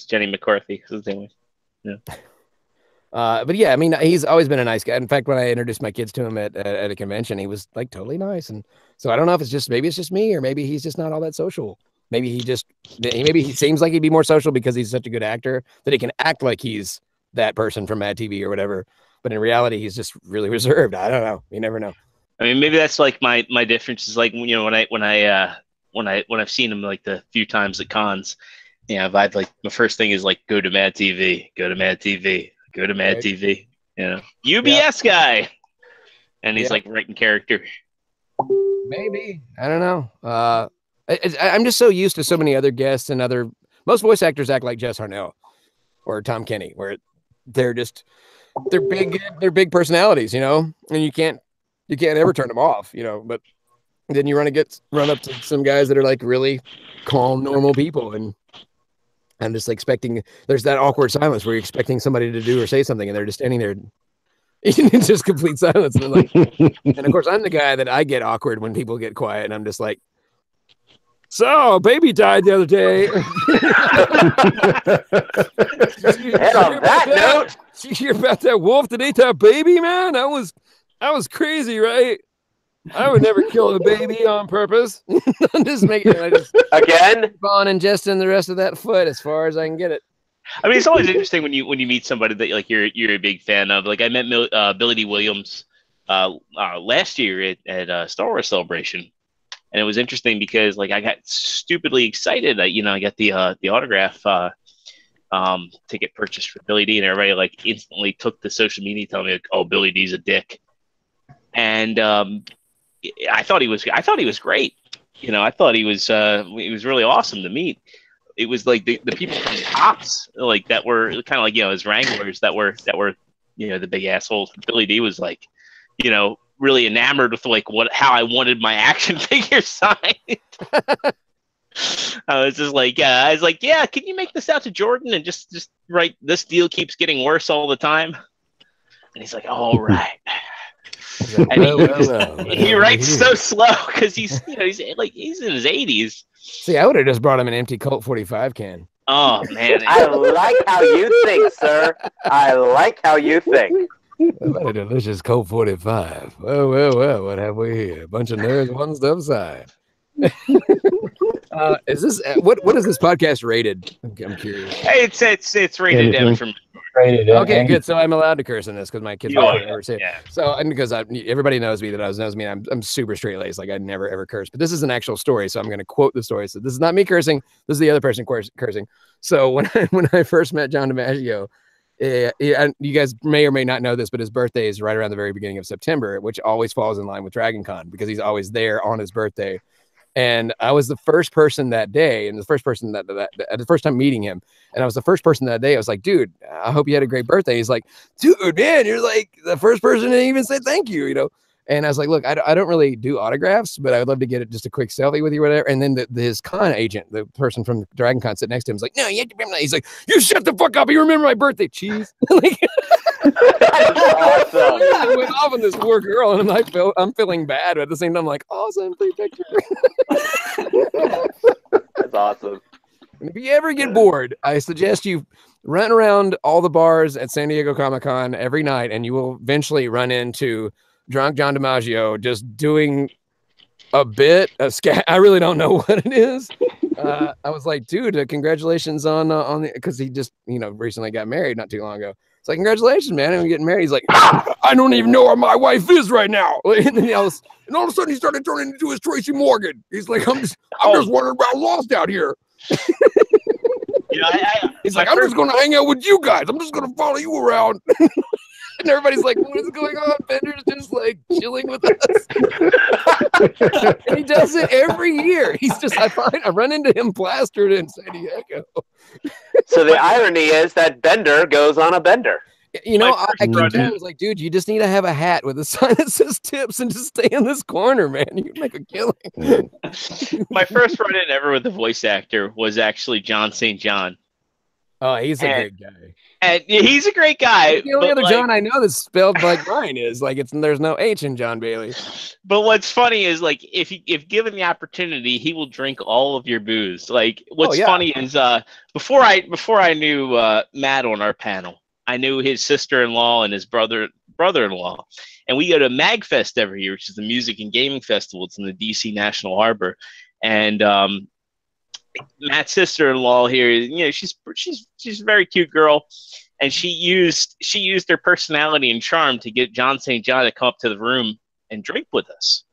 Jenny McCarthy. Yeah. But yeah, I mean, he's always been a nice guy. In fact, when I introduced my kids to him at a convention, he was like totally nice. And so I don't know if it's just me, or maybe he's just not all that social. Maybe he seems like he'd be more social because he's such a good actor that he can act like he's that person from Mad TV or whatever. But in reality, he's just really reserved. I don't know. You never know. I mean, maybe that's like my difference is like, when I've seen him like the few times at cons, I've like, my first thing is like, go to Mad TV, go to Mad TV, go to Mad TV, UBS guy. And he's like right in character. Maybe. I don't know. I'm just so used to so many other guests and most voice actors act like Jess Harnell or Tom Kenny, where they're big personalities, and you can't ever turn them off, but then you run up to some guys that are like really calm, normal people, and I'm just expecting. There's that awkward silence where you're expecting somebody to do or say something, and they're just standing there. It's just complete silence. And, like, and of course, I'm the guy that I get awkward when people get quiet, and I'm just like, "So, a baby died the other day." And on that note, did you hear about that wolf that ate that baby, man? That was crazy, right? I would never kill a baby on purpose. I'm just making it. I just again, keep on ingesting the rest of that foot as far as I can get it. I mean, it's always interesting when you meet somebody that like you're a big fan of. Like I met Billy D. Williams last year at Star Wars Celebration, and it was interesting because like I got stupidly excited that I got the autograph ticket purchased for Billy D, and everybody like instantly took to social media telling me like, "Oh, Billy D's a dick," and I thought he was great. I thought he was really awesome to meet. It was like the people from Cops, like that were kind of like his wranglers that were the big assholes. Billy D was like, really enamored with like how I wanted my action figure signed. I was just like, yeah, can you make this out to Jordan and just write this deal keeps getting worse all the time? And he's like, all right. And he writes so slow because he's in his 80s. See, I would have just brought him an empty Colt 45 can. Oh man, I like how you think, sir. I like how you think. What a delicious Colt 45. Well, what have we here? A bunch of nerds, one step side. Is this what is this podcast rated? I'm curious. Hey, it's rated M from. Okay, good. So I'm allowed to curse in this because my kids never say it. Yeah. So, and because everybody knows me I'm super straight laced. Like I never ever curse. But this is an actual story, so I'm going to quote the story. So this is not me cursing. This is the other person cursing. So when I first met John DiMaggio, you guys may or may not know this, but his birthday is right around the very beginning of September, which always falls in line with Dragon Con because he's always there on his birthday. And I was the first person that day, and the first person that the first time meeting him, and I was the first person that day. I was like, dude, I hope you had a great birthday. He's like, dude, man, you're like the first person to even say thank you, And I was like, look, I don't really do autographs, but I would love to get just a quick selfie with you or whatever. And then his con agent, the person from Dragon Con sitting next to him, is like, no, you have to remember that. He's like, you shut the fuck up. You remember my birthday, cheese. Like, Awesome. I went off on this poor girl, and I'm feeling bad, but at the same time, I'm like, awesome, free picture. That's awesome. And if you ever get bored, I suggest you run around all the bars at San Diego Comic-Con every night, and you will eventually run into drunk John DiMaggio just doing a bit of scat. I really don't know what it is. I was like, dude, congratulations on the, because he just recently got married not too long ago. It's like, congratulations, man, I'm getting married. He's like, I don't even know where my wife is right now. And then all of a sudden he started turning into his Tracy Morgan. He's like, I'm just wondering about Lost out here. He's like, I'm just gonna hang out with you guys. I'm just gonna follow you around. And everybody's like, what is going on? Bender's just like chilling with us. And he does it every year. He's just, I run into him plastered in San Diego. So the irony is that Bender goes on a bender. I keep telling him, I was like, dude, you just need to have a hat with a sign that says tips and just stay in this corner, man. You can make a killing. My first run-in ever with the voice actor was actually John St. John. Oh, he's a great guy. And he's a great guy. The only other John I know that's spelled like mine is like there's no H in John Bailey. But what's funny is like if given the opportunity, he will drink all of your booze. Like what's funny is before I knew Matt on our panel, I knew his sister-in-law and his brother-in-law, and we go to MagFest every year, which is the music and gaming festival. It's in the DC National Harbor, and Matt's sister-in-law here, she's a very cute girl, and she used her personality and charm to get John St. John to come up to the room and drink with us.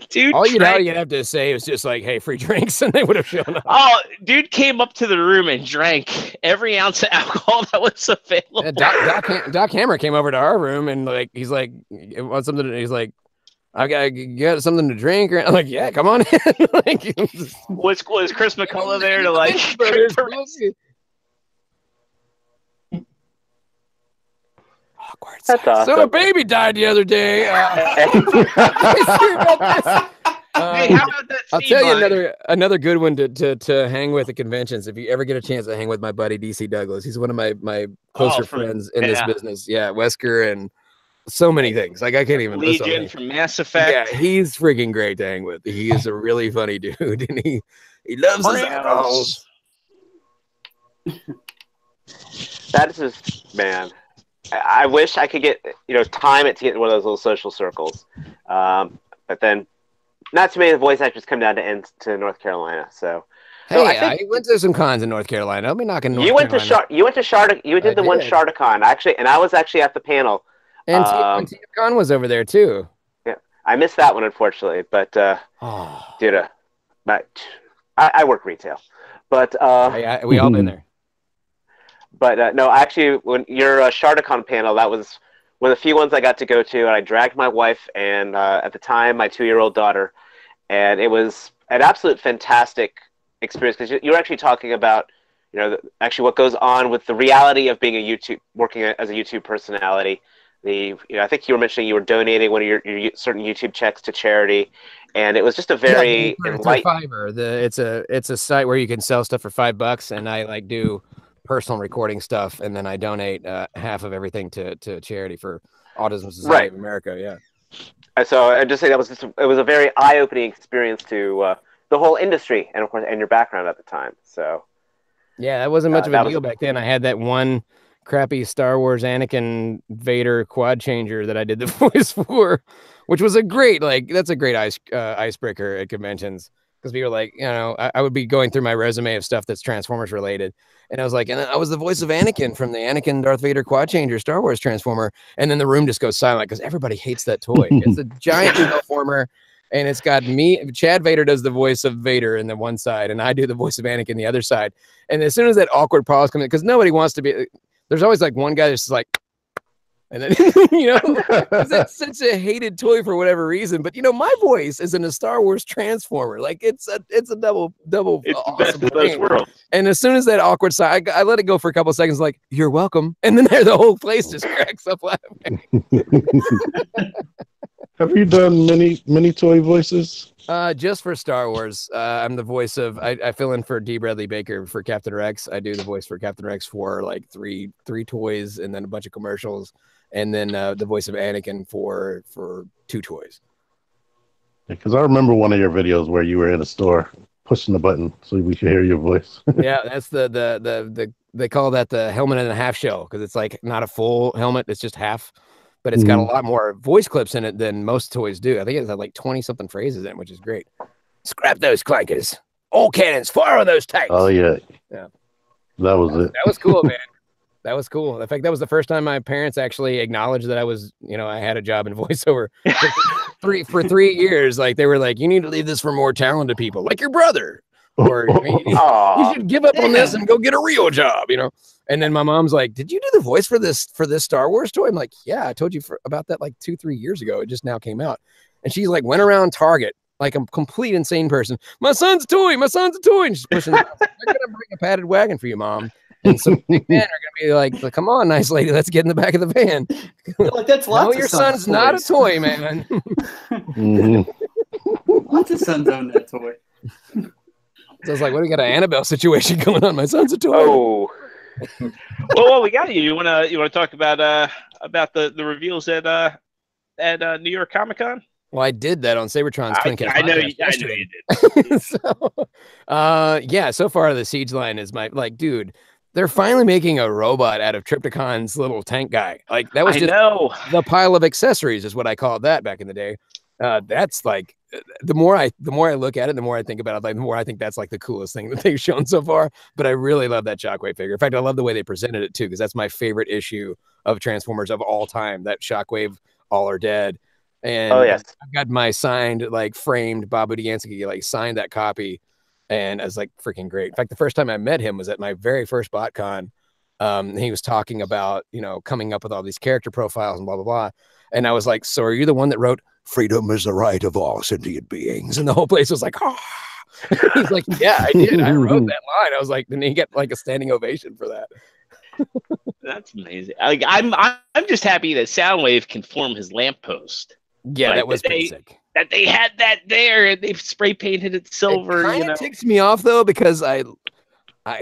Dude, all you'd have to say was just like, hey, free drinks, and they would have shown up. Oh, dude came up to the room and drank every ounce of alcohol that was available. Doc Hammer came over to our room, and like he's like, want something? He's like, I got something to drink. I'm like, yeah, come on in. Like, was Chris McCullough there to like? Awkward. That's awesome. So a baby died the other day. Hey, how about that? I'll seed tell you line? another good one to hang with at conventions. If you ever get a chance to hang with my buddy DC Douglas, he's one of my closer friends in this business. Yeah, Wesker and so many things. Like I can't even list all Legion things. from Mass Effect. Yeah, he's freaking great to hang with. He is a really funny dude, and he loves his eyeballs. That is just, man. I wish I could get time it to get in one of those little social circles, but then not too many of the voice actors come down to North Carolina. So hey, I went to some cons in North Carolina. I'll be knocking. You did the one Shardacon actually, and I was actually at the panel. And TFCon was over there too. Yeah, I missed that one unfortunately, but I work retail, but we all been there. But no, actually, when your Shardacon panel, that was one of the few ones I got to go to, and I dragged my wife and at the time my 2-year-old daughter, and it was an absolute fantastic experience because you were actually talking about actually what goes on with the reality of being working as a YouTube personality. I think you were mentioning you were donating one of your certain YouTube checks to charity, and it was just a very enlightening. Fiverr. It's a site where you can sell stuff for $5, and I do personal recording stuff, and then I donate half of everything to charity for Autism Society of America. Yeah. So I just say it was a very eye-opening experience to the whole industry, and of course, and your background at the time. So yeah, that wasn't much of a deal back then. I had that one crappy Star Wars Anakin Vader quad changer that I did the voice for, which was that's a great icebreaker at conventions. Because people were like, I would be going through my resume of stuff that's Transformers related. And I was like, and I was the voice of Anakin from the Anakin Darth Vader quad changer Star Wars Transformer. And then the room just goes silent because everybody hates that toy. It's a giant Transformer. And it's got me. Chad Vader does the voice of Vader in the one side, and I do the voice of Anakin the other side. And as soon as that awkward pause comes in, because nobody wants to be, there's always like one guy that's just like, and then, it's such a hated toy for whatever reason. But, my voice is in a Star Wars Transformer. Like, it's a double. It's awesome the best of those worlds. And as soon as that awkward side, I let it go for a couple of seconds, like, you're welcome. And then the whole place just cracks up laughing. Have you done many toy voices? Just for Star Wars. I'm the voice of, I fill in for D. Bradley Baker for Captain Rex. I do the voice for Captain Rex for like three toys and then a bunch of commercials. And then the voice of Anakin for 2 toys. Because I remember one of your videos where you were in a store pushing the button so we could hear your voice. Yeah, that's they call that the helmet and a half shell because it's like not a full helmet, it's just half, but it's got a lot more voice clips in it than most toys do. I think it's got like 20 something phrases in it, which is great. Scrap those clankers. All cannons, fire on those tanks. Oh yeah. Yeah. That was it. That was cool, man. That was cool. In fact, that was the first time my parents actually acknowledged that I was, I had a job in voiceover for 3 years. Like they were like, you need to leave this for more talented people, like your brother, or you should give up on this and go get a real job, And then my mom's like, did you do the voice for this Star Wars toy? I'm like, yeah, I told you about that like 2-3 years ago. It just now came out. And she's like, went around Target like a complete insane person. My son's a toy. And she's pushing. They're gonna bring a padded wagon for you, Mom. And some big men are going to be like, come on, nice lady, let's get in the back of the van. Like, that's lots no, your son's not a toy, man. Lots of sons own that toy. So I was like, what do we got an Annabelle situation going on? My son's a toy. Oh. Well, we got you. You wanna talk about the reveals at New York Comic Con? Well, I did that on Sabertron's Twincast. I know you did. So far the Siege line is dude. They're finally making a robot out of Triptychon's little tank guy. Like that was the pile of accessories is what I called that back in the day. That's like the more I look at it, the more I think about it. Like the more I think that's like the coolest thing that they've shown so far. But I really love that Shockwave figure. In fact, I love the way they presented it too, because that's my favorite issue of Transformers of all time. That Shockwave All Are Dead. And I've got my signed, like framed Bob Budiansky, like signed that copy. And I was like freaking great. In fact, the first time I met him was at my very first BotCon. He was talking about, coming up with all these character profiles and blah, blah, blah. And I was like, so are you the one that wrote "Freedom is the right of all sentient beings"? And the whole place was like, oh. He's like, yeah, I did. I wrote that line. I was like, then he got like a standing ovation for that. That's amazing. I'm just happy that Soundwave can form his lamppost. Yeah, that was pretty sick. that they had that there and they spray painted it silver. It kind of ticks me off though, because I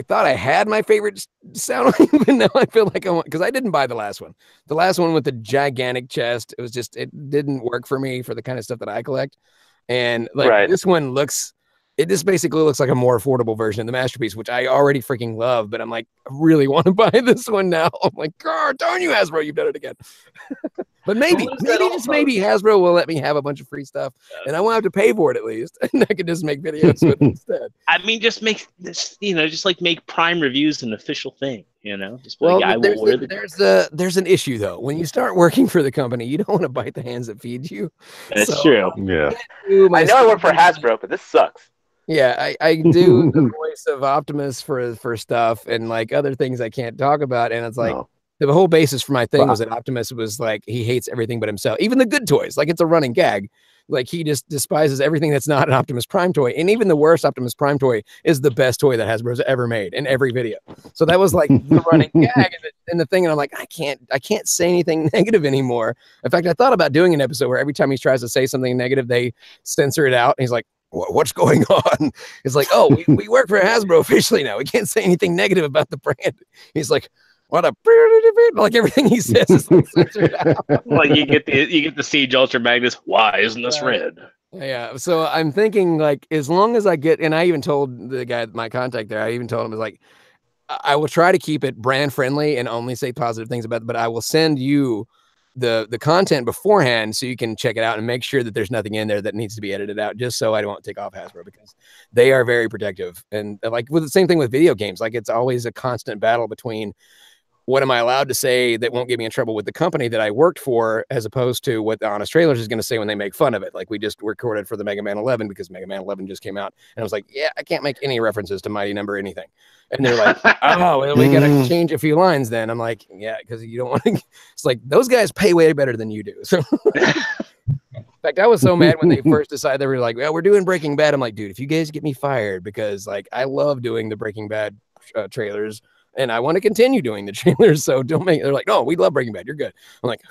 thought I had my favorite sound, but now I feel like I want, because I didn't buy the last one. The last one with the gigantic chest, it didn't work for me for the kind of stuff that I collect. And like this one it just basically looks like a more affordable version of the Masterpiece, which I already freaking love, but I'm like, I really want to buy this one now. I'm like, God, darn you, Hasbro, you've done it again. But maybe Hasbro will let me have a bunch of free stuff, and I won't have to pay for it at least, and I can just make videos with it instead. I mean, just make this, just like make Prime reviews an official thing, Just well, like, there's an issue though. When you start working for the company, you don't want to bite the hands that feed you. That's true. Yeah. I know I work for Hasbro, but this sucks. Yeah, I do the voice of Optimus for stuff and like other things I can't talk about, and it's like the whole basis for my thing was that Optimus was like, he hates everything but himself, even the good toys. Like, it's a running gag. Like, he just despises everything that's not an Optimus Prime toy, and even the worst Optimus Prime toy is the best toy that Hasbro's ever made in every video. So that was like the running gag and the thing, and I'm like, I can't say anything negative anymore. In fact, I thought about doing an episode where every time he tries to say something negative, they censor it out, and he's like, what's going on? It's like, oh, we work for Hasbro officially now. We can't say anything negative about the brand. He's like, what a like everything he says is like censored out. Like you get the Siege Ultra Magnus. Why isn't this red? Yeah. So I'm thinking, like, as long as I get, and I even told the guy, my contact there, I even told him, was like, I will try to keep it brand friendly and only say positive things about it, but I will send you the content beforehand so you can check it out and make sure that there's nothing in there that needs to be edited out, just so I won't take off Hasbro, because they are very protective. And like with the same thing with video games, like it's always a constant battle between what am I allowed to say that won't get me in trouble with the company that I worked for, as opposed to what the Honest Trailers is going to say when they make fun of it. Like, we just recorded for the Mega Man 11 because Mega Man 11 just came out, and I was like, yeah, I can't make any references to Mighty Number anything. And they're like, oh, well, we got to change a few lines then. I'm like, yeah, because you don't want to. It's like, those guys pay way better than you do. So, in fact, I was so mad when they first decided they were like, well, we're doing Breaking Bad. I'm like, dude, if you guys get me fired, because like I love doing the Breaking Bad trailers, and I want to continue doing the trailers, so don't make. They're like, no, we love Breaking Bad. You're good. I'm like,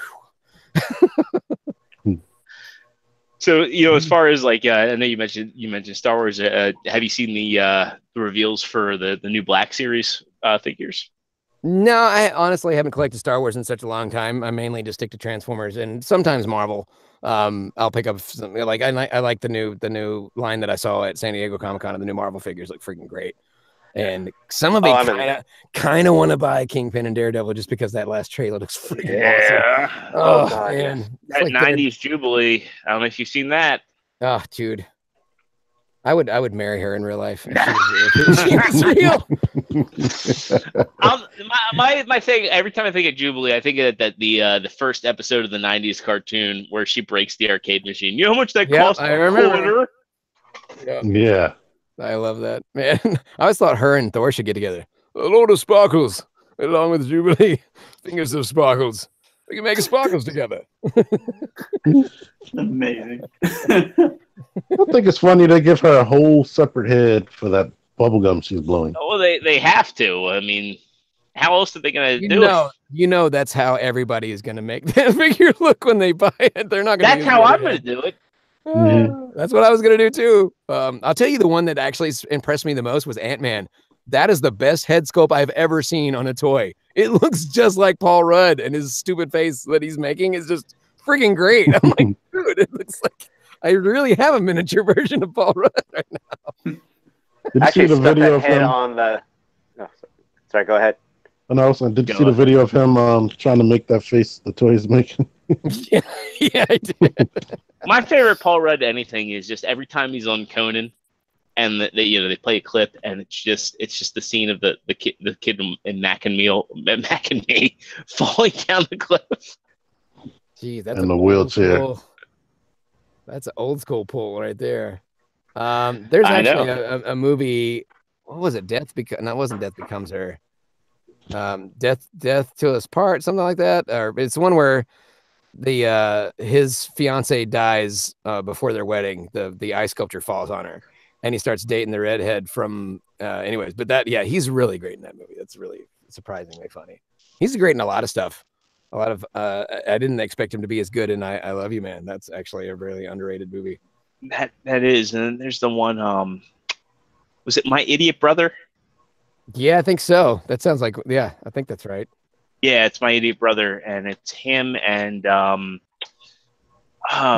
so as far as like, I know you mentioned Star Wars. Have you seen the reveals for the new Black Series figures? No, I honestly haven't collected Star Wars in such a long time. I mainly just stick to Transformers and sometimes Marvel. I'll pick up something like I like the new line that I saw at San Diego Comic-Con, and the new Marvel figures look freaking great. And some of it kind of want to buy Kingpin and Daredevil just because that last trailer looks freaking awesome. Oh God, man. That like 90s Jubilee. I don't know if you've seen that. Oh, dude. I would marry her in real life. If she was real. My thing, every time I think of Jubilee, I think of that the first episode of the 90s cartoon where she breaks the arcade machine. You know how much that cost? I remember. Yeah. I love that, man. I always thought her and Thor should get together. A load of sparkles, along with Jubilee. Fingers of sparkles. We can make sparkles together. Amazing. I think it's funny they give her a whole separate head for that bubblegum she's blowing. Well, they have to. I mean, how else are they going to do it? You know that's how everybody is going to make that figure look when they buy it. They're not going to. That's how I'm going to do it. That's what I was gonna do too. I'll tell you, the one that actually impressed me the most was Ant-Man. That is the best head sculpt I've ever seen on a toy. It looks just like Paul Rudd, and his stupid face that he's making is just freaking great. I'm like, dude, it looks like I really have a miniature version of Paul Rudd right now. Did you see the video of him on the? Oh, sorry, go ahead. And also, did you see the video of him trying to make that face the toy is making? yeah, I did. My favorite Paul Rudd anything is just every time he's on Conan, and they play a clip, and it's just the scene of the kid in Mac and Me falling down the cliff. Gee, that's in the wheelchair. Cool. That's an old school pull right there. There's actually a movie. What was it? Death Becomes Her. Death Till Us Part, something like that. Or it's one where his fiance dies before their wedding. The ice sculpture falls on her, and he starts dating the redhead from but he's really great in that movie. That's really surprisingly funny. He's great in a lot of stuff. a lot of. I didn't expect him to be as good in I Love You, Man. That's actually a really underrated movie. That is, and then there's the one. Was it My Idiot Brother? Yeah, I think so. That sounds like, yeah, I think that's right. Yeah, it's My Idiot Brother, and it's him and oh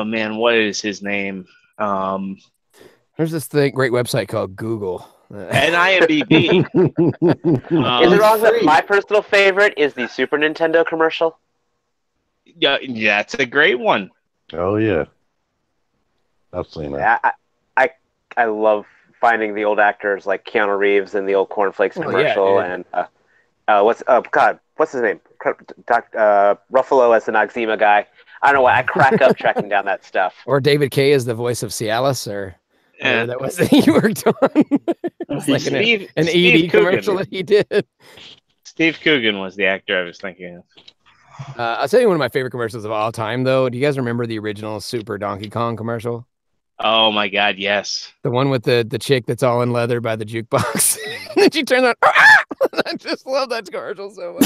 man, what is his name? There's this great website called Google. And IMDb. Is it wrong that my personal favorite is the Super Nintendo commercial? Yeah, that's a great one. Oh yeah, I've seen that. I love finding the old actors like Keanu Reeves in the old Cornflakes commercial, and what's his name? Ruffalo as the Noxzema guy. I don't know why I crack up tracking down that stuff. Or David Kaye as the voice of Cialis, or that was that he worked on. It's like an ED commercial that he did. Steve Coogan was the actor I was thinking of. I'll tell you one of my favorite commercials of all time, though. Do you guys remember the original Super Donkey Kong commercial? Oh my God, yes. The one with the chick that's all in leather by the jukebox. And then she turns on. I just love that commercial so much.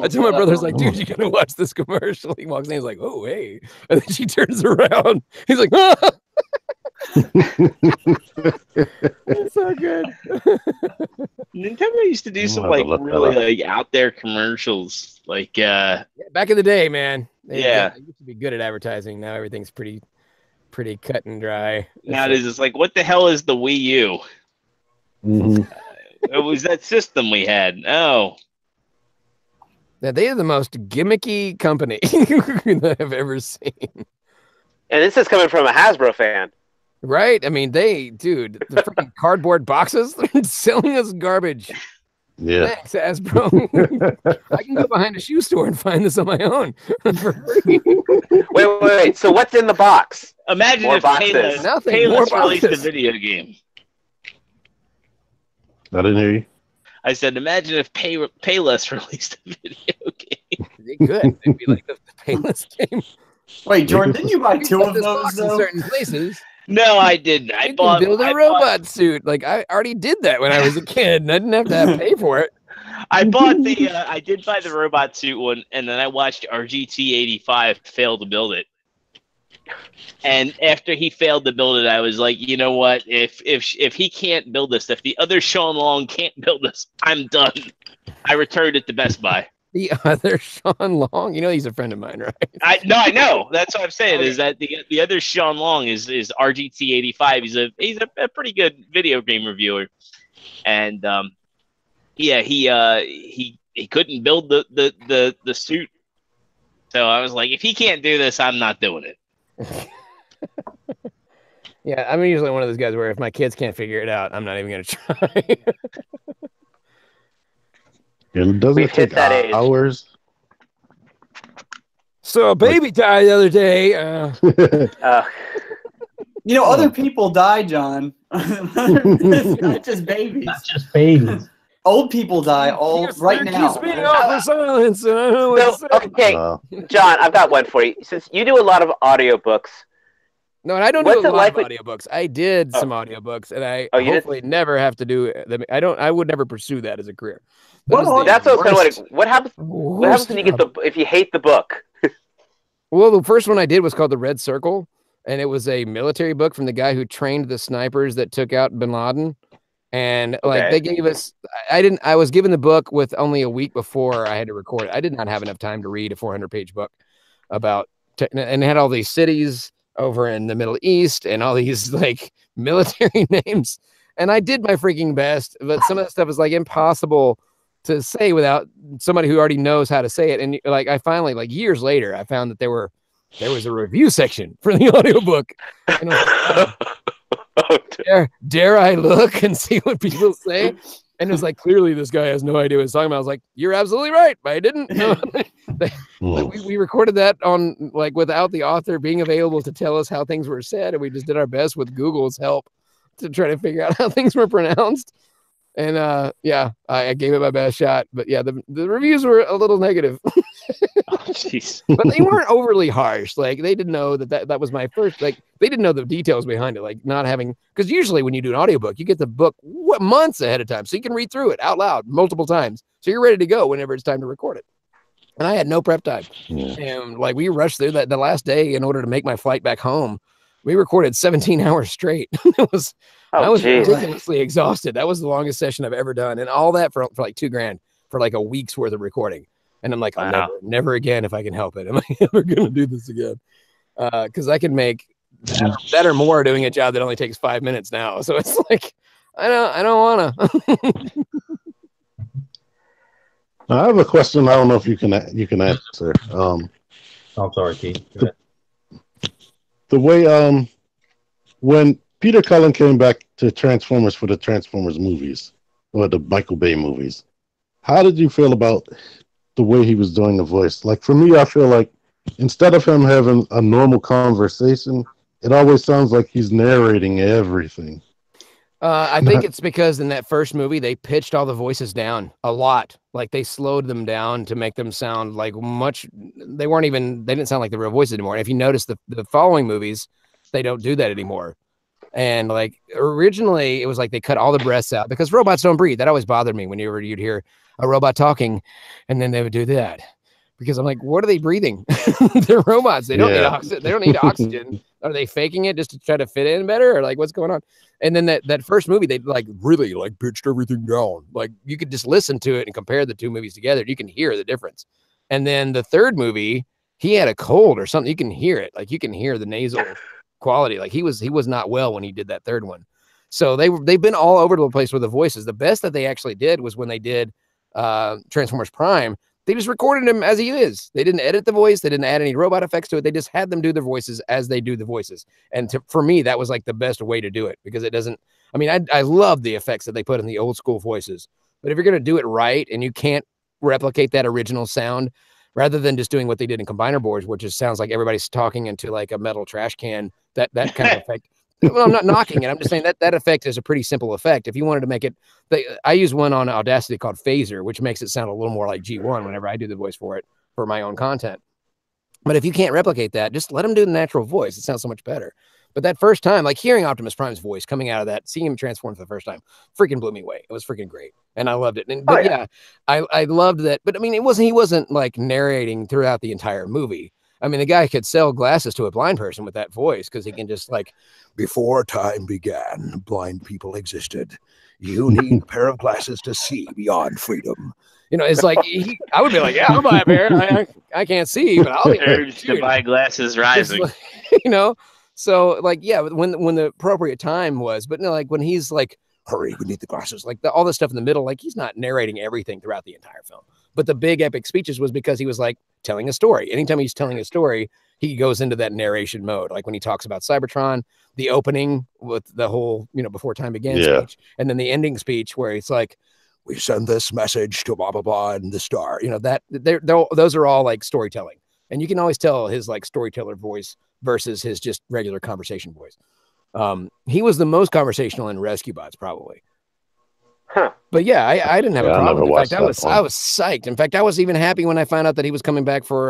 I told my brother's like, dude, you gotta watch this commercial. He walks in, he's like, oh hey. And then she turns around. He's like, ah! It's so good. Nintendo used to do some like really like out there commercials. Like back in the day, man. They used to be good at advertising. Now everything's pretty cut and dry. Nowadays it's like, what the hell is the Wii U? Mm-hmm. It was that system we had. Oh. Yeah, they are the most gimmicky company that I've ever seen. And this is coming from a Hasbro fan. Right? I mean, the freaking cardboard boxes, they're selling us garbage. Yeah. Thanks, Hasbro. I can go behind a shoe store and find this on my own for free. Wait. So what's in the box? Imagine more if boxes. Payless released a video game. I didn't hear you. I said, imagine if Payless released a video game. They could. It'd be like the Payless game. Wait, Jordan, didn't you buy two of those though? In certain places. No, I didn't. I bought build a robot suit. Like I already did that when I was a kid, and I didn't have to pay for it. I bought I did buy the robot suit one, and then I watched RGT85 fail to build it. And after he failed to build it, I was like, you know what? If he can't build this, if the other Sean Long can't build this, I'm done. I returned it to Best Buy. The other Sean Long, you know, he's a friend of mine, right? I know. That's what I'm saying. Is that the other Sean Long is RGT85. He's a pretty good video game reviewer, and he couldn't build the suit. So I was like, if he can't do this, I'm not doing it. Yeah, I'm usually one of those guys where if my kids can't figure it out, I'm not even going to try. And doesn't it take hours? So a baby died the other day. You know, other people die, John. It's not just babies. Not just babies. Old people die right now. For silence. Okay, John, I've got one for you. Since you do a lot of audiobooks. No, and I don't do a lot of audiobooks. I did some audiobooks, and I hopefully never have to do them. I would never pursue that as a career. That's what I was kind of wondering. What happens when you get if you hate the book? Well, the first one I did was called The Red Circle, and it was a military book from the guy who trained the snipers that took out bin Laden. And they gave us, I was given the book with only a week before I had to record it. I did not have enough time to read a 400-page book about, and it had all these cities over in the Middle East and all these like military names. And I did my freaking best, but some of that stuff is like impossible to say without somebody who already knows how to say it. And like, I finally, like years later, I found that there was a review section for the audiobook. And I was like, dare I look and see what people say? And it was like, clearly this guy has no idea what he's talking about. I was like, you're absolutely right, but I didn't know. We recorded that on like without the author being available to tell us how things were said. And we just did our best with Google's help to try to figure out how things were pronounced. And yeah, I gave it my best shot. But yeah, the reviews were a little negative. Jeez. But they weren't overly harsh. Like they didn't know that was my first. Like they didn't know the details behind it. Like not having, because usually when you do an audiobook, you get the book months ahead of time, so you can read through it out loud multiple times, so you're ready to go whenever it's time to record it. And I had no prep time, and like we rushed through that the last day in order to make my flight back home. We recorded 17 hours straight. I was ridiculously exhausted. That was the longest session I've ever done, and all that for like $2,000 for like a week's worth of recording. And I'm like, wow. never again if I can help it. Am I ever going to do this again? Because I can make that or more doing a job that only takes 5 minutes now. So it's like, I don't want to. I have a question. I don't know if you can answer. I'm sorry, Keith. The way when Peter Cullen came back to Transformers for the Transformers movies, or the Michael Bay movies, how did you feel about the way he was doing the voice? Like for me, I feel like instead of him having a normal conversation, it always sounds like he's narrating everything. I think it's because in that first movie, they pitched all the voices down a lot. Like they slowed them down to make them sound like they didn't sound like the real voices anymore. And if you notice the following movies, they don't do that anymore. And like originally it was like they cut all the breaths out because robots don't breathe. That always bothered me whenever you'd hear a robot talking and then they would do that. Because I'm like, what are they breathing? They're robots. They don't need oxygen. They don't need oxygen. Are they faking it just to try to fit in better? Or like, what's going on? And then that first movie, they like really like pitched everything down. Like you could just listen to it and compare the two movies together. You can hear the difference. And then the third movie, he had a cold or something. You can hear it. Like you can hear the nasal quality. Like he was not well when he did that third one. So they've been all over the place with the voices. The best that they actually did was when they did Transformers Prime. They just recorded him as he is. They didn't edit the voice. They didn't add any robot effects to it. They just had them do their voices as they do the voices. And for me, that was like the best way to do it because it doesn't, I mean, I love the effects that they put in the old school voices, but if you're going to do it right and you can't replicate that original sound rather than just doing what they did in combiner boards, which just sounds like everybody's talking into like a metal trash can, that kind of effect. Well, I'm not knocking it. I'm just saying that effect is a pretty simple effect. If you wanted to make it, I use one on Audacity called Phaser, which makes it sound a little more like G1 whenever I do the voice for it for my own content. But if you can't replicate that, just let them do the natural voice. It sounds so much better. But that first time, like hearing Optimus Prime's voice coming out of that, seeing him transform for the first time, freaking blew me away. It was freaking great. And I loved it. But yeah, I loved that. But I mean, he wasn't like narrating throughout the entire movie. I mean, the guy could sell glasses to a blind person with that voice because he can just like, before time began, blind people existed. You need a pair of glasses to see beyond freedom. You know, it's like, I would be like, yeah, I'll buy a pair. I can't see, but I'll be urge to buy glasses rising. Like, you know, so like, yeah, when the appropriate time was, but no, like when he's like, hurry, we need the glasses, like all the stuff in the middle, like he's not narrating everything throughout the entire film. But the big epic speeches was because he was like telling a story. Anytime he's telling a story, he goes into that narration mode. Like when he talks about Cybertron, the opening with the whole, before time began speech, and then the ending speech where it's like, we send this message to blah, blah, blah, and the star, those are all like storytelling. And you can always tell his like storyteller voice versus his just regular conversation voice. He was the most conversational in Rescue Bots, probably. Huh. But yeah, I didn't have a problem. In fact, I was psyched. In fact, I was even happy when I found out that he was coming back for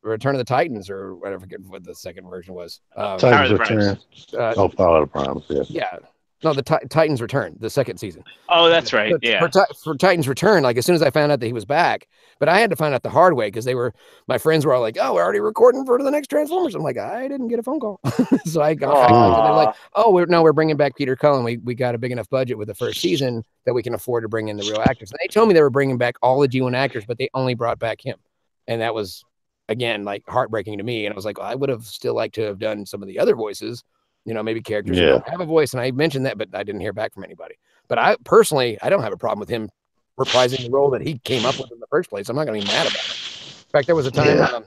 Return of the Titans, or whatever, I forget what the second version was. Titans Return. Power of the Primes. Yeah. No, the Titans Return, the second season. Oh, that's right. Yeah. For Titans Return, like as soon as I found out that he was back, but I had to find out the hard way because my friends were all like, "Oh, we're already recording for the next Transformers." I'm like, I didn't get a phone call, so I got. They're like, "Oh, we're bringing back Peter Cullen. We got a big enough budget with the first season that we can afford to bring in the real actors." And they told me they were bringing back all the G1 actors, but they only brought back him, and that was again like heartbreaking to me. And I was like, well, I would have still liked to have done some of the other voices. Maybe characters who don't have a voice. And I mentioned that, but I didn't hear back from anybody. But I personally don't have a problem with him reprising the role that he came up with in the first place. I'm not going to be mad about it. In fact, there was a time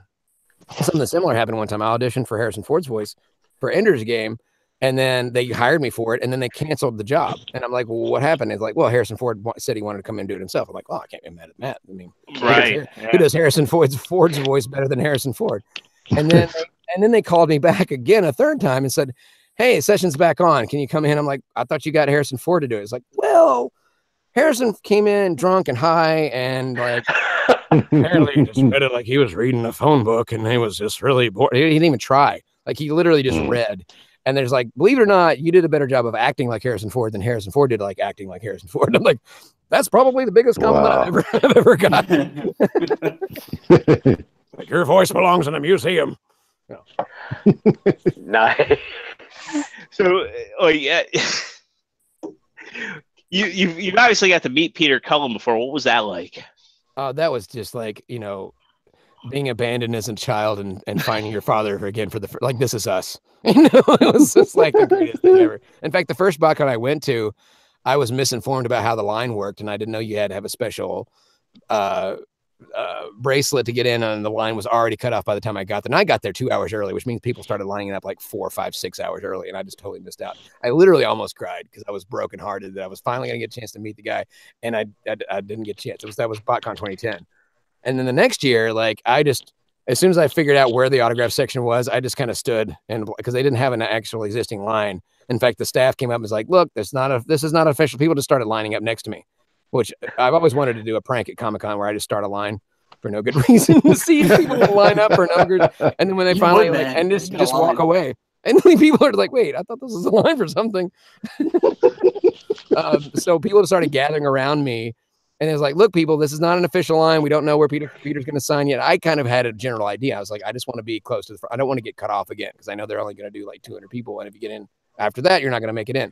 something similar happened one time. I auditioned for Harrison Ford's voice for Ender's Game, and then they hired me for it, and then they canceled the job. And I'm like, well, what happened? It's like, well, Harrison Ford said he wanted to come in and do it himself. I'm like, oh, I can't be mad at Matt. I mean, who does Harrison Ford's voice better than Harrison Ford? And then they called me back again a third time and said, hey, session's back on. Can you come in? I'm like, I thought you got Harrison Ford to do it. It's like, well, Harrison came in drunk and high and like apparently he just read it like he was reading a phone book and he was just really bored. He didn't even try. Like he literally just read. And there's like, believe it or not, you did a better job of acting like Harrison Ford than Harrison Ford did like acting like Harrison Ford. I'm like, that's probably the biggest compliment I've ever gotten. Like, your voice belongs in a museum. No. Nice. So, yeah. You've obviously got to meet Peter Cullen before. What was that like? That was just like, you know, being abandoned as a child and finding your father again for like, this is us. You know, it was just like the greatest thing ever. In fact, the first BotCon I went to, I was misinformed about how the line worked, and I didn't know you had to have a special bracelet to get in, and the line was already cut off by the time I got there. And I got there 2 hours early, which means people started lining up like 4, 5, 6 hours early, and I just totally missed out. I literally almost cried because I was brokenhearted that I was finally going to get a chance to meet the guy, and I didn't get a chance. That was BotCon 2010. And then the next year, like as soon as I figured out where the autograph section was, I just kind of stood, and because they didn't have an actual existing line. In fact, the staff came up and was like, look, this is not official. People just started lining up next to me, which I've always wanted to do a prank at Comic-Con where I just start a line for no good reason to see if people will line up for no good. And then when they finally just walk away. And then people are like, wait, I thought this was a line for something. So people started gathering around me. And it was like, look, people, this is not an official line. We don't know where Peter's going to sign yet. I kind of had a general idea. I was like, I just want to be close to the front. I don't want to get cut off again because I know they're only going to do like 200 people. And if you get in after that, you're not going to make it in.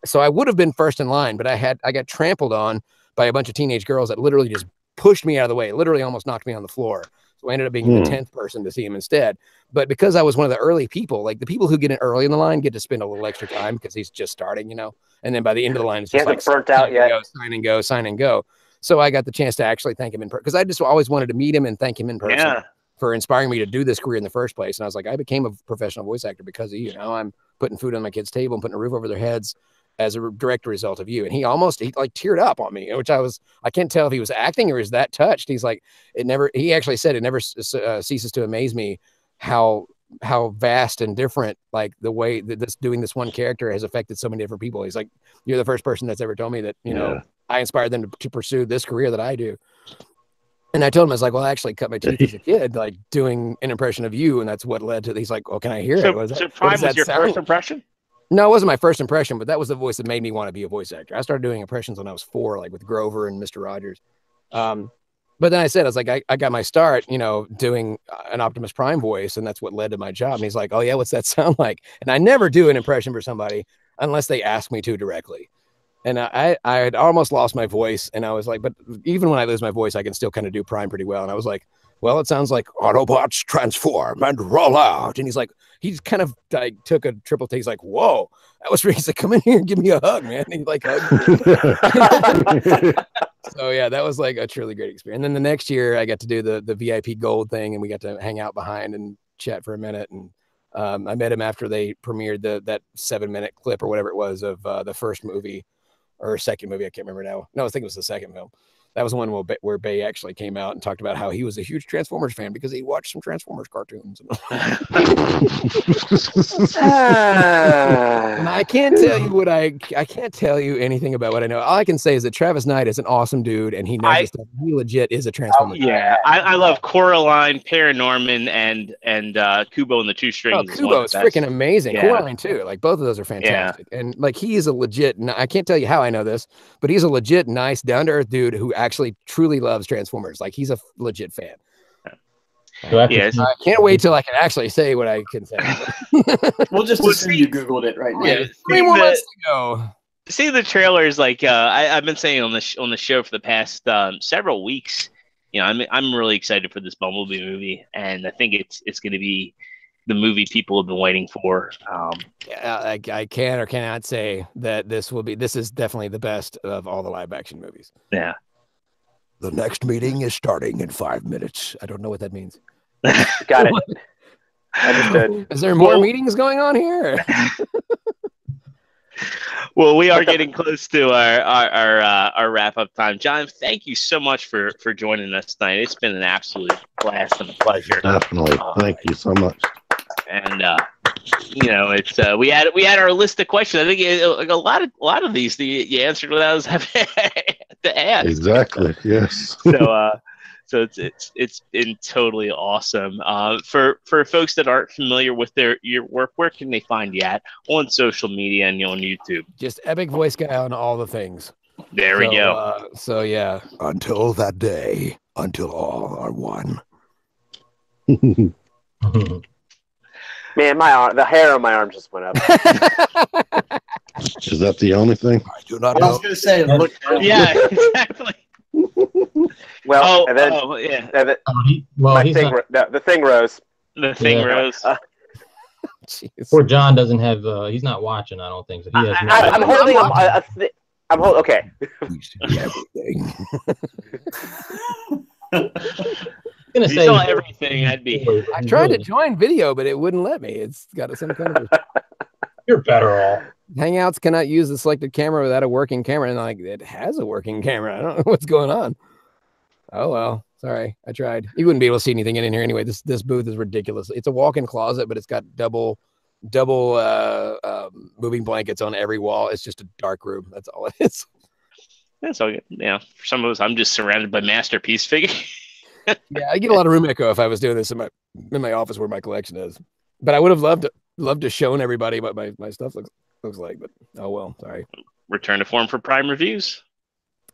So I would have been first in line, but I got trampled on by a bunch of teenage girls that literally just pushed me out of the way, literally almost knocked me on the floor. So I ended up being the 10th person to see him instead. But because I was one of the early people, like the people who get in early in the line get to spend a little extra time because he's just starting, you know. And then by the end of the line, it's just like burnt out yet. Sign and go. So I got the chance to actually thank him in person because I just always wanted to meet him and thank him in person for inspiring me to do this career in the first place. And I was like, I became a professional voice actor because of you. Now I'm putting food on my kids' table and putting a roof over their heads as a direct result of you. And he like teared up on me, which I can't tell if he was acting or is that touched. He's like, he actually said it never ceases to amaze me how vast and different, like the way that doing this one character has affected so many different people. He's like, you're the first person that's ever told me that, you know, I inspired them to pursue this career that I do. And I told him, I was like, well, I actually cut my teeth as a kid, like doing an impression of you. And that's what led to, he's like, well, can I hear it? So Prime was your first impression? No, it wasn't my first impression, but that was the voice that made me want to be a voice actor. I started doing impressions when I was 4, like with Grover and Mr. Rogers. But then I was like, I got my start, you know, doing an Optimus Prime voice, and that's what led to my job. And he's like, oh yeah, what's that sound like? And I never do an impression for somebody unless they ask me to directly. And I had almost lost my voice, and I was like, but even when I lose my voice, I can still kind of do Prime pretty well. And I was like, well, it sounds like Autobots transform and roll out. And he's like, he kind of like took a triple take. He's like, whoa, that was he's like, come in here and give me a hug, man. And he like hugged me. So yeah, that was like a truly great experience. And then the next year I got to do the VIP gold thing, and we got to hang out behind and chat for a minute. And I met him after they premiered that 7-minute clip or whatever it was of the first movie or second movie. I can't remember now. No, I think it was the second film. That was one where Bay actually came out and talked about how he was a huge Transformers fan because he watched some Transformers cartoons. And I can't tell you I can't tell you anything about what I know. All I can say is that Travis Knight is an awesome dude, and he knows stuff. He legit is a Transformers. I love Coraline, Paranorman, and Kubo and the Two Strings. Oh, Kubo is freaking amazing. Yeah. Coraline too. Like both of those are fantastic. Yeah. And like he is a legit. I can't tell you how I know this, but he's a legit nice, down to earth dude who actually truly loves Transformers. Like he's a legit fan. Yes. I can't wait till I can actually say what I can say. We'll just assume you Googled it right now. Yeah, 3 more months to go. See the trailers, like I've been saying on the show for the past several weeks. You know, I'm really excited for this Bumblebee movie, and I think it's going to be the movie people have been waiting for. I can or cannot say that this is definitely the best of all the live action movies. Yeah. The next meeting is starting in 5 minutes. I don't know what that means. Got it. Understood. Is there more meetings going on here? Well, we are getting close to our wrap up time. John, thank you so much for joining us tonight. It's been an absolute blast and a pleasure. Definitely. Thank you so much. And You know, it's we had our list of questions. I think like a lot of these you answered without us having to ask. Exactly. Yes. So it's been totally awesome. For folks that aren't familiar with your work, where can they find you at on social media and on YouTube? Just Epic Voice Guy on all the things. There we go. So yeah. Until that day, until all are one. Man, the hair on my arm just went up. Is that the only thing? I do not I know. was going to say, look. Yeah, exactly. Well, and then, yeah. and then the thing rose. The thing rose. Jeez. Poor John doesn't have. He's not watching. I don't think so. He has. I'm holding I'm holding. Okay. Everything. Gonna If you say saw everything, I'd be. I tried to join video, but it wouldn't let me. It's got some kind of You're better off. Hangouts cannot use the selected camera without a working camera, and like it has a working camera. I don't know what's going on. Oh well, sorry. I tried. You wouldn't be able to see anything in here anyway. This booth is ridiculous. It's a walk-in closet, but it's got double moving blankets on every wall. It's just a dark room. That's all it is. That's all good. Yeah, for some of us, I'm just surrounded by masterpiece figures. Yeah, I get a lot of room echo if I was doing this in my office where my collection is. But I would have loved to shown everybody what my stuff looks like. But oh well, sorry. Return to form for Prime reviews.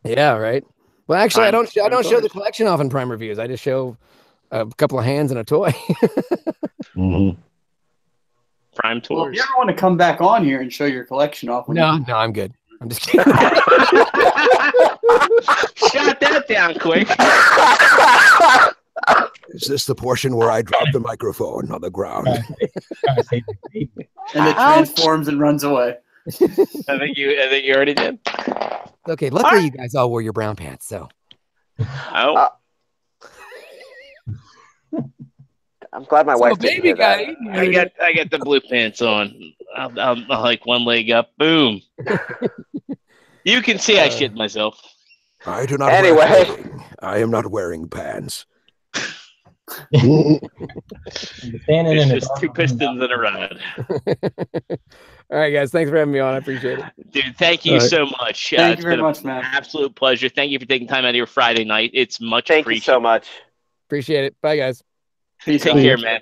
Yeah, right. Well, actually, Prime, I don't show the collection off in Prime reviews. I just show a couple of hands and a toy. Prime tours. Well, if you ever want to come back on here and show your collection off, No, I'm good. I'm just kidding. Shut that down quick. Is this the portion where I drop the microphone on the ground? and it transforms and runs away. I think you already did. Okay, luckily you guys all wore your brown pants, so. Oh. I'm glad my wife didn't hear that. I got the blue pants on. I'm like one leg up. Boom. You can see I shit myself. I do not. Anyway, I am not wearing pants. It's just two pistons in a rod. All right, guys. Thanks for having me on. I appreciate it. Dude, thank you so much. Thank you very much, man. Absolute pleasure. Thank you for taking time out of your Friday night. It's much Thank appreciated. you so much. Appreciate it. Bye, guys. Take care, man.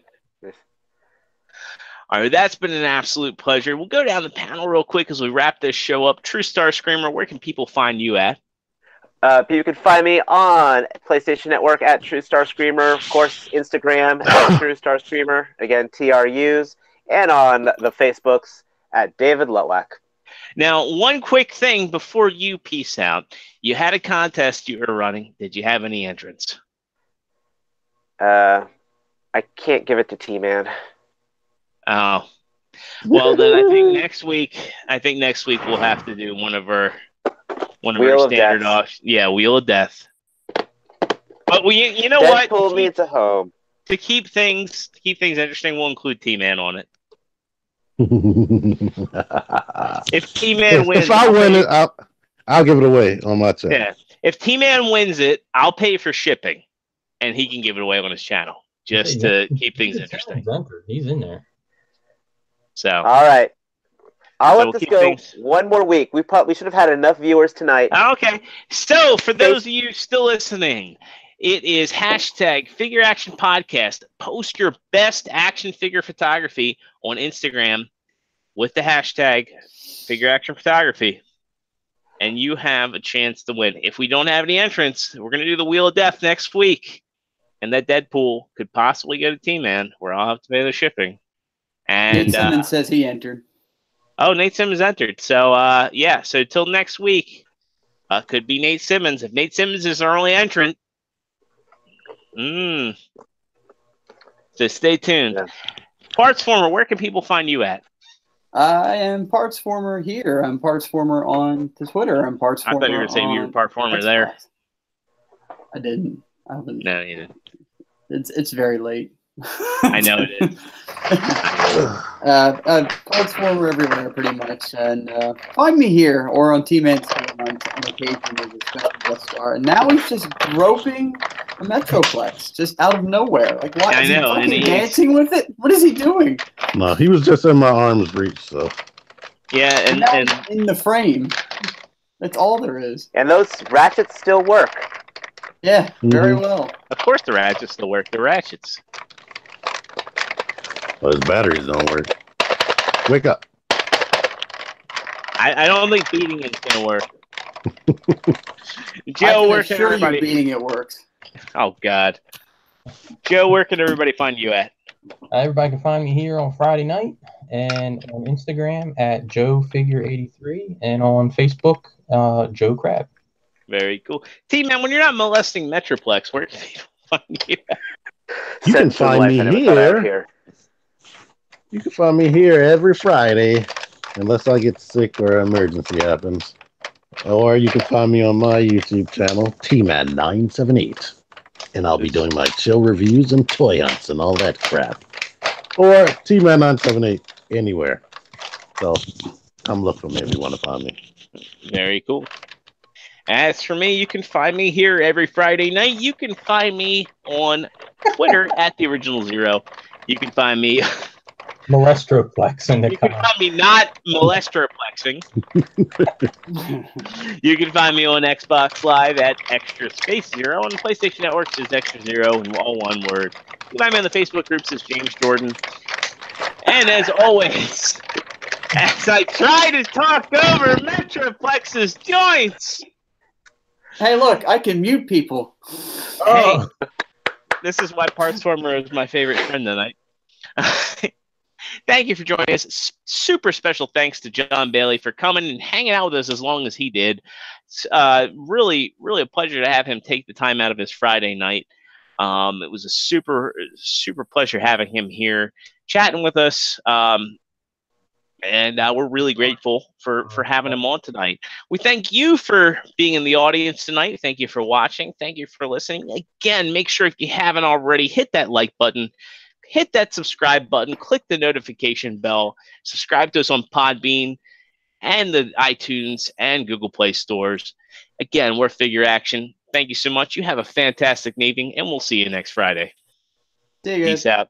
All right, that's been an absolute pleasure. We'll go down the panel real quick as we wrap this show up. True Star Screamer, where can people find you at? You can find me on PlayStation Network at True Star Screamer, of course, Instagram at True Star Screamer, again, TRUs, and on the Facebooks at David Lutwack. Now, one quick thing before you peace out. You had a contest you were running. Did you have any entrants? I can't give it to T-Man. Oh. Well, then I think next week we'll have to do one of our standard off. Yeah, Wheel of Death. But you know what? Deadpool needs a home. To keep things interesting, we'll include T-Man on it. If T-Man wins, if I win it, I'll give it away on my channel. Yeah. If T-Man wins it, I'll pay for shipping, and he can give it away on his channel just to keep things interesting. He's in there. So. All right. I'll let this go one more week. We should have had enough viewers tonight. Okay. So for those of you still listening, it is hashtag Figure Action Podcast. Post your best action figure photography on Instagram with the hashtag Figure Action Photography, and you have a chance to win. If we don't have any entrants, we're going to do the Wheel of Death next week, and that Deadpool could possibly get a T-Man where I'll have to pay the shipping. And Nate Simmons says he entered. Oh, Nate Simmons entered. So, yeah. So, till next week, could be Nate Simmons. If Nate Simmons is our only entrant, so stay tuned. Yeah. Parts Former, where can people find you at? I am Parts Former here. I'm Parts Former on Twitter. I'm Parts Former. I thought you were saying you were Part Former there. I didn't. I haven't. No, you didn't. It's very late. I know it is. Parts former everywhere, pretty much. And find me here or on T-Man's on occasion as a special guest star. And now he's just groping a Metroplex just out of nowhere. Like, what? I Is know, he and fucking dancing with it? What is he doing? No, he was just in my arm's reach, so. Yeah, And now he's in the frame. That's all there is. And those ratchets still work. Yeah, very well. Of course the ratchets still work. The ratchets. Well, his batteries don't work. Wake up. I don't think beating it's gonna work. I Joe, can where can assure everybody? you beating it works. Oh God, Joe, where can everybody find you at? Everybody can find me here on Friday night and on Instagram at JoeFigure83 and on Facebook, Joe Crab. Very cool. T-Man, when you're not molesting Metroplex, where can people find you at? You can find me here. You can find me here every Friday, unless I get sick or an emergency happens. Or you can find me on my YouTube channel, T-Man978. And I'll be doing my chill reviews and toy hunts and all that crap. Or T-Man978 anywhere. So come look for me if you want to find me. Very cool. As for me, you can find me here every Friday night. You can find me on Twitter at The Original Zero. You can find me... Molestroplex in the You can find me not molestroplexing. You can find me on Xbox Live at Extra Space Zero, and PlayStation Networks is Extra Zero in all one word. You can find me on the Facebook groups as James Jordan. And as always, as I try to talk over Metroplex's joints. Hey, look, I can mute people. Hey, this is why Partsformer is my favorite friend tonight. Thank you for joining us. Super special thanks to Jon Bailey for coming and hanging out with us as long as he did. It's, really a pleasure to have him take the time out of his Friday night. It was a super pleasure having him here chatting with us. And we're really grateful for having him on tonight. We thank you for being in the audience tonight. Thank you for watching. Thank you for listening. Again, make sure if you haven't already, hit that like button. Hit that subscribe button, click the notification bell, subscribe to us on Podbean and the iTunes and Google Play stores. Again, we're Figure Action. Thank you so much. You have a fantastic evening, and we'll see you next Friday. See you guys. Peace out.